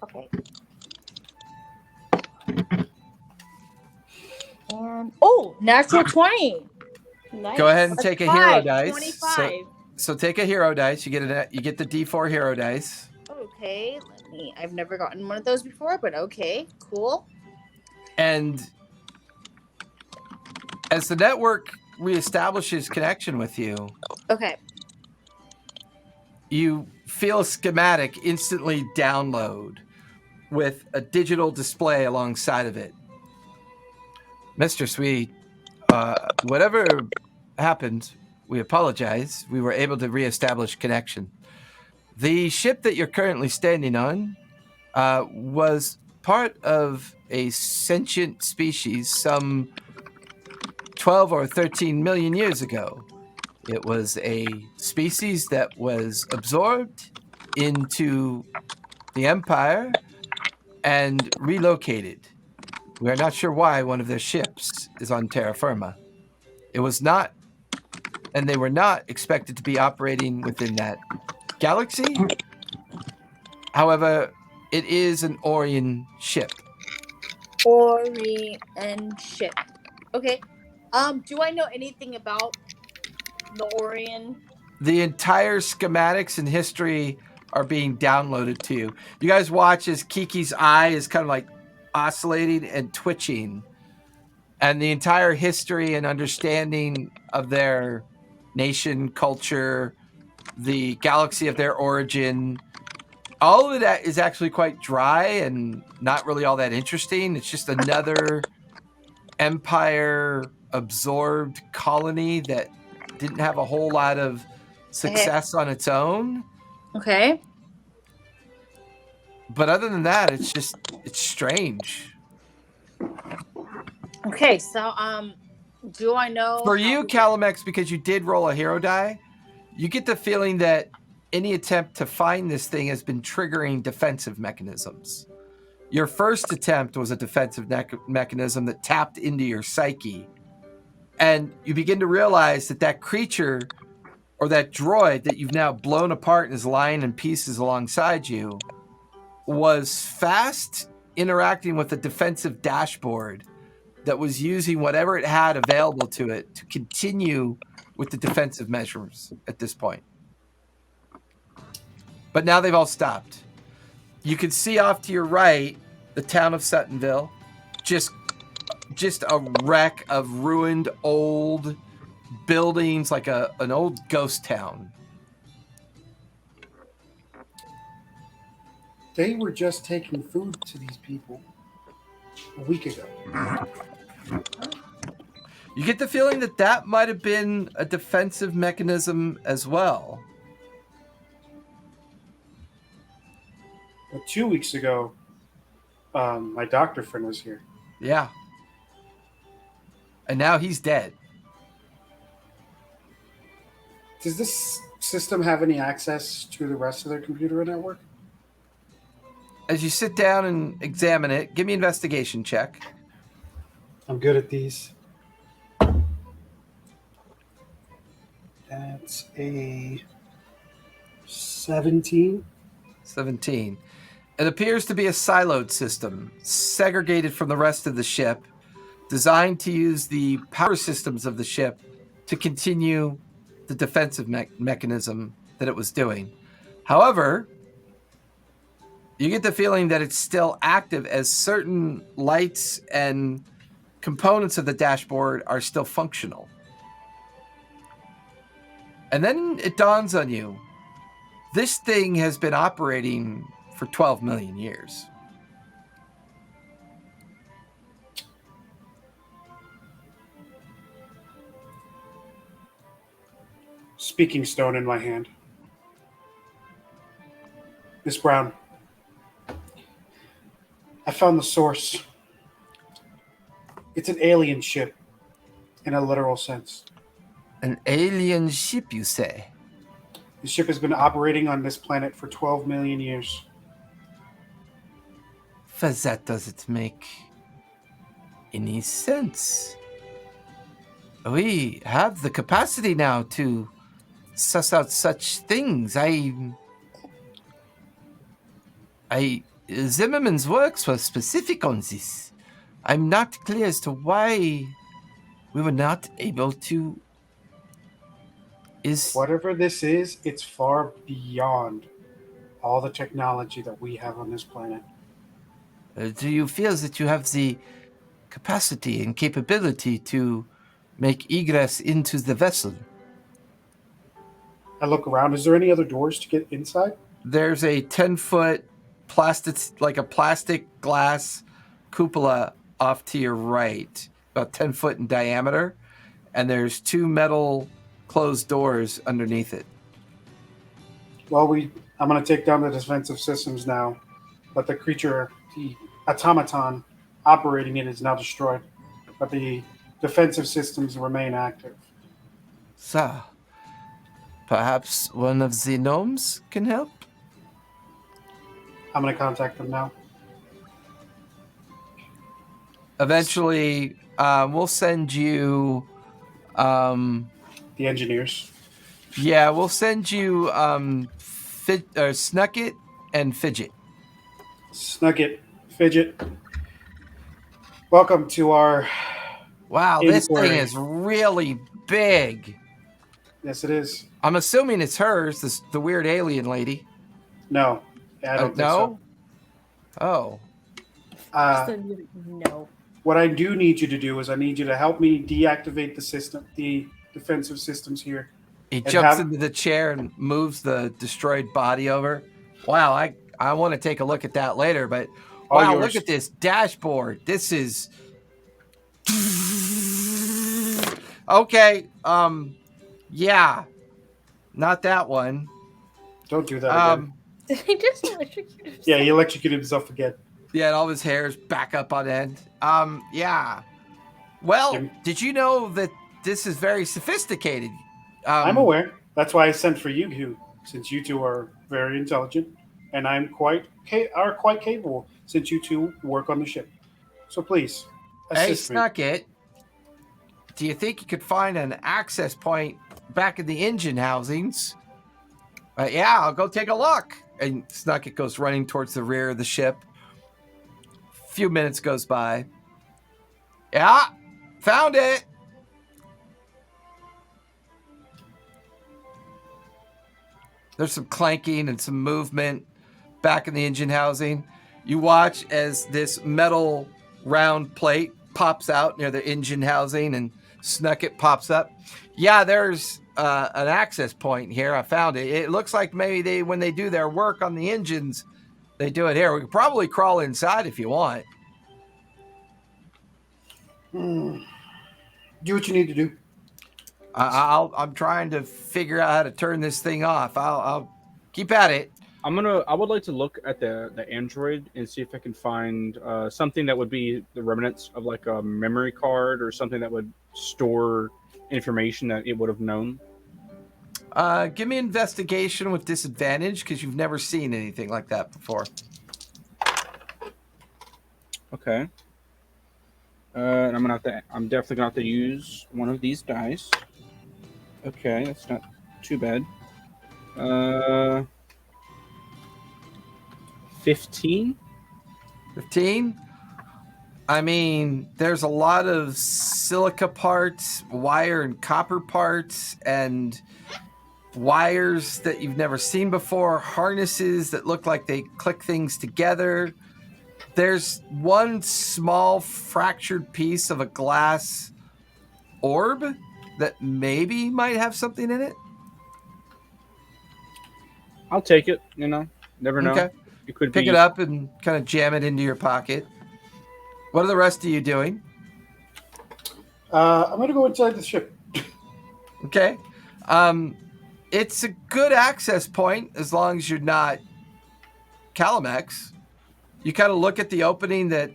Okay. And natural 20. Nice. Go ahead and take a hero 5, dice. 25. So take a hero dice. You get the D4 hero dice. Okay, I've never gotten one of those before, but okay, cool. And as the network reestablishes connection with you, Okay. you feel a schematic instantly download with a digital display alongside of it. Mr. Sweet, whatever happened, we apologize. We were able to reestablish connection. The ship that you're currently standing on was part of a sentient species some 12 or 13 million years ago. It was a species that was absorbed into the Empire and relocated. We are not sure why one of their ships is on terra firma. It was not, and they were not expected to be operating within that galaxy. However, it is an Orion ship. Orion ship. Okay. Do I know anything about the Orion? The entire schematics and history are being downloaded to you. You guys watch as Kiki's eye is kind of like oscillating and twitching, and the entire history and understanding of their nation, culture, the galaxy of their origin, all of that is actually quite dry and not really all that interesting. It's just another Empire absorbed colony that didn't have a whole lot of success on its own. Okay. But other than that, it's strange. Okay, so do I know For you, Calamex, because you did roll a hero die, you get the feeling that any attempt to find this thing has been triggering defensive mechanisms. Your first attempt was a defensive mechanism that tapped into your psyche. And you begin to realize that that creature or that droid that you've now blown apart and is lying in pieces alongside you was fast interacting with a defensive dashboard that was using whatever it had available to it to continue with the defensive measures at this point. But now they've all stopped. You can see off to your right the town of Suttonville, just a wreck of ruined old buildings, like an old ghost town. They were just taking food to these people a week ago. You get the feeling that that might have been a defensive mechanism as well. But 2 weeks ago, my doctor friend was here. Yeah. And now he's dead. Does this system have any access to the rest of their computer network? As you sit down and examine it, give me an investigation check. I'm good at these. That's a 17. 17. It appears to be a siloed system, segregated from the rest of the ship, designed to use the power systems of the ship to continue the defensive mechanism that it was doing. However, you get the feeling that it's still active as certain lights and components of the dashboard are still functional. And then it dawns on you, this thing has been operating for 12 million years. Speaking stone in my hand. Miss Brown, I found the source. It's an alien ship, in a literal sense. An alien ship, you say? The ship has been operating on this planet for 12 million years. For that doesn't make any sense. We have the capacity now to suss out such things. Zimmerman's works were specific on this. I'm not clear as to why we were not able to. Whatever this is, it's far beyond all the technology that we have on this planet. Do you feel that you have the capacity and capability to make egress into the vessel? I look around. Is there any other doors to get inside? There's a 10-foot plastic glass cupola off to your right, about 10 foot in diameter, and there's 2 metal closed doors underneath it. Well, I'm going to take down the defensive systems now, but the creature, the automaton operating it, is now destroyed, but the defensive systems remain active. So, perhaps one of the gnomes can help? I'm going to contact them now. Eventually, we'll send you... The engineers. Yeah, we'll send you Snucket and Fidget. Snugget, Fidget. Welcome to our... Wow, this inquiry. thing is really big. Yes, it is. I'm assuming it's hers, the weird alien lady. No, I don't think no? Oh. so. No. What I do need you to do is I need you to help me deactivate the defensive systems here. He jumps into the chair and moves the destroyed body over. Wow, I want to take a look at that later, but wow, look at this dashboard. This is... Okay, yeah. Not that one. Don't do that again. Did he just electrocute himself? Yeah, he electrocuted himself again. Yeah, and all his hair's back up on end. Yeah. Well, did you know that this is very sophisticated? I'm aware. That's why I sent for you two, since you two are very intelligent, and I'm quite capable, since you two work on the ship. So please, assist me. Snucket, do you think you could find an access point back in the engine housings? Yeah, I'll go take a look. And Snucket goes running towards the rear of the ship. A few minutes goes by. Yeah, found it. There's some clanking and some movement back in the engine housing. You watch as this metal round plate pops out near the engine housing and Snucket pops up. Yeah, there's an access point here. I found it. It looks like maybe when they do their work on the engines, they do it here. We could probably crawl inside if you want. Do what you need to do. I'm trying to figure out how to turn this thing off. I'll keep at it. I would like to look at the android and see if I can find something that would be the remnants of like a memory card or something that would store information that it would have known. Give me investigation with disadvantage because you've never seen anything like that before. Okay. And I'm definitely gonna have to use one of these dice. Okay, that's not too bad. 15? 15? I mean, there's a lot of silica parts, wire and copper parts, and wires that you've never seen before, harnesses that look like they click things together. There's one small fractured piece of a glass orb that maybe might have something in it. I'll take it, never know. Okay. It could pick be... it up and kind of jam it into your pocket. What are the rest of you doing? I'm going to go inside the ship. Okay. It's a good access point as long as you're not Calamex. You kind of look at the opening that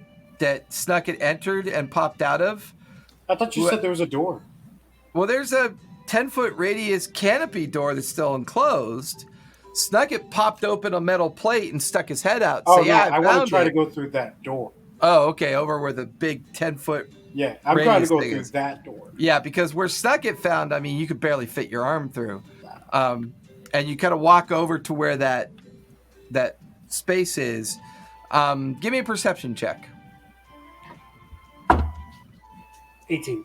Snucket entered and popped out of. I thought you said there was a door. Well, there's a 10-foot radius canopy door that's still enclosed. Snucket popped open a metal plate and stuck his head out. Oh, yeah, I want to try to go through that door. Oh, okay, over where the big 10-foot Yeah, I'm trying to go through that door. Yeah, because where Snucket found, I mean, you could barely fit your arm through. And you kind of walk over to where that space is. Give me a perception check. 18.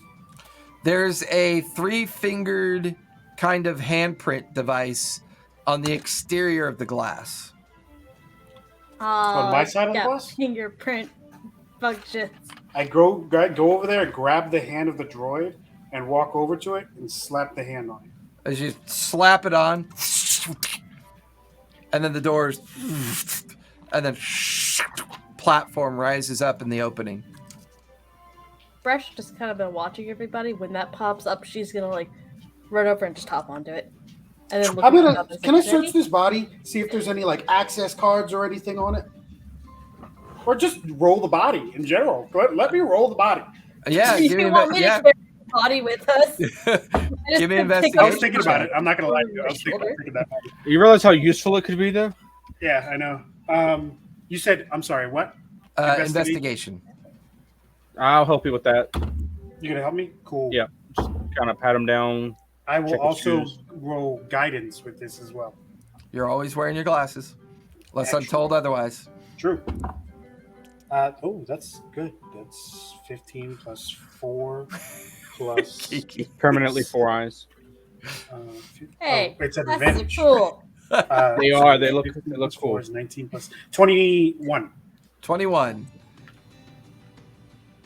There's a 3-fingered kind of handprint device on the exterior of the glass. On my side of the glass? Fingerprint functions. I go over there, grab the hand of the droid, and walk over to it and slap the hand on it. as you slap it on, and then the doors, and then platform rises up in the opening. Bresh just kind of been watching everybody. When that pops up, she's gonna like run over and just hop onto it, and then look. I'm at the gonna. others, Can I like, search "Ready?" this body? See if there's any like access cards or anything on it, or just roll the body in general. Go ahead, let me roll the body. Yeah, Do give me you want me to yeah. carry the body with us? Give me I investigation. was thinking about it. I'm not gonna lie to you. I was thinking that. You realize how useful it could be, though? Yeah, I know. You said. I'm sorry. What? Investigation. I'll help you with that. You gonna help me? Cool. Yeah. Just kind of pat him down. I will Check his also shoes. roll guidance with this as well. You're always wearing your glasses, unless I'm Actually. told otherwise. True. That's good. That's 15 plus 4 plus. Permanently 4 eyes. Hey, it's an that's advantage. cool. They are. They look cool. 4 is 19 plus 21. 21.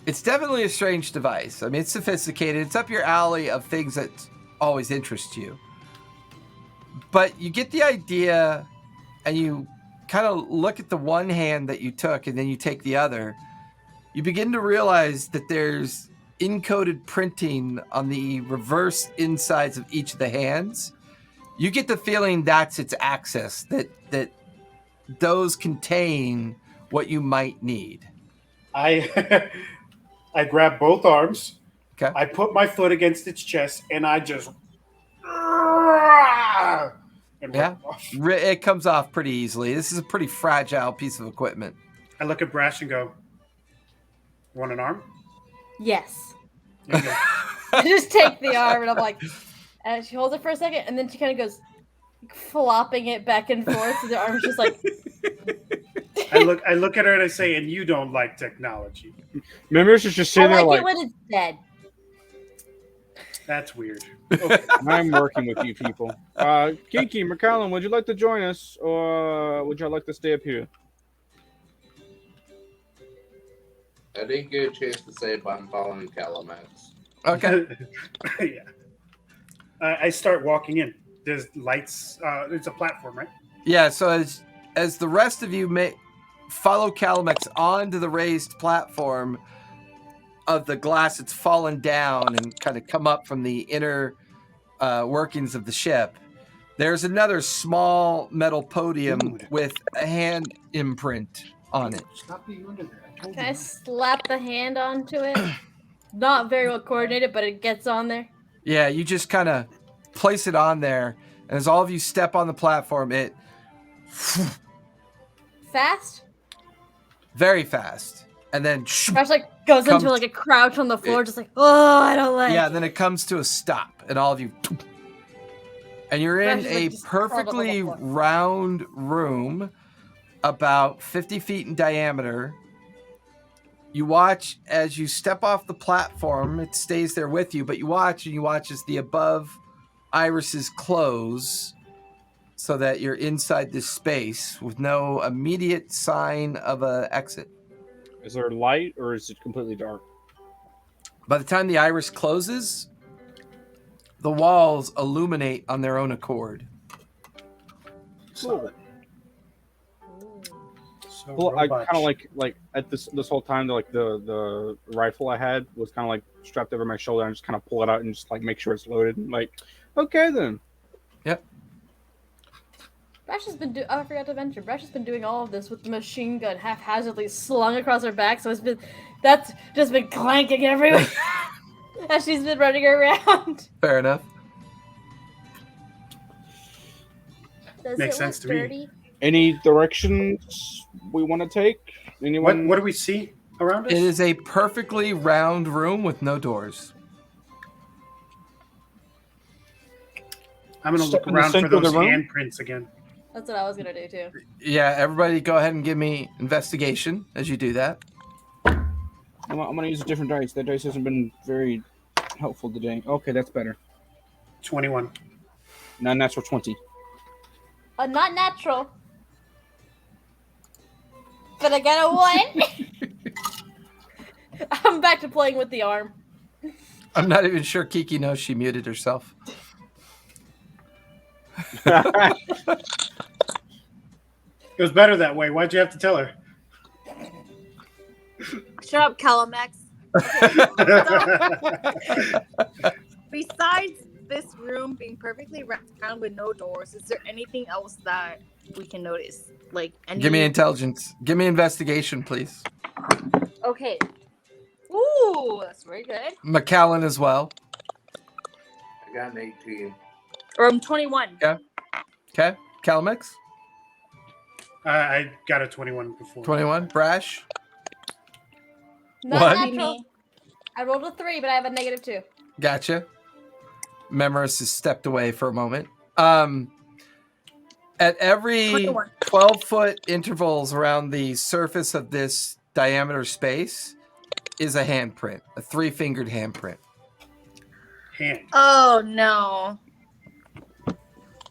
It's definitely a strange device. I mean, it's sophisticated. It's up your alley of things that always interest you. But you get the idea, and you kind of look at the one hand that you took, and then you take the other. You begin to realize that there's encoded printing on the reverse insides of each of the hands. You get the feeling that's its access, that those contain what you might need. I grab both arms. Okay. I put my foot against its chest, and I just. And Yeah. It comes off pretty easily. This is a pretty fragile piece of equipment. I look at Brash and go, "You want an arm?" Yes. Here you go. I just take the arm and I'm like, and she holds it for a second, and then she kind of goes flopping it back and forth. So the arm's just like. I look at her and I say, "And you don't like technology." Members are just sitting I there like like, it when it's dead. That's weird. Okay. I'm working with you people. Kiki, McCallum, would you like to join us, or would you like to stay up here? I didn't get a chance to say it, but I'm following Calamax. Okay. Yeah. I start walking in. There's lights. It's a platform, right? Yeah, so as the rest of you may follow Calamex onto the raised platform of the glass that's fallen down and kind of come up from the inner workings of the ship, there's another small metal podium Dude. with a hand imprint on it. Stop being under there. I told Can I you. slap the hand onto it? Not very well coordinated, but it gets on there. Yeah, you just kind of place it on there, and as all of you step on the platform, it Fast? very fast, and then Crash like goes Comes- into like a crouch on the floor, just like, oh, I don't like. yeah, then it comes to a stop, and all of you, and you're in Crash is, like, a just curled up on the perfectly floor. round room, about 50 feet in diameter. You watch as you step off the platform; it stays there with you, but you watch as the above irises close, so that you're inside this space with no immediate sign of an exit. Is there light, or is it completely dark? By the time the iris closes, the walls illuminate on their own accord. Cool. So Well, I robot. kind of like at this whole time, the rifle I had was kind of like strapped over my shoulder. I just kind of pull it out and just like make sure it's loaded. And like, okay then. Brash has been I forgot to mention, Brash has been doing all of this with the machine gun haphazardly slung across her back, so that's just been clanking everywhere as she's been running around. Fair enough. Does Makes it sense look to me. dirty? Any directions we want to take? Anyone? What do we see around us? It is a perfectly round room with no doors. I'm going to Step look in the around for center of the those room? handprints again. That's what I was gonna do too. Yeah, everybody go ahead and give me investigation as you do that. I'm gonna use a different dice. That dice hasn't been very helpful today. Okay, that's better. 21. Non-natural 20. Not natural. But I got a 1. I'm back to playing with the arm. I'm not even sure Kiki knows she muted herself. It was better that way. Why'd you have to tell her? Shut up, Calamex. Besides this room being perfectly wrapped around with no doors, is there anything else that we can notice? Like any... Give me intelligence. Give me investigation, please. Okay. Ooh, that's very good. McAllen as well. I got an 18. Or I'm 21. Yeah. Okay. Calamix, I got a 21 before. 21. Brash. Not What? natural. I rolled a 3, but I have a -2. Gotcha. Memoris has stepped away for a moment. At every 21. 12-foot intervals around the surface of this diameter space is a handprint, a 3-fingered handprint. Hand. Oh no.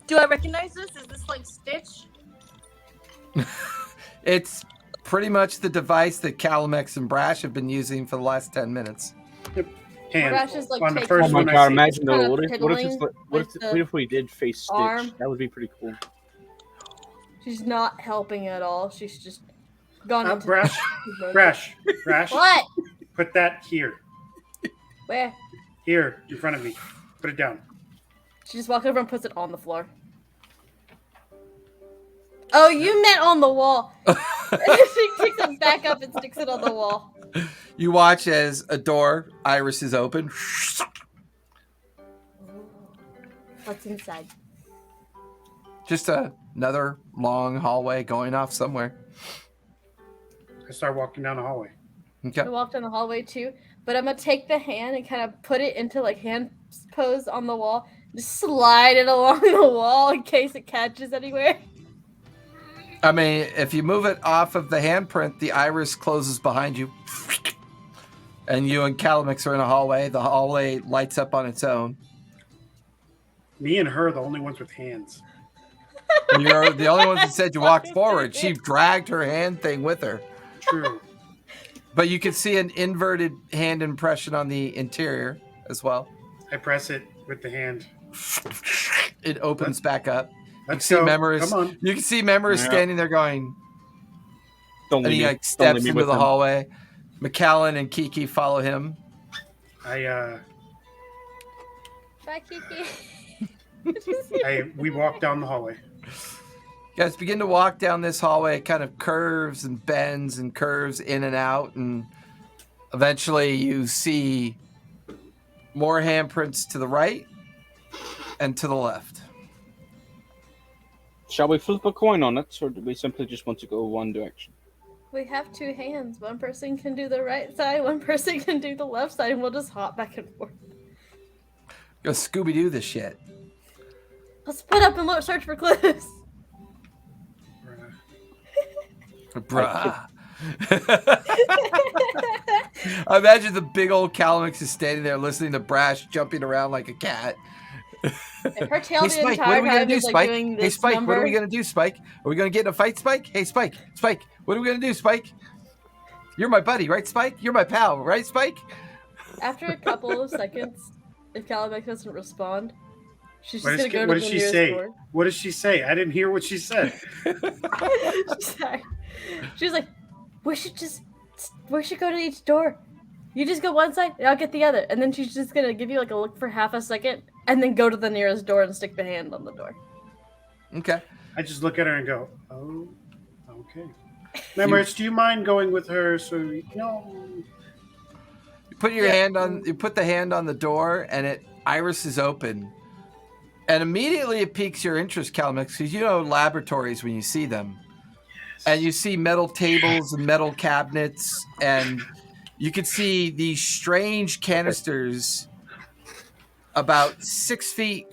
Do I recognize this? Is this like Stitch? It's pretty much the device that Calamex and Brash have been using for the last 10 minutes. Hand. Brash is, like, On the taking- first Oh my one I god! see. Imagine Kind though. of What if piddling what with if we did face Stitch? arm. That would be pretty cool. She's not helping at all. She's just gone into Brash. Brash. Brash. What? Put that here. Where? Here, in front of me. Put it down. She just walks over and puts it on the floor. Oh, you meant on the wall. She picks it back up and sticks it on the wall. You watch as a door, Iris, is open. What's inside? Just another long hallway going off somewhere. I start walking down the hallway. Okay. I walked down the hallway too, but I'm gonna take the hand and kind of put it into like hand pose on the wall. Just slide it along the wall in case it catches anywhere. I mean, if you move it off of the handprint, the iris closes behind you. And you and Calamix are in a hallway. The hallway lights up on its own. Me and her are the only ones with hands. You're the only ones that said you walked forward. She dragged her hand thing with her. True. But you can see an inverted hand impression on the interior as well. I press it with the hand. It opens back up. Let's see go. Memoris. Come on. You can see Memoris Yeah. standing there going, Don't and leave he me. like Don't steps leave me into with the them. hallway. McAllen and Kiki follow him. I Bye, Kiki. we walk down the hallway. You guys begin to walk down this hallway. It kind of curves and bends and curves in and out, and eventually you see more handprints to the right and to the left. Shall we flip a coin on it, or do we simply just want to go one direction? We have 2 hands. One person can do the right side, one person can do the left side, and we'll just hop back and forth. Go Scooby-Doo this shit. Let's split up and search for clues. Bruh. I imagine the big old Calamix is standing there listening to Brash jumping around like a cat. If her tail Hey the Spike, what entire are we gonna time do, is like Spike? doing Hey this Spike, number. what are we gonna do, Spike? Are we gonna get in a fight, Spike? Hey Spike, Spike, what are we gonna do, Spike? You're my buddy, right, Spike? You're my pal, right, Spike? After a couple of seconds, if Calamex doesn't respond, she's What just does gonna go to what the does she nearest say? door. What does she say? I didn't hear what she said. Sorry. She's like, we should go to each door. You just go one side, and I'll get the other. And then she's just gonna give you like a look for half a second, and then go to the nearest door and stick the hand on the door. Okay. I just look at her and go, oh, okay. Memoris, do you mind going with her? So you know, You put your hand on, you put the hand on the door, and iris is open. And immediately it piques your interest, Calamix, because you know laboratories when you see them. And you see metal tables and metal cabinets, and you can see these strange canisters about 6 feet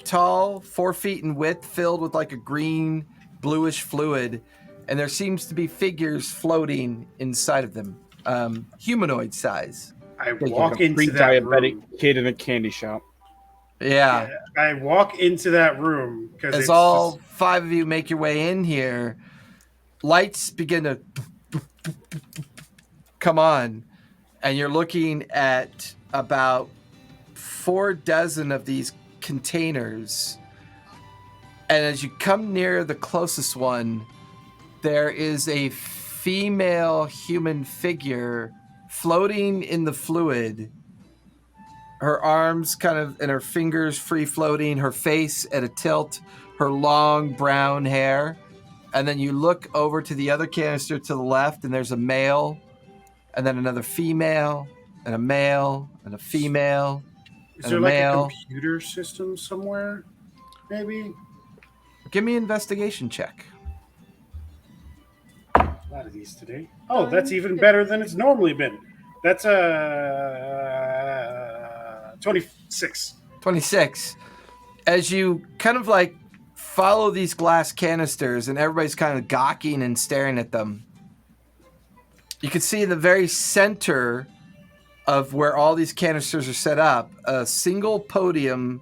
tall, 4 feet in width, filled with like a green, bluish fluid. And there seems to be figures floating inside of them, humanoid size. I Like walk a into that pre-diabetic room. kid in a candy shop. Yeah. I walk into that room because As it's all just, 5 of you make your way in here, lights begin to come on, and you're looking at about 4 dozen of these containers And as you come near the closest one, there is a female human figure floating in the fluid. Her arms kind of and her fingers free floating, her face at a tilt, her long brown hair. And then you look over to the other canister to the left, and there's a male, and then another female, and a male, and a female. Is and there a like male. a computer system somewhere? Maybe? Give me an investigation check. A lot of these today. Oh, that's even better than it's normally been. That's 26. 26. As you kind of like follow these glass canisters and everybody's kind of gawking and staring at them, you can see in the very center of where all these canisters are set up, a single podium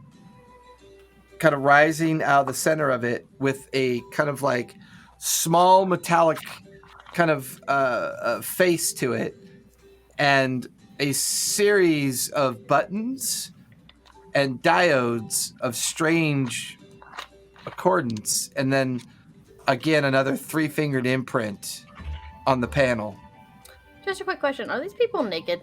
kind of rising out of the center of it with a kind of like small metallic kind of face to it and a series of buttons and diodes of strange accordance, and then again another 3-fingered imprint on the panel. Just a quick question: are these people naked?